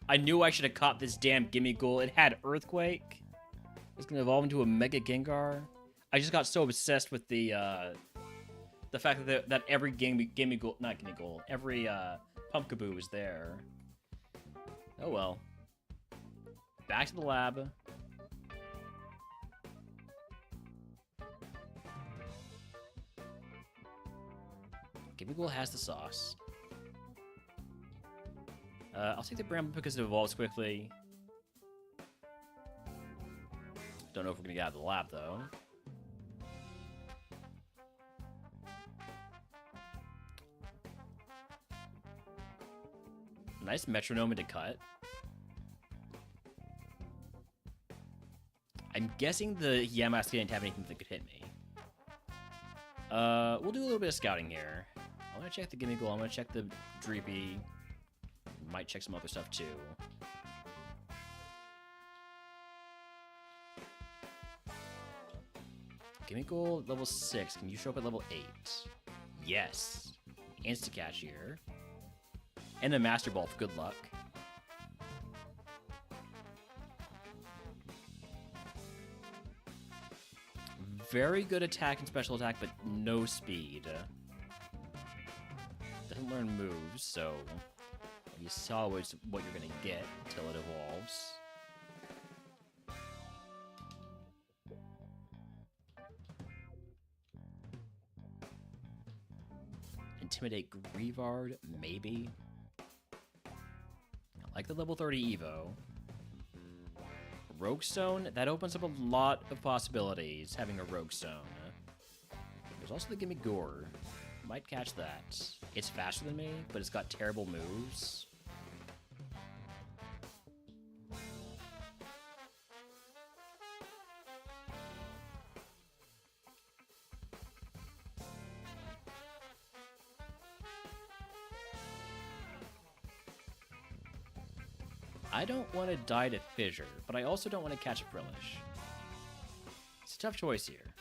I knew I should have caught this damn Gimme Ghoul. It had Earthquake. It's gonna evolve into a Mega Gengar. I just got so obsessed with the fact that every Gimme Ghoul, not Gimme Ghoul, every Pumpkaboo was there. Oh well. Back to the lab. Gimme Ghoul has the sauce. I'll take the Bramble because it evolves quickly. Don't know if we're gonna get out of the lab though. Nice metronome to cut. I'm guessing the Yamask didn't have anything that could hit me. We'll do a little bit of scouting here. I'm gonna check the Gimme Ghoul, I'm gonna check the Dreepy. Might check some other stuff too. Gimme Ghoul, level 6. Can you show up at level 8? Yes. Insta-catch here. And a Master Ball for good luck. Very good attack and special attack, but no speed. Doesn't learn moves, so you saw what you're gonna get until it evolves. Intimidate Grievard, maybe. I like the level 30 Evo. Rogue Stone, that opens up a lot of possibilities, having a Rogue Stone. There's also the Gimme Gore. Might catch that. It's faster than me, but it's got terrible moves. I don't want to die to Fissure, but I also don't want to catch a Frillish. It's a tough choice here.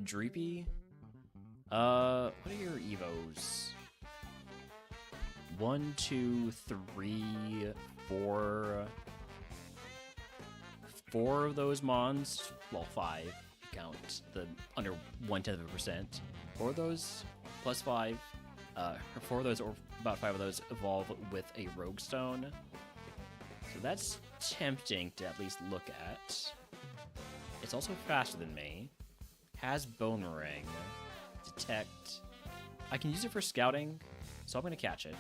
Dreepy? What are your Evos? 1, 2, 3, 4... 4 of those Mons, well 5, count the under 1/10%. 4 of those plus 5, 4 of those, or about 5 of those, evolve with a Rogue Stone. So that's tempting to at least look at. It's also faster than me. has Bone Ring. Detect. I can use it for scouting, so I'm going to catch it.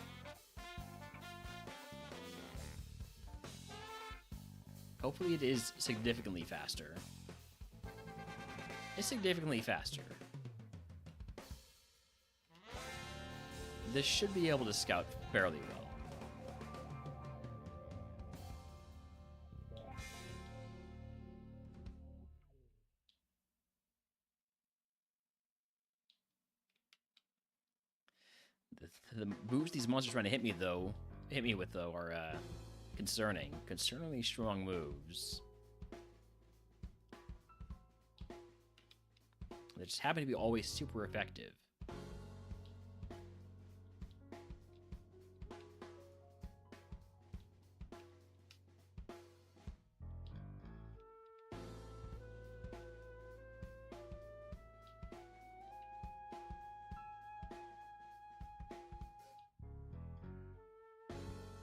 Hopefully it is significantly faster. It's significantly faster. This should be able to scout fairly well. The moves these monsters are trying to hit me with are concerning. Concerningly strong moves. They just happen to be always super effective.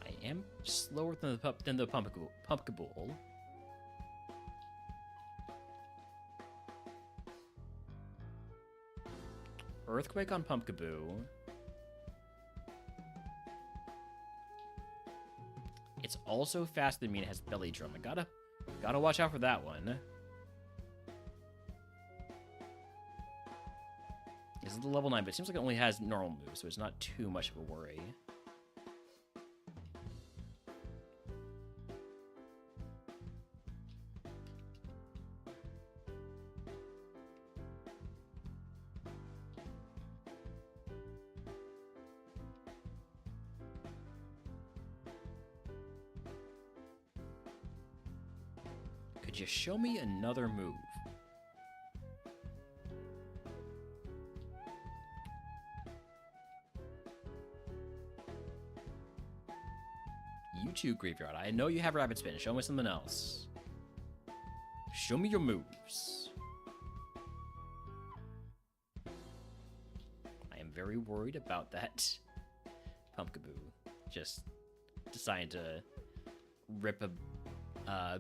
I am slower than the Pumpkaboo. Earthquake on Pumpkaboo. It's also faster than me and it has Belly Drum. I gotta watch out for that one. This is the level 9, but it seems like it only has normal moves, so it's not too much of a worry. Could you show me another move? You too, Graveyard. I know you have Rapid Spin. Show me something else. Show me your moves. I am very worried about that Pumpkaboo. Just deciding to rip a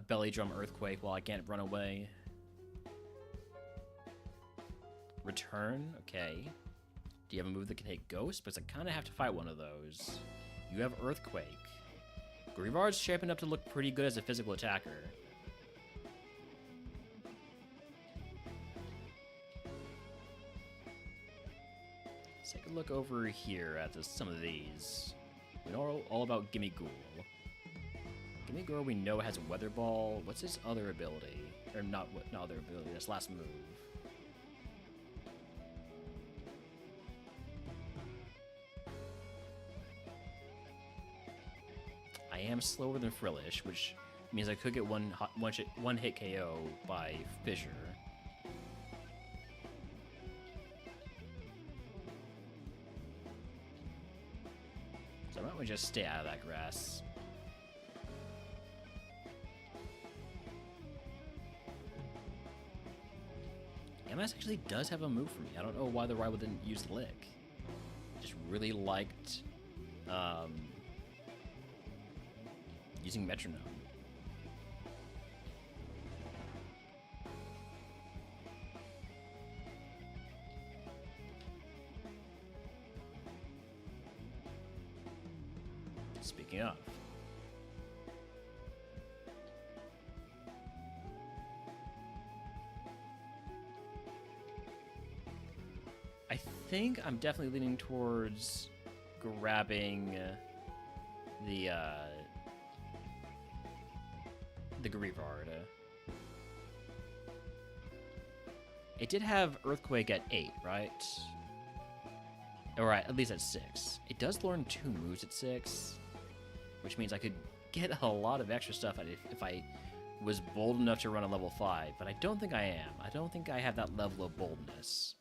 Belly Drum Earthquake while I can't run away. Return, okay. Do you have a move that can hit Ghost? Because I kind of have to fight one of those. You have Earthquake. Greavard's shaping up to look pretty good as a physical attacker. Let's take a look over here at some of these. We know all about Gimme Ghoul. Gimme Ghoul we know has a Weather Ball. What's his other ability? Or not other ability, his last move. I am slower than Frillish, which means I could get one hit KO by Fissure. So I might just stay out of that grass. MS actually does have a move for me. I don't know why the rival didn't use Lick. Just really liked using Metronome. Speaking of. I think I'm definitely leaning towards grabbing the Greavard. It did have Earthquake at 8, right? Or at least at 6. It does learn 2 moves at 6, which means I could get a lot of extra stuff if I was bold enough to run a level 5, but I don't think I am. I don't think I have that level of boldness.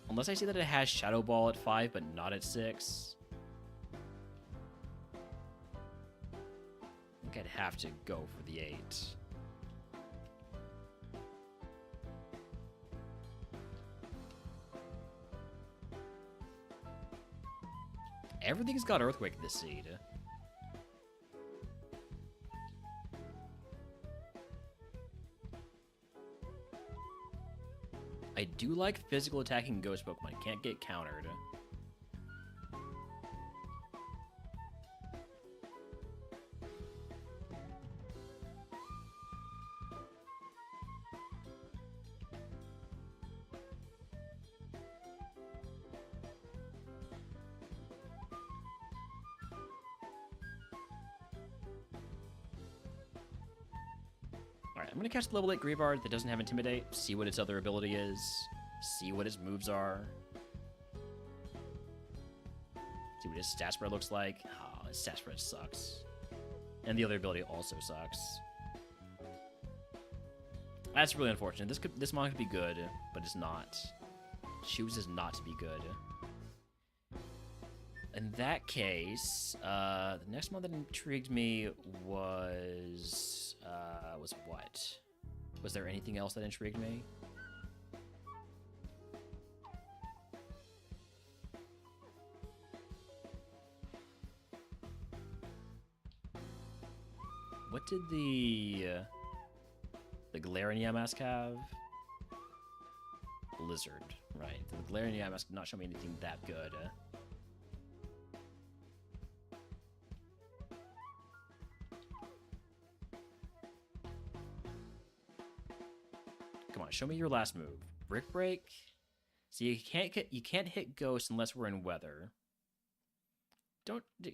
Unless I see that it has Shadow Ball at 5, but not at 6. I think I'd have to go for the 8. Everything's got Earthquake this seed. I do like physical attacking ghost Pokemon. Can't get countered. Alright, I'm gonna catch the level 8 Greavard that doesn't have Intimidate, see what its other ability is, see what its moves are. See what his stat spread looks like. Oh, his stat spread sucks. And the other ability also sucks. That's really unfortunate. This mon could be good, but it's not. Chooses not to be good. In that case, the next one that intrigued me was what? Was there anything else that intrigued me? What did the Galarian Yamask have? Blizzard, right. The Galarian Yamask did not show me anything that good. Come on, show me your last move. Brick Break? So you can't hit Ghost unless we're in Weather.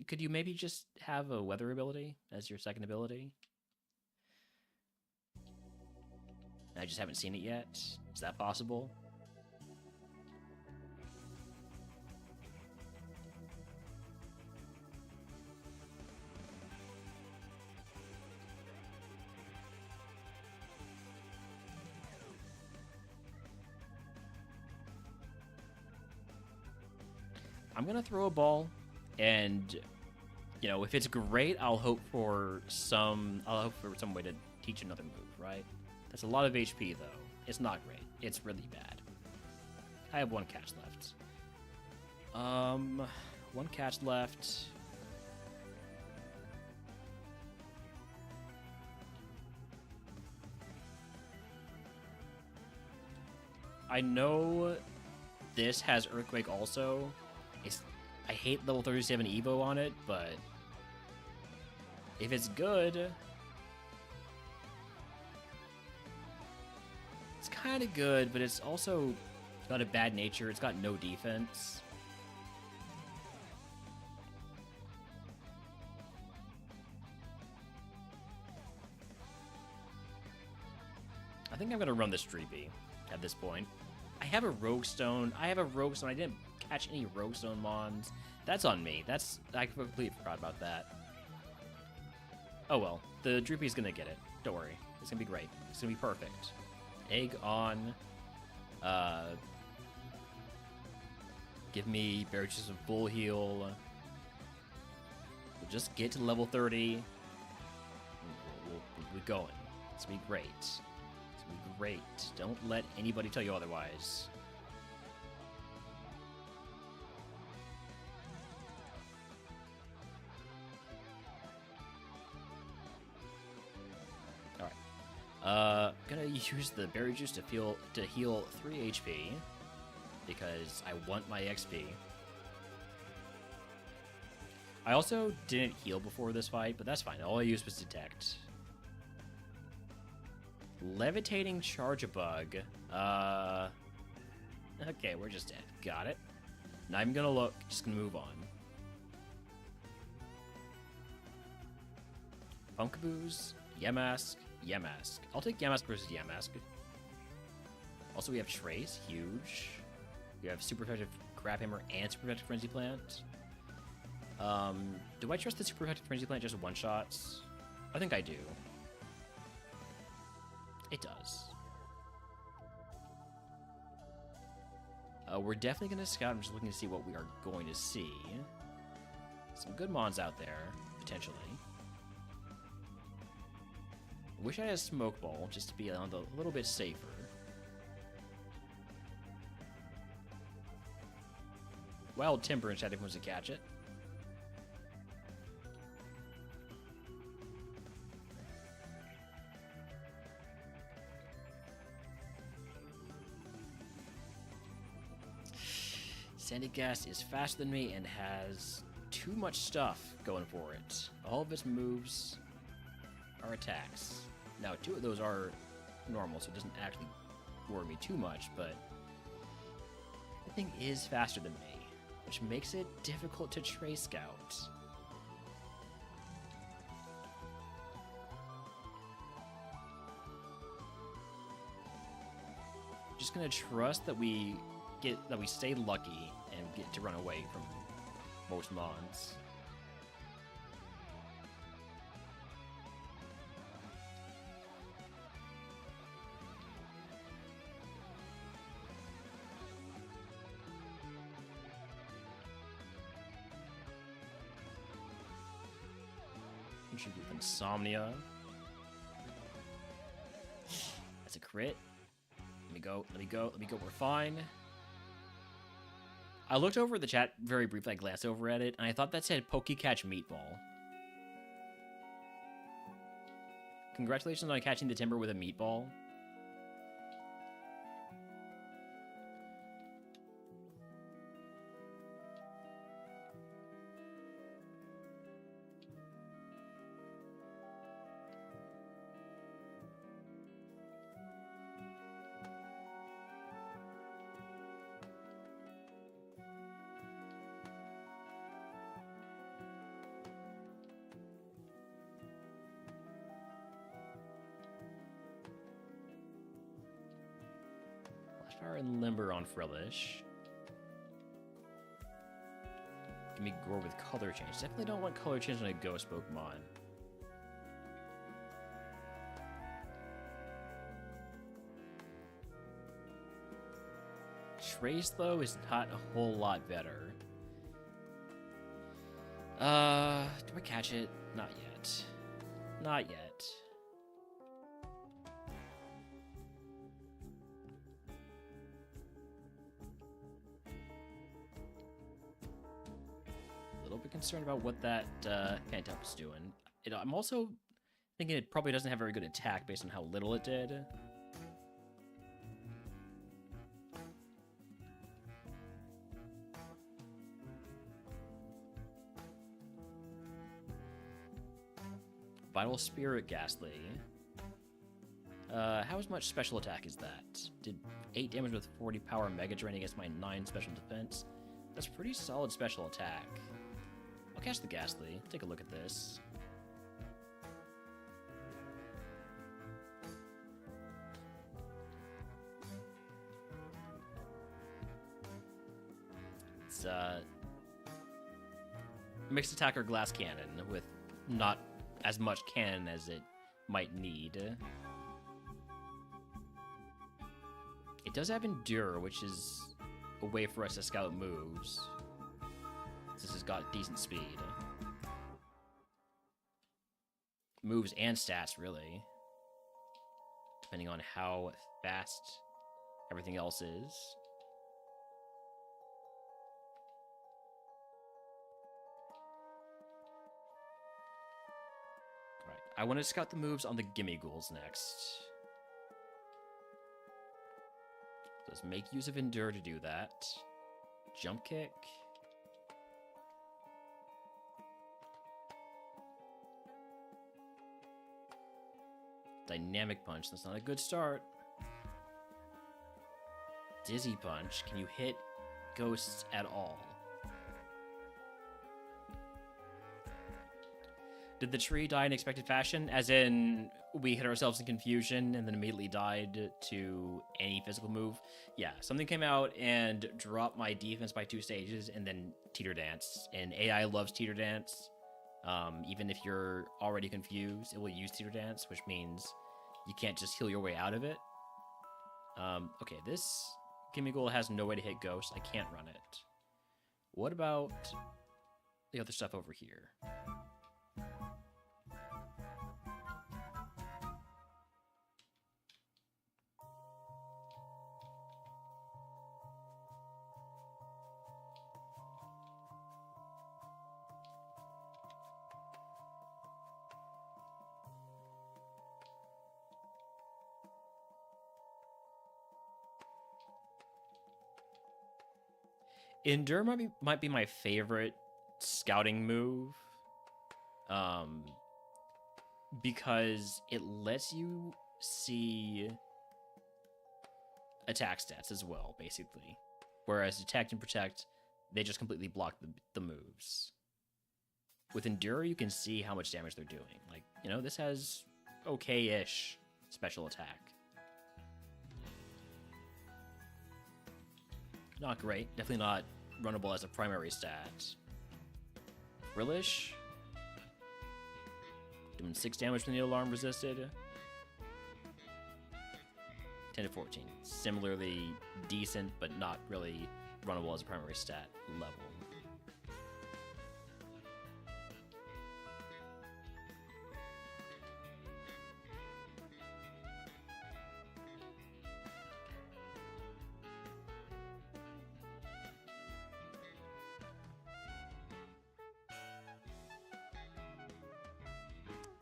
Could you maybe just have a Weather ability as your second ability? I just haven't seen it yet. Is that possible? I'm gonna throw a ball, and you know, if it's great, I'll hope for some way to teach another move, right? That's a lot of HP though. It's not great. It's really bad. I have one catch left. One catch left. I know this has Earthquake also. I hate level 37 Evo on it, but if it's good, it's kind of good, but it's also got a bad nature. It's got no defense. I think I'm going to run this Dreepy at this point. I have a Rogue Stone. I didn't catch any Rogue Stone Mons. That's on me. I completely forgot about that. Oh well. The Droopy's gonna get it. Don't worry. It's gonna be great. It's gonna be perfect. Egg on. Give me Berry Juice of Full Heal. We'll just get to level 30. We're going. It's gonna be great. It's gonna be great. Don't let anybody tell you otherwise. Gonna use the Berry Juice to heal 3 HP because I want my XP. I also didn't heal before this fight, but that's fine. All I used was Detect. Levitating Charge-a-Bug. Okay, we're just dead. Got it. Not even gonna look. Just gonna move on. Punkaboos. Yamask. Yamask. I'll take Yamask versus Yamask. Also, we have Trace, huge. We have Super Effective Crab Hammer and Super Effective Frenzy Plant. Do I trust the Super Effective Frenzy Plant just one-shots? I think I do. It does. We're definitely going to scout. I'm just looking to see what we are going to see. Some good mons out there, potentially. Wish I had a Smoke Ball, just to be a little bit safer. Wild Timber and Shadow wants to catch it. Sandygast is faster than me and has too much stuff going for it. All of its moves are attacks. Now, 2 of those are normal, so it doesn't actually worry me too much, but the thing is faster than me, which makes it difficult to Trace Scout. Just gonna trust that we stay lucky and get to run away from most mons. Contribute Insomnia. That's a crit. Let me go, let me go, let me go, we're fine. I looked over the chat very briefly, I glanced over at it, and I thought that said Pokecatch Meatball. Congratulations on catching the timber with a meatball. Flashfire and Limber on Frillish. Give me Gore with color change. Definitely don't want color change on a ghost Pokemon. Trace, though, is not a whole lot better. Do I catch it? Not yet. Not yet. A little bit concerned about what that Phantom is doing. I'm also thinking it probably doesn't have very good attack based on how little it did. Vital Spirit Ghastly. How much special attack is that? Did 8 damage with 40 power Mega Drain against my 9 special defense. That's pretty solid special attack. I'll catch the Ghastly. Take a look at this. It's mixed attacker glass cannon with not as much cannon as it might need. It does have Endure, which is a way for us to scout moves. This has got decent speed. Moves and stats, really. Depending on how fast everything else is. Alright, I want to scout the moves on the Gimme Ghouls next. Let's make use of Endure to do that. Jump Kick. Dynamic Punch, that's not a good start. Dizzy Punch, can you hit ghosts at all? Did the tree die in expected fashion? As in, we hit ourselves in confusion and then immediately died to any physical move? Yeah, something came out and dropped my defense by 2 stages and then Teeter Dance. And AI loves Teeter Dance. Even if you're already confused, it will use Teeter Dance, which means you can't just heal your way out of it. Okay, this Gimme Ghoul has no way to hit ghosts. I can't run it. What about the other stuff over here? Endure might be my favorite scouting move. Because it lets you see attack stats as well, basically. Whereas Detect and Protect, they just completely block the moves. With Endure, you can see how much damage they're doing. Like, you know, this has okay-ish special attack. Not great. Definitely not runnable as a primary stat. Frillish. Doing 6 damage when the alarm resisted. 10 to 14. Similarly decent, but not really runnable as a primary stat level.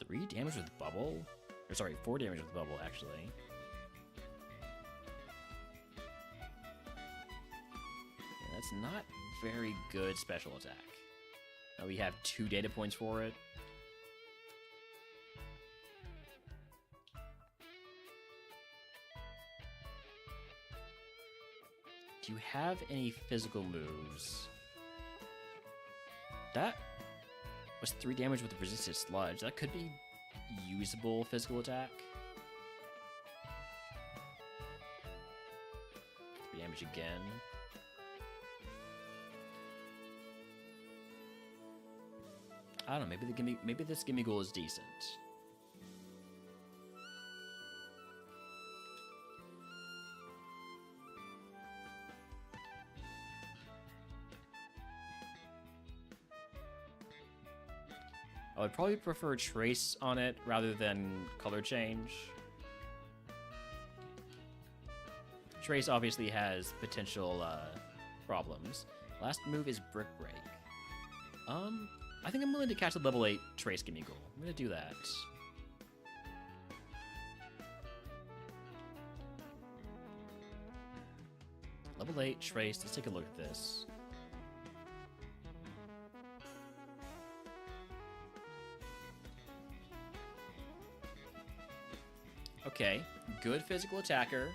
Three damage with bubble? Or sorry, 4 damage with bubble, actually. Yeah, that's not very good special attack. Now we have 2 data points for it. Do you have any physical moves? That was 3 damage with the resisted sludge. That could be usable physical attack. 3 damage again. I don't know. Maybe this gimme goal is decent. I would probably prefer trace on it rather than color change. Trace obviously has potential problems. Last move is Brick Break. I think I'm willing to catch the level 8 Trace gimme goal. I'm gonna do that. Level 8 Trace, let's take a look at this. Okay, good physical attacker,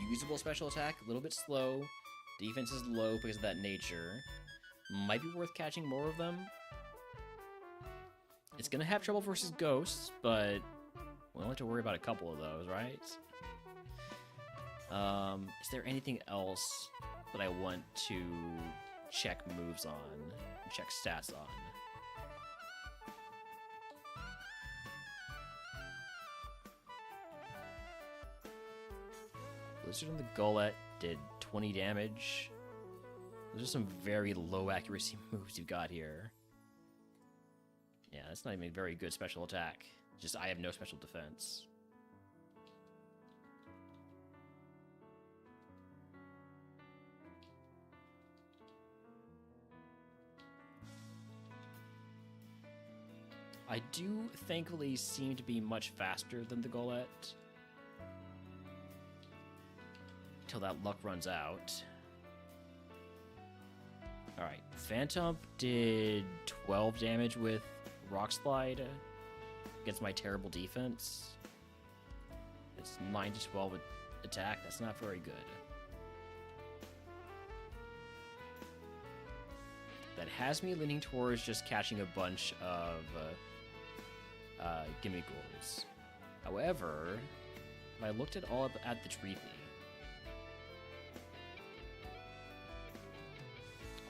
usable special attack, a little bit slow, defense is low because of that nature. Might be worth catching more of them. It's gonna have trouble versus ghosts, but we don't have to worry about a couple of those, right? Is there anything else that I want to check moves on, check stats on? Blizzard on the Gullet did 20 damage. Those are some very low accuracy moves you've got here. Yeah, that's not even a very good special attack. Just I have no special defense. I do thankfully seem to be much faster than the Golett. Until that luck runs out. Alright, Phantom did 12 damage with Rock Slide against my terrible defense. It's 9 to 12 attack, that's not very good. That has me leaning towards just catching a bunch of gimme goals. However, if I looked at all up at the Treepy,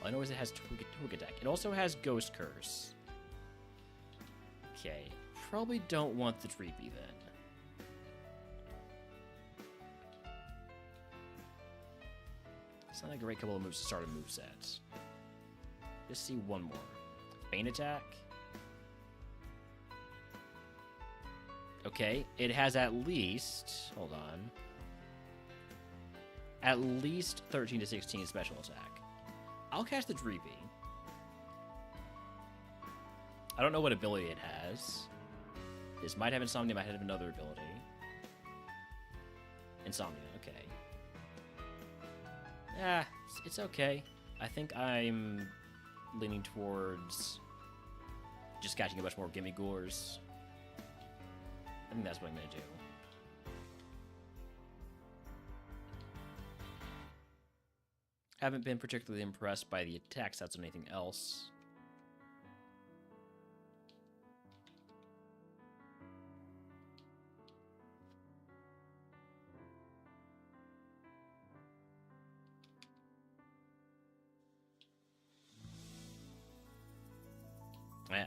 all I know is it has Twig Attack. It also has Ghost Curse. Okay, probably don't want the Treepy then. It's not a great couple of moves to start a moveset. Just see one more. Feint Attack. Okay, it has at least, hold on, at least 13 to 16 special attack. I'll catch the Dreepy. I don't know what ability it has. This might have Insomnia, might have another ability. Insomnia, okay. Ah, it's okay. I think I'm leaning towards just catching a bunch more gimme goers. I think that's what I'm going to do. Haven't been particularly impressed by the attack stats or anything else.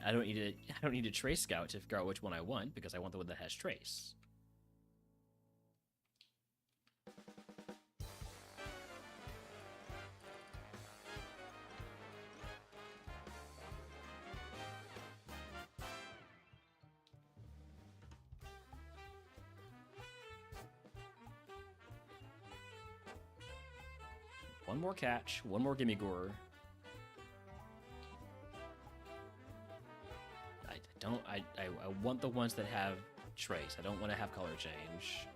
I don't need a trace scout to figure out which one I want, because I want the one that has trace. One more catch, one more gimme gore. I want the ones that have trace. I don't want to have color change.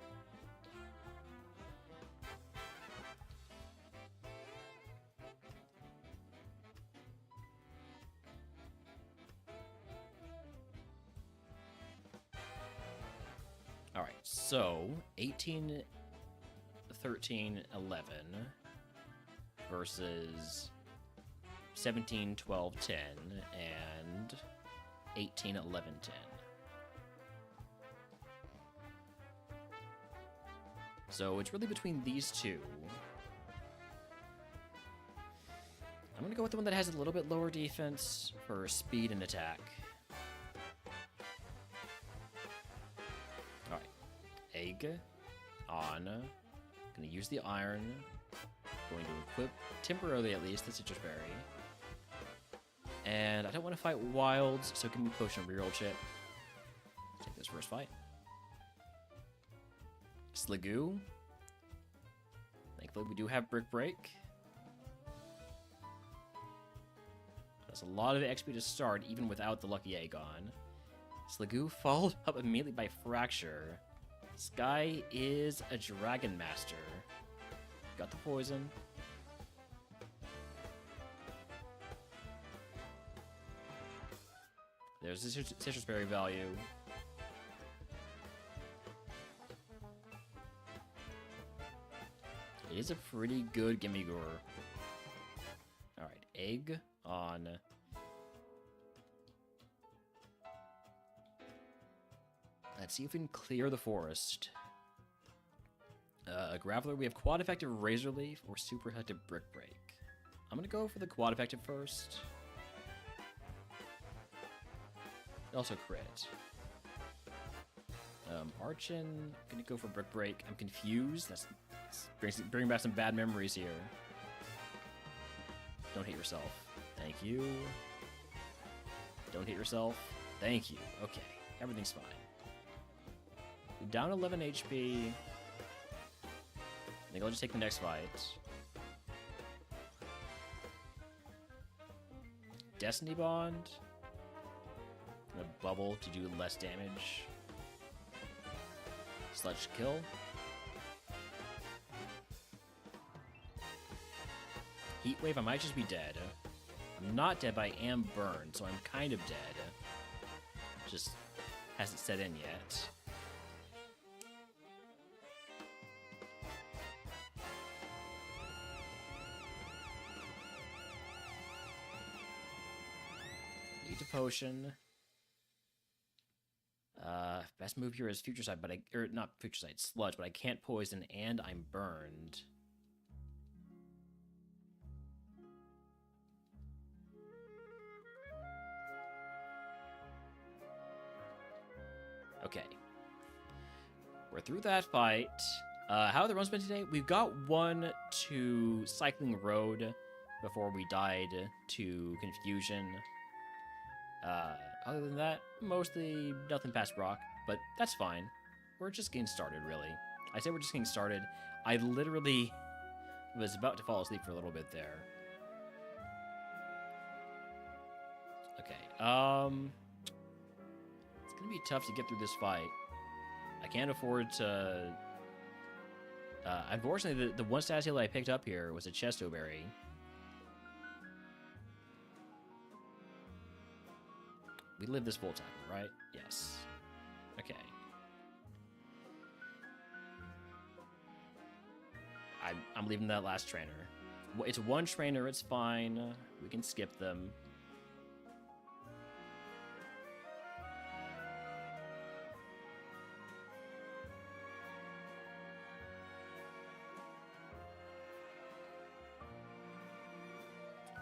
All right, so 18, 13, 11 versus 17, 12, 10, and 18, 11, 10. So it's really between these two. I'm going to go with the one that has a little bit lower defense for speed and attack. Alright. Egg. On. Going to use the iron. Going to equip, temporarily at least, the citrus berry. And I don't want to fight wilds, so give me potion reroll chip. Take this first fight. Sligoo. Thankfully, we do have Brick Break. That's a lot of XP to start, even without the Lucky Egg on. Sligoo followed up immediately by Fracture. This guy is a Dragon Master. Got the poison. There's the citrus berry value. It is a pretty good gimme gore. Alright, egg on. Let's see if we can clear the forest. A Graveler, we have quad effective Razor Leaf or super effective Brick Break. I'm gonna go for the quad effective first. Also crit. Archin, gonna go for Brick Break. I'm confused. That's bringing back some bad memories here. Don't hit yourself. Thank you. Don't hit yourself. Thank you. Okay, everything's fine. Down 11 HP. I think I'll just take the next fight. Destiny Bond. A bubble to do less damage. Sludge kill. Heat Wave, I might just be dead. I'm not dead, but I am burned, so I'm kind of dead. Just hasn't set in yet. Need a potion. Best move here is Future Sight, but not Future Sight, Sludge, but I can't poison and I'm burned. Okay. We're through that fight. How have the runs been today? We've got one to Cycling Road before we died to Confusion. Other than that, mostly nothing past Brock, but that's fine. We're just getting started, really. I say we're just getting started. I literally was about to fall asleep for a little bit there. Okay, it's gonna be tough to get through this fight. I can't afford to... unfortunately, the one stat heal I picked up here was a Chesto Berry. We live this full time, right? Yes. Okay. I'm leaving that last trainer. It's one trainer, it's fine. We can skip them.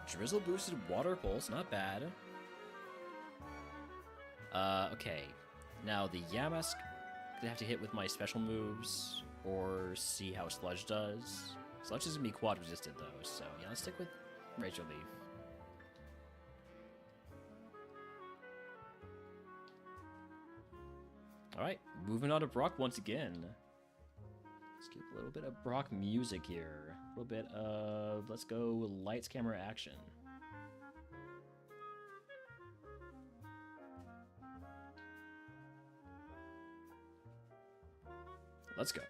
Drizzle boosted water pulse, not bad. Okay. Now the Yamask, gonna have to hit with my special moves or see how Sludge does. Sludge is gonna be quad resisted though, so yeah, let's stick with Razor Leaf. Alright, moving on to Brock once again. Let's get a little bit of Brock music here. A little bit of, let's go lights, camera, action. Let's go.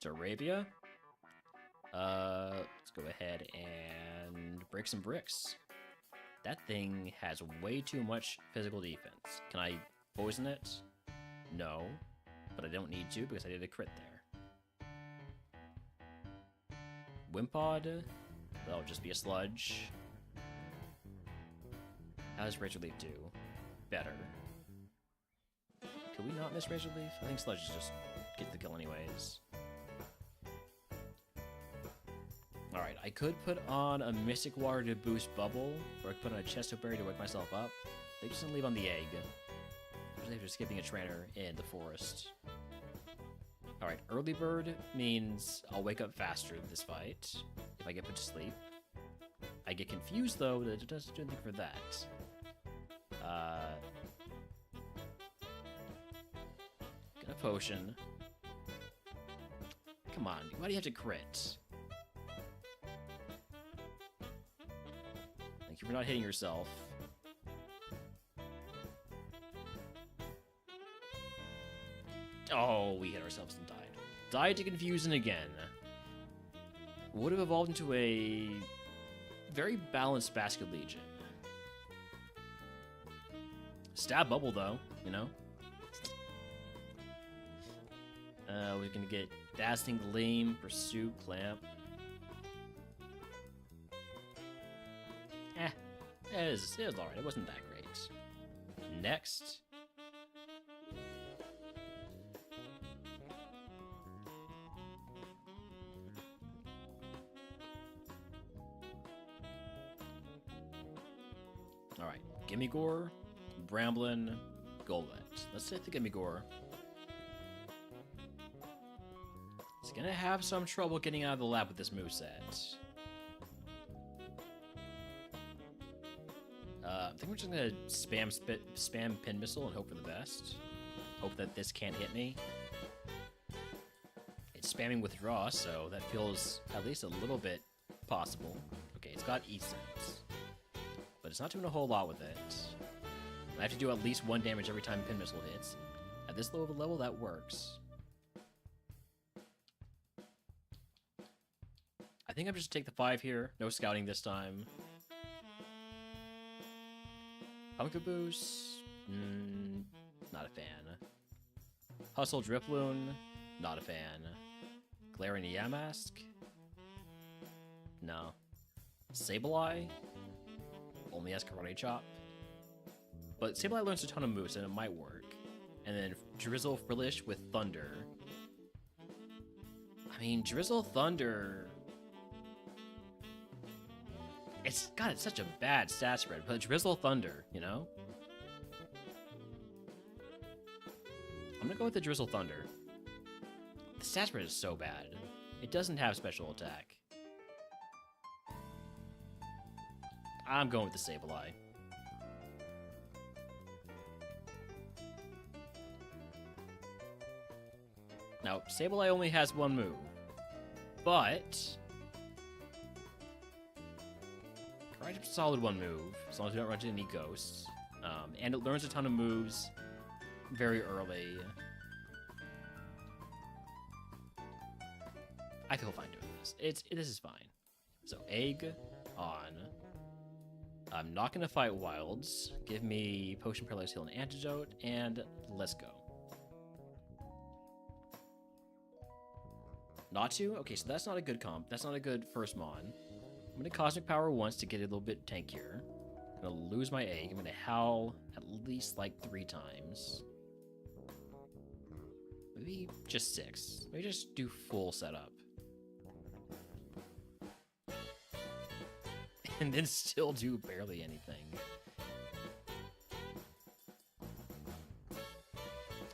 Staravia. Let's go ahead and break some bricks. That thing has way too much physical defense. Can I poison it? No, but I don't need to because I did a crit there. Wimpod. That'll just be a sludge. How does Razor Leaf do? Better. Could we not miss Razor Leaf? I think Sludge just gets the kill anyways. Alright, I could put on a Mystic Water to boost Bubble, or I could put on a Chesto Berry to wake myself up. They just didn't leave on the egg. Especially after skipping a trainer in the forest. Alright, Early Bird means I'll wake up faster in this fight, if I get put to sleep. I get confused though, that it doesn't do anything for that. Get a potion. Come on, why do you have to crit? Thank you for not hitting yourself. Oh, we hit ourselves and died. Died to Confusion again. Would have evolved into a very balanced Basket Legion. Stab Bubble, though, you know? We're gonna get Dazzling Gleam, Pursuit, Clamp. It was alright, it wasn't that great. Next. Alright, Gimme Gore, Bramblin, Golett. Let's hit the Gimme Gore. He's gonna have some trouble getting out of the lab with this moveset. I think we're just gonna spam Pin Missile and hope for the best. Hope that this can't hit me. It's spamming Withdraw, so that feels at least a little bit possible. Okay, it's got E-Sense, but it's not doing a whole lot with it. I have to do at least 1 damage every time Pin Missile hits. At this low of a level, that works. I think I'm just gonna take the 5 here. No scouting this time. Punkaboos? Not a fan. Hustle Driploon? Not a fan. Glaring Yamask? No. Sableye? Only has Karate Chop. But Sableye learns a ton of moves and it might work. And then Drizzle Frillish with Thunder. I mean, Drizzle Thunder... It's such a bad stat spread, but Drizzle Thunder, you know? I'm gonna go with the Drizzle Thunder. The stat spread is so bad. It doesn't have special attack. I'm going with the Sableye. Now, Sableye only has 1 move, but... Karate solid 1 move, as long as we don't run into any ghosts. And it learns a ton of moves very early. I feel fine doing this. This is fine. So, Egg on. I'm not going to fight wilds. Give me potion, paralyzed heal, and antidote, and let's go. Not to? Okay, so that's not a good comp. That's not a good first mon. I'm going to Cosmic Power once to get it a little bit tankier. I'm going to lose my egg. I'm going to howl at least like 3 times. Maybe just 6. Maybe just do full setup. And then still do barely anything.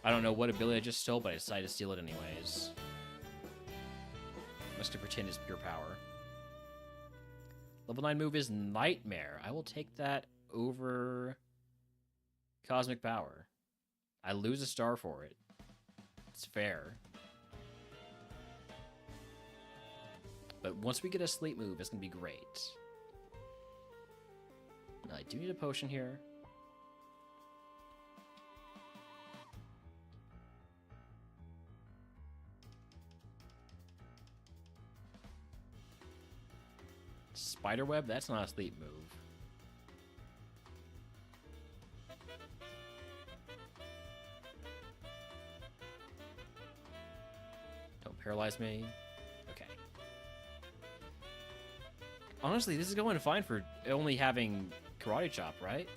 I don't know what ability I just stole, but I decided to steal it anyways. Must have pretend it's pure power. Level 9 move is Nightmare. I will take that over Cosmic Power. I lose a star for it. It's fair. But once we get a sleep move, it's going to be great. I do need a potion here. Spiderweb? That's not a sleep move. Don't paralyze me. Okay. Honestly, this is going fine for only having Karate Chop, right?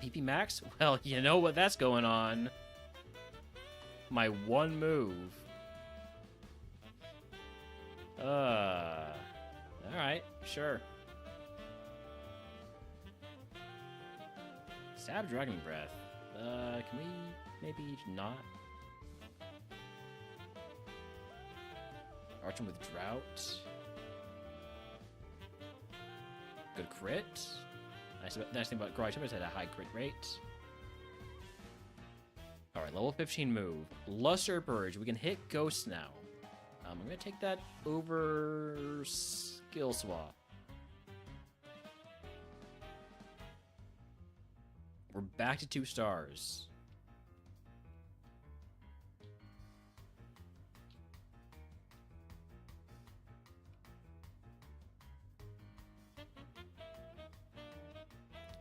PP Max? Well, you know what that's going on. My one move. Alright, sure. Stab Dragon Breath. Can we maybe not? Arch him with Drought. Good crit. Nice thing about Garage is at a high crit rate. Alright, level 15 move. Luster Purge. We can hit Ghosts now. I'm going to take that over Skill Swap. We're back to 2 stars.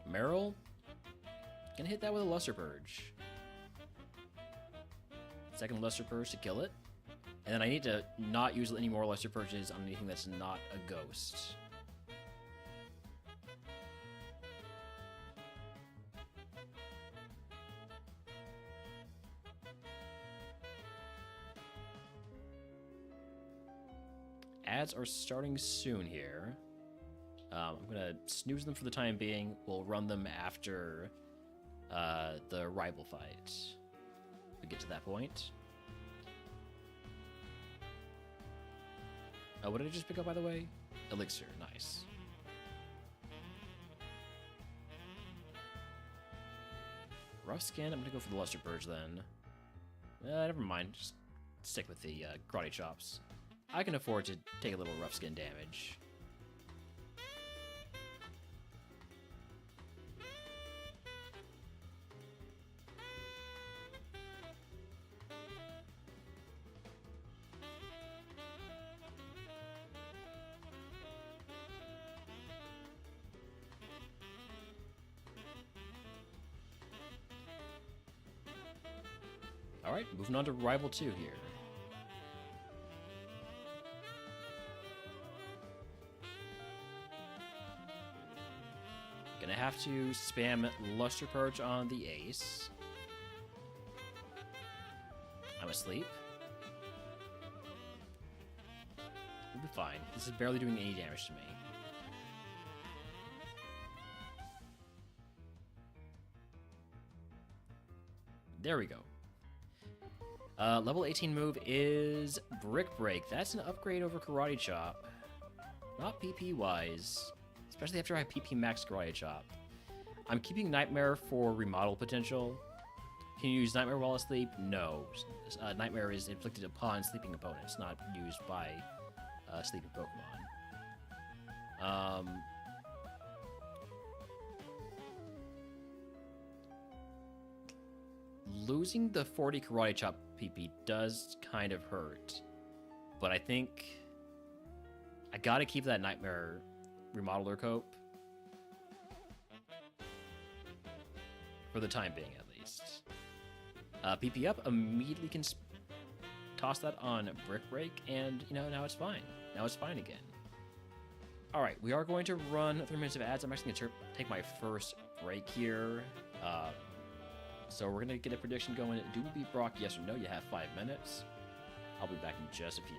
Meryl? Gonna hit that with a Luster Purge. Second Luster Purge to kill it. And then I need to not use any more Luster Purges on anything that's not a ghost. Ads are starting soon here. I'm gonna snooze them for the time being. We'll run them after the rival fight. We get to that point. What did I just pick up, by the way? Elixir, nice. Rough Skin, I'm gonna go for the Luster Purge then. Never mind, just stick with the Karate Chops. I can afford to take a little Rough Skin damage. Alright, moving on to Rival 2 here. Gonna have to spam Luster Purge on the Ace. I'm asleep. We'll be fine. This is barely doing any damage to me. There we go. Level 18 move is Brick Break. That's an upgrade over Karate Chop. Not PP-wise. Especially after I have PP Max Karate Chop. I'm keeping Nightmare for remodel potential. Can you use Nightmare while asleep? No. Nightmare is inflicted upon sleeping opponents, not used by sleeping Pokemon. Losing the 40 Karate Chop PP does kind of hurt, but I think I gotta keep that Nightmare Remodeler cope. For the time being, at least. PP up, immediately can toss that on Brick Break, and, you know, now it's fine. Now it's fine again. Alright, we are going to run 3 minutes of ads. I'm actually going to take my first break here. So we're going to get a prediction going. Do we beat Brock, yes or no? You have 5 minutes. I'll be back in just a few.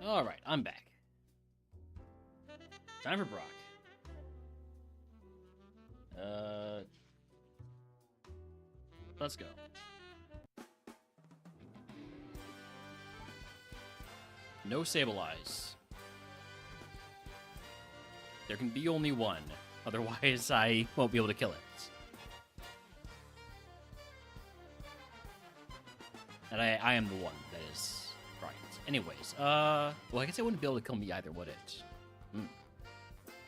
Alright, I'm back. Time for Brock. Let's go. No Sableyes. There can be only one. Otherwise, I won't be able to kill it. And I am the one that is right. Anyways, well, I guess it wouldn't be able to kill me either, would it?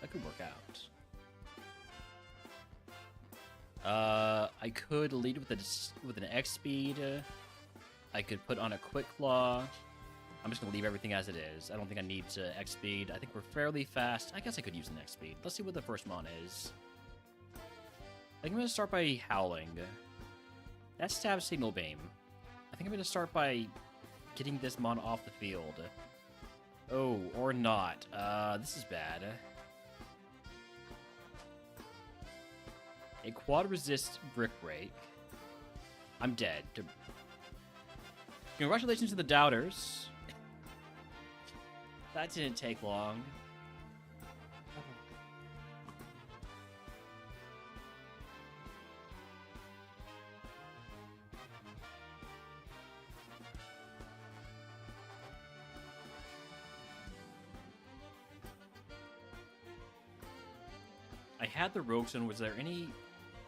That could work out. I could lead with an X speed. I could put on a quick claw. I'm just gonna leave everything as it is. I don't think I need to X speed. I think we're fairly fast. I guess I could use an X speed. Let's see what the first mon is. I think I'm gonna start by howling. That's stab signal beam. I think I'm gonna start by getting this mon off the field. Oh, or not. This is bad. A quad resist brick break. I'm dead. Congratulations to the doubters. That didn't take long. I had the Rogueson. Was there any...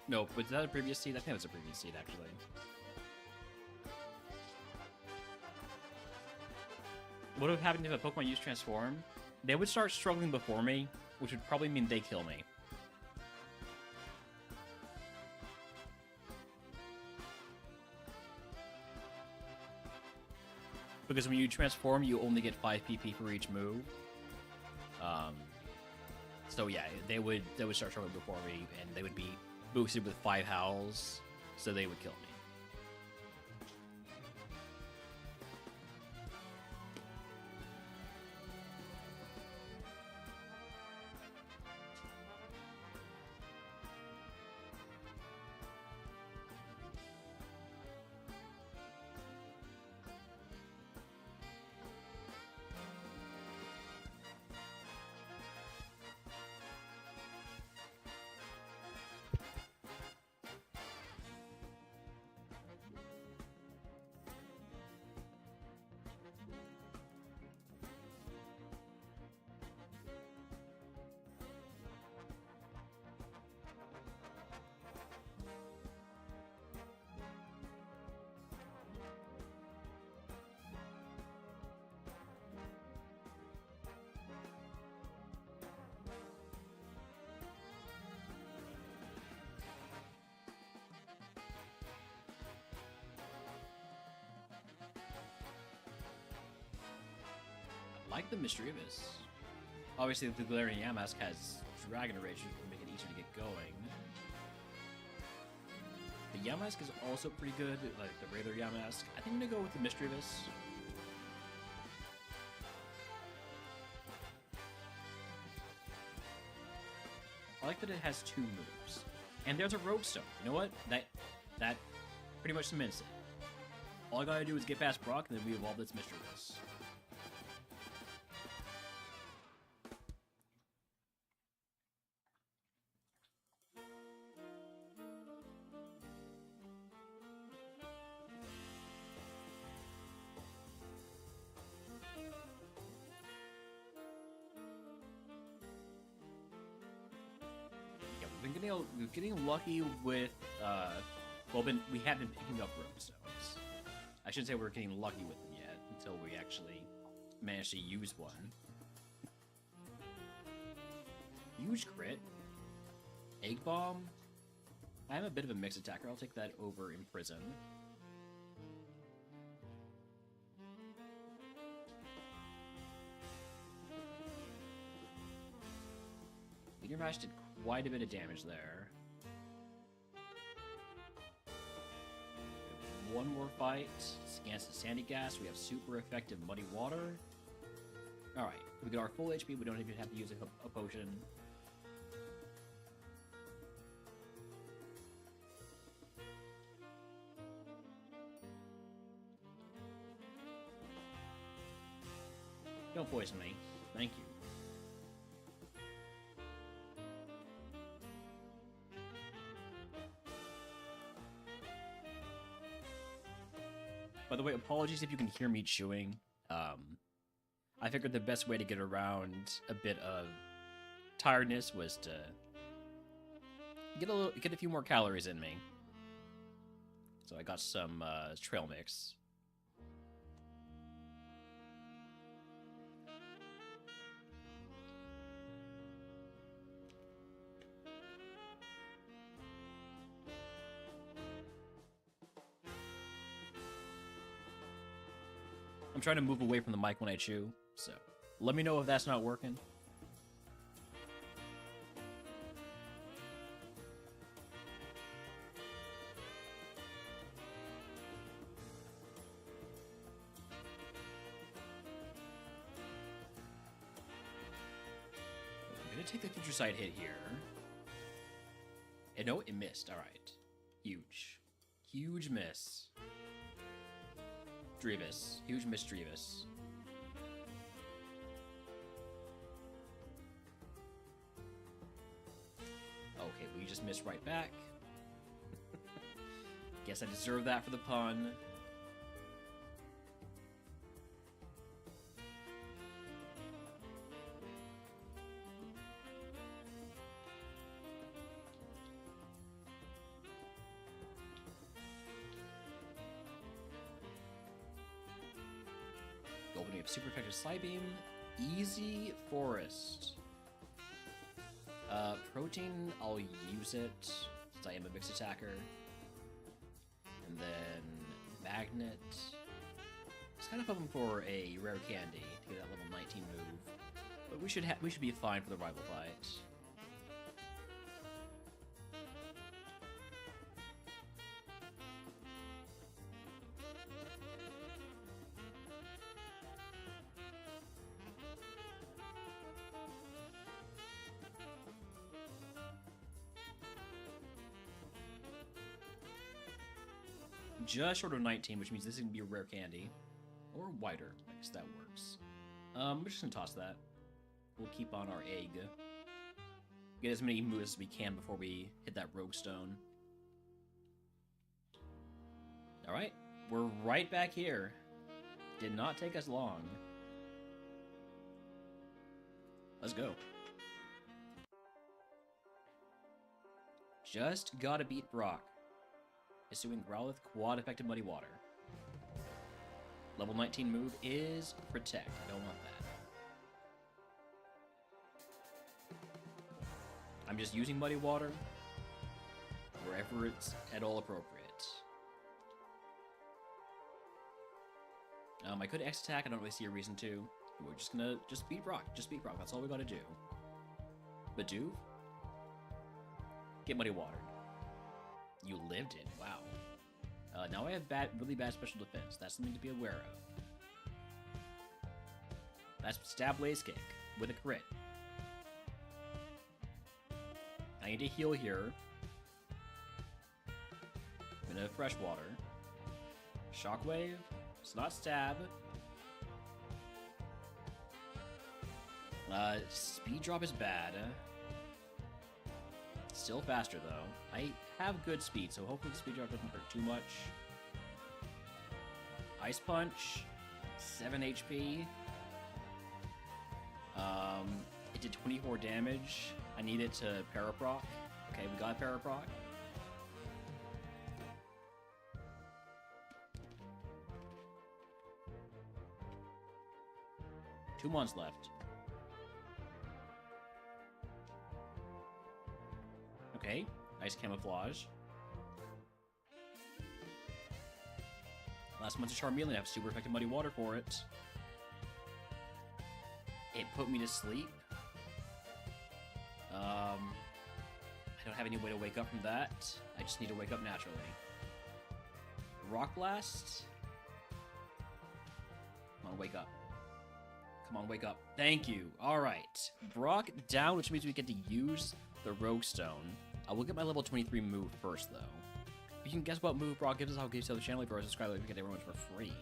No, was that a previous seed? I think it was a previous seed, actually. What would have happened if a Pokemon used Transform? They would start struggling before me, which would probably mean they kill me. Because when you transform, you only get 5 PP for each move. So yeah, they would start struggling before me, and they would be boosted with 5 howls, so they would kill me. Like the Mischievous. Obviously, the Galarian Yamask has Dragon Rage, which will make it easier to get going. The Yamask is also pretty good, like the regular Yamask. I think I'm gonna go with the Mischievous. I like that it has 2 moves. And there's a Rogue Stone. You know what? That pretty much cements it. All I gotta do is get past Brock, and then we evolve this Mischievous. We're getting lucky with, we have been picking up Rogue Stones. I shouldn't say we're getting lucky with them yet, until we actually manage to use one. Huge crit. Egg Bomb. I'm a bit of a mixed attacker. I'll take that over Imprison. Leader Mash did quite a bit of damage there. One more fight. Against the Sandy Gas. We have super effective Muddy Water. Alright, we get our full HP. We don't even have to use a potion. Don't poison me. Thank you. By the way, apologies if you can hear me chewing. I figured the best way to get around a bit of tiredness was to get a few more calories in me. So I got some trail mix. I'm trying to move away from the mic when I chew, so let me know if that's not working. I'm gonna take the future sight hit here. And no, it missed. Alright. Huge. Huge miss. Drevis. Huge miss Drevis. Okay, we just missed right back. Guess I deserve that for the pun. Opening up super effective Slide Beam. Easy Forest. Protein, I'll use it, since I am a mixed attacker. And then Magnet. I was kind of hoping for a rare candy to get that level 19 move. But we should be fine for the rival fight. Just short of 19, which means this is going to be a rare candy. Or wider. I guess that works. We're just going to toss that. We'll keep on our egg. Get as many moves as we can before we hit that rogue stone. Alright. We're right back here. Did not take us long. Let's go. Just gotta beat Brock. Issuing Growlithe quad effective Muddy Water. Level 19 move is Protect. I don't want that. I'm just using Muddy Water wherever it's at all appropriate. I could X attack. I don't really see a reason to. We're just gonna beat Brock. Just beat Brock. That's all we gotta do. Bidoof? Get Muddy Watered. You lived it. Wow. Now I have really bad special defense. That's something to be aware of. That's Stab Blaze Kick with a crit. I need to heal here. I'm gonna Fresh Water. Shockwave. It's not Stab. Speed Drop is bad. Still faster, though. I have good speed, so hopefully the speed drop doesn't hurt too much. Ice Punch. 7 HP. It did 24 damage. I need it to Paraproc. Okay, we got Paraproc. Two months left. Okay, nice camouflage. Last month's a Charmeleon. I have super effective Muddy Water for it. It put me to sleep. I don't have any way to wake up from that. I just need to wake up naturally. Rock Blast. Come on, wake up. Come on, wake up. Thank you. Alright. Brock down, which means we get to use the Rogue Stone. I will get my level 23 move first, though. If you can guess what move Brock gives us, I'll give you the channel for our subscribers. We get everyone for free.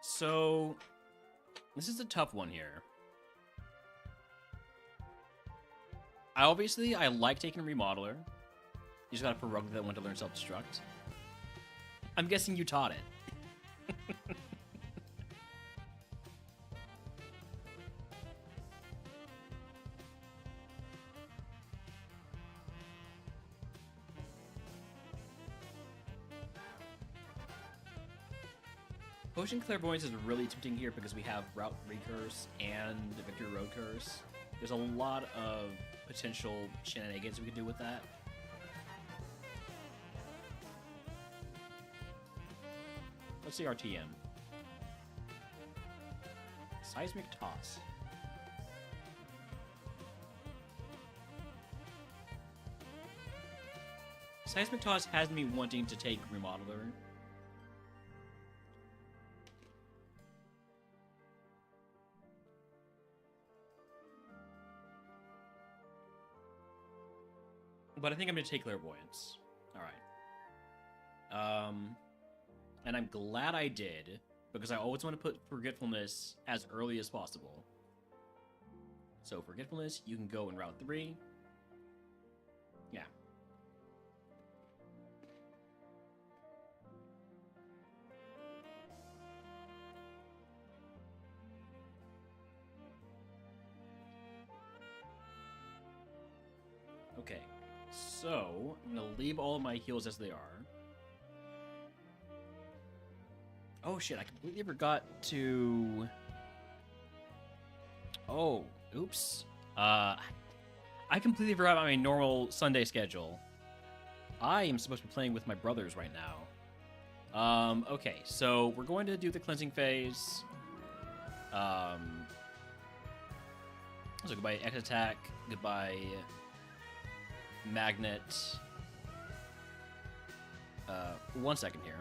So, this is a tough one here. I like taking Remodeler. You just gotta prorogue that one to learn self-destruct. I'm guessing you taught it. Potion Clairvoyance is really tempting here because we have Route 3 Curse and the Victory Road Curse. There's a lot of potential shenanigans we could do with that. Let's see RTM. Seismic Toss. Seismic Toss has me wanting to take Remodeler. But I think I'm going to take Clairvoyance. Alright. And I'm glad I did, because I always want to put Forgetfulness as early as possible. So Forgetfulness, you can go in Route 3. Yeah. Okay. So, I'm going to leave all of my heals as they are. Oh shit, I completely forgot to... Oh, oops. I completely forgot about my normal Sunday schedule. I am supposed to be playing with my brothers right now. Okay, so we're going to do the cleansing phase. So goodbye X attack, goodbye Magnet. 1 second here.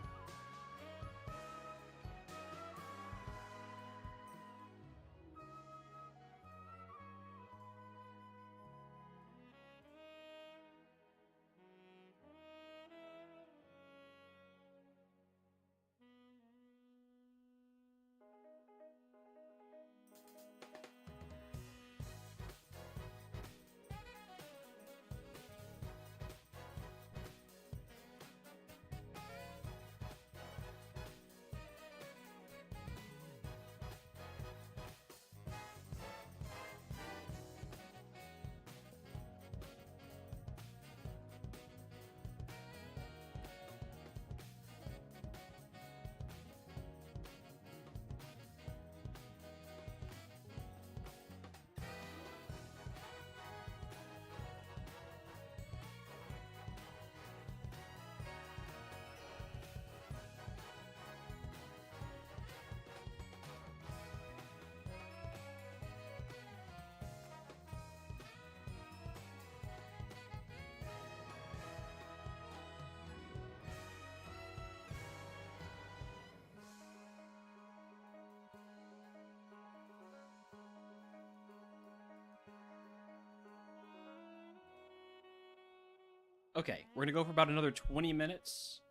Okay, we're gonna go for about another 20 minutes.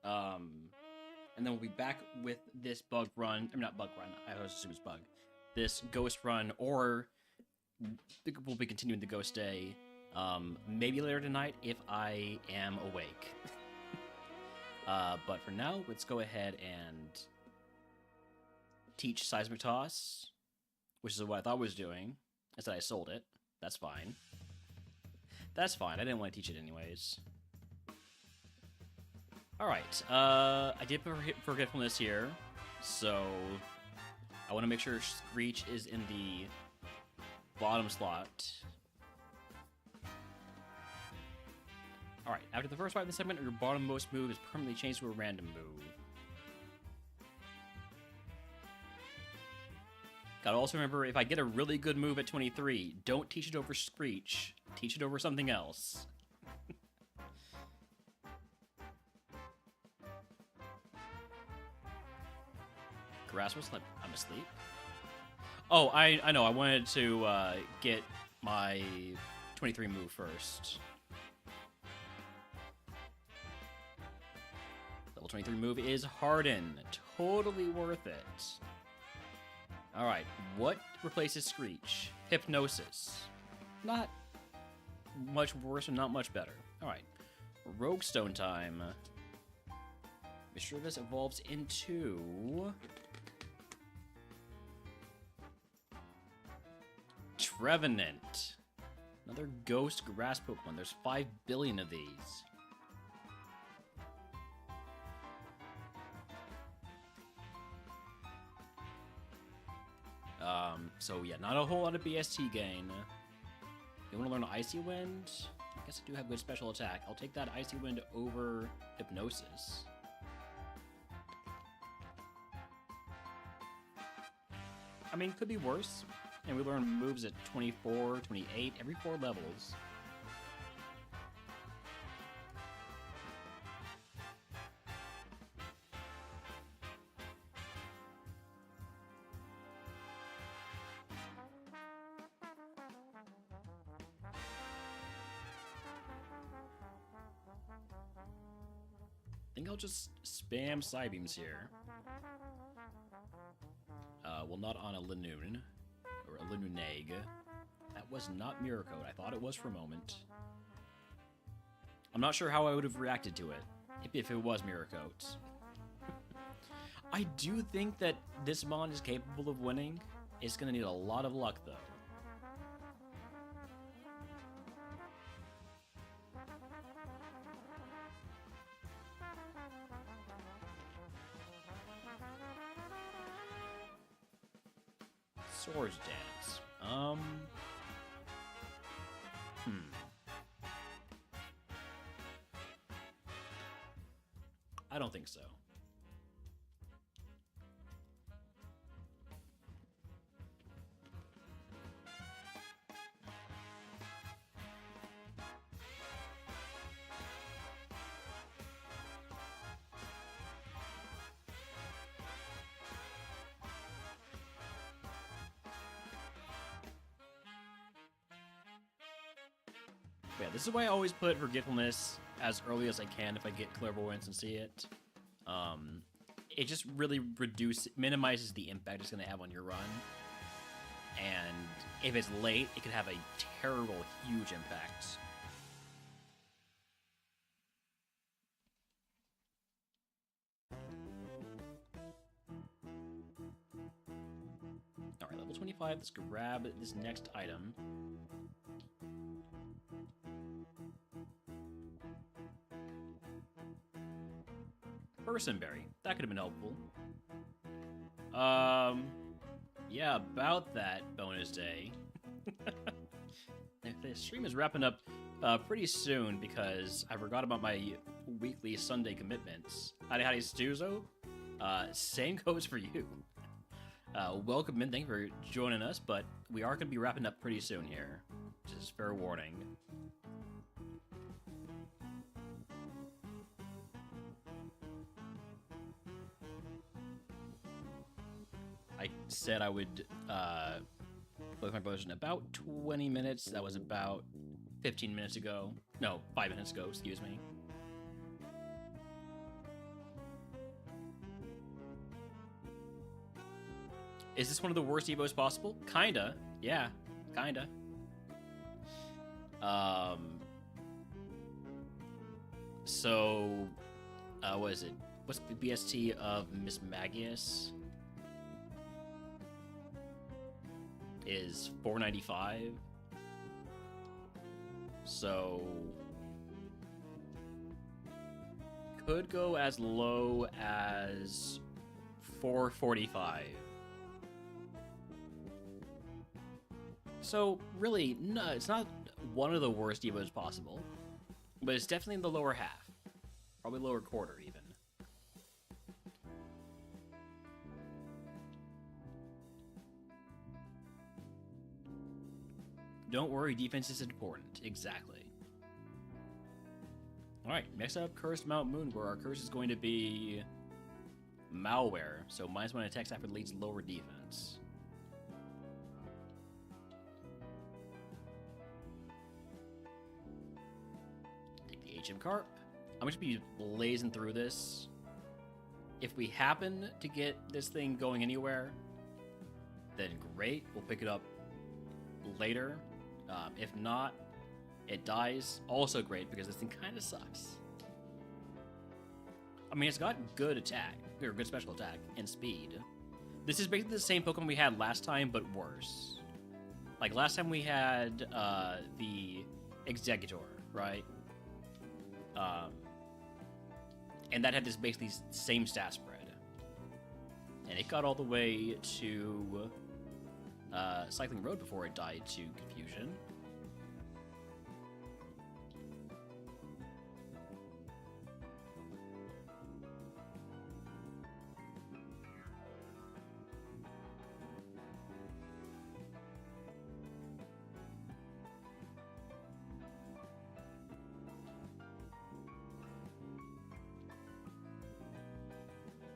And then we'll be back with this bug run. I mean, not bug run. I always assume it's bug. This ghost run, or we'll be continuing the ghost day. Maybe later tonight if I am awake. But for now, let's go ahead and teach Seismic Toss, which is what I thought I was doing. Instead, I sold it. That's fine. That's fine. I didn't want to teach it anyways. Alright, I did put Forgetfulness here, so I want to make sure Screech is in the bottom slot. Alright, after the first fight of the segment, your bottommost move is permanently changed to a random move. Gotta also remember, if I get a really good move at 23, don't teach it over Screech. Teach it over something else. Rasmus, I'm asleep. Oh, I know. I wanted to get my 23 move first. Level 23 move is Harden. Totally worth it. Alright, what replaces Screech? Hypnosis. Not much worse and not much better. Alright, Rogue Stone time. Mischievous evolves into... Trevenant. Another ghost grass Pokemon. There's 5 billion of these. So yeah, not a whole lot of BST gain. You want to learn Icy Wind? I guess I do have good special attack. I'll take that Icy Wind over Hypnosis. I mean, could be worse. And we learn moves at 24, 28, every 4 levels. I think I'll just spam Psybeams here. Well, not on a Linoon. Or a Lununeg. That was not Miracode. I thought it was for a moment. I'm not sure how I would have reacted to it if it was Miracode. I do think that this Mon is capable of winning. It's going to need a lot of luck, though. Swords Dance. I don't think so. Yeah, this is why I always put Forgetfulness as early as I can if I get Clairvoyance and see it. It just really minimizes the impact it's going to have on your run. And if it's late, it could have a terrible, huge impact. Alright, level 25, let's grab this next item. Personberry. That could have been helpful. Yeah, about that bonus day. The stream is wrapping up pretty soon because I forgot about my weekly Sunday commitments. Howdy, Stuzo. Same goes for you. Welcome in, thank you for joining us, but we are going to be wrapping up pretty soon here. Just fair warning. I said I would play with my brothers in about 20 minutes. That was about 15 minutes ago. No, 5 minutes ago, excuse me. Is this one of the worst Evos possible? Kinda. Yeah, kinda. So, what is it? What's the BST of Miss Magius? Is 495. So could go as low as 445. So really, no, it's not one of the worst Evos possible, but it's definitely in the lower half, probably lower quarter even. Don't worry, defense is important. Exactly. Alright, next up, Cursed Mount Moon, where our curse is going to be Malware, so -1 attack after leads lower defense. Take the HM Carp. I'm going to be blazing through this. If we happen to get this thing going anywhere, then great. We'll pick it up later. If not, it dies. Also great, because this thing kind of sucks. I mean, it's got good attack, or good special attack, and speed. This is basically the same Pokemon we had last time, but worse. Like, last time we had the Executor, right? And that had this basically same stat spread. And it got all the way to Cycling Road before it died to Confusion.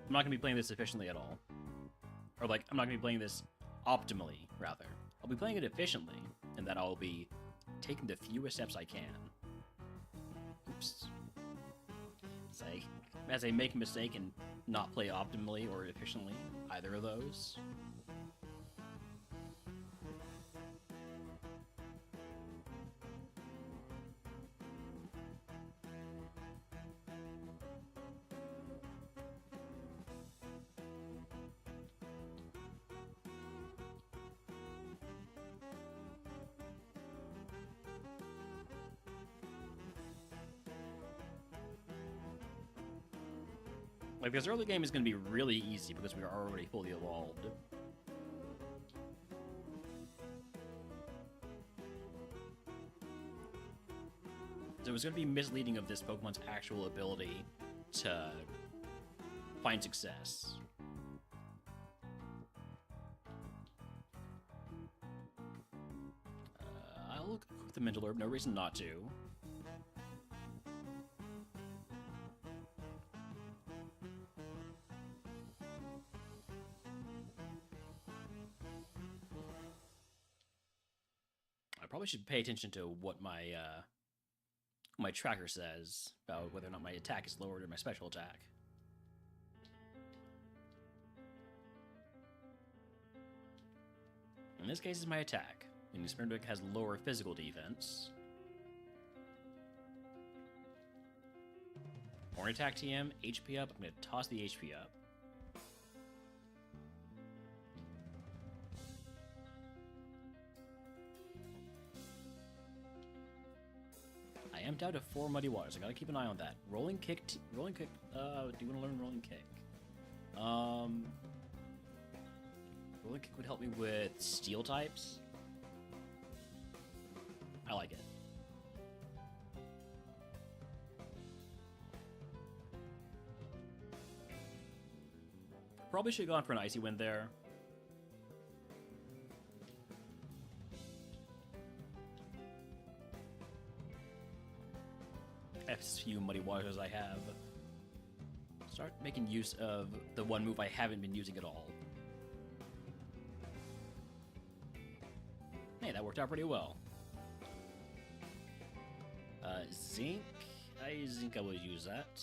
I'm not going to be playing this efficiently at all. Or, like, I'm not going to be playing this optimally, rather. I'll be playing it efficiently, and that I'll be taking the fewest steps I can. Oops. It's like, as I make a mistake and not play optimally or efficiently, either of those. Like, this early game is going to be really easy because we are already fully evolved. So it's going to be misleading of this Pokemon's actual ability to find success. I'll look with the Mental Herb, no reason not to. I probably should pay attention to what my my tracker says about whether or not my attack is lowered or my special attack. In this case, it's my attack. And the Spiritomb has lower physical defense. Horn attack TM, HP up. I'm going to toss the HP up. I am down to 4 Muddy Waters. I gotta keep an eye on that. Rolling kick. Do you want to learn rolling kick? Rolling kick would help me with steel types. I like it. Probably should have gone for an Icy Wind there. As few Muddy Waters I have. Start making use of the one move I haven't been using at all. Hey, that worked out pretty well. Zinc. I think I will use that.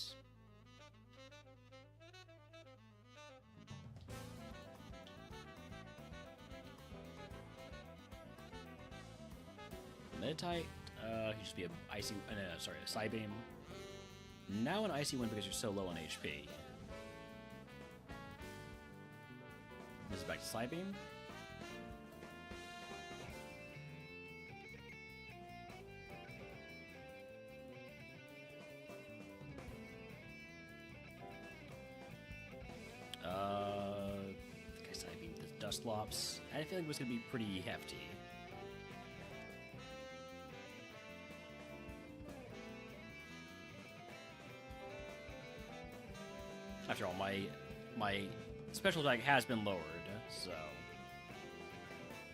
Meditite. He should be a icy. Sorry, a Psybeam. Now an Icy Wind because you're so low on HP. This is back to Psybeam. Okay, Psybeam. The Dustlops. I feel like it was gonna be pretty hefty. After all, my special attack has been lowered, so...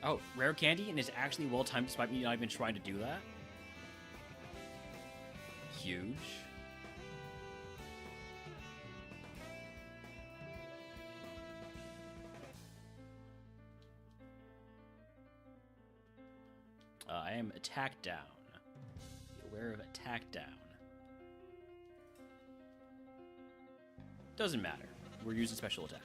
Oh, Rare Candy, and it's actually well-timed despite me not even trying to do that? Huge. I am attack down. Be aware of attack down. Doesn't matter. we're using special attack.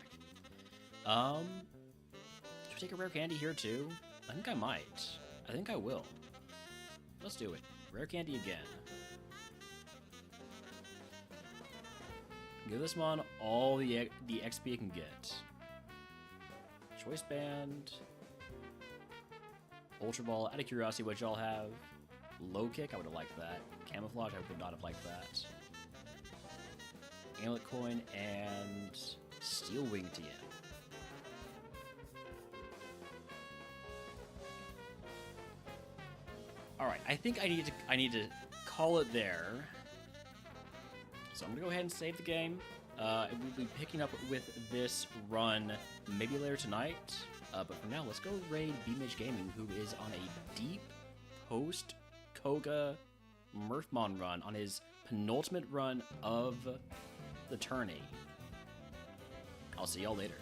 Should we take a rare candy here too? I think I might. I think I will. Let's do it. Rare candy again. Give this mon all the XP it can get. Choice Band. Ultra Ball. Out of curiosity, what y'all have? Low Kick, I would have liked that. Camouflage, I would not have liked that. Amulet Coin and Steel Wing TM. Alright, I think I need to call it there. So I'm gonna go ahead and save the game. We'll be picking up with this run maybe later tonight. But for now, let's go raid B-Mage Gaming, who is on a deep post-Koga Murphmon run on his penultimate run of the tourney. I'll see y'all later.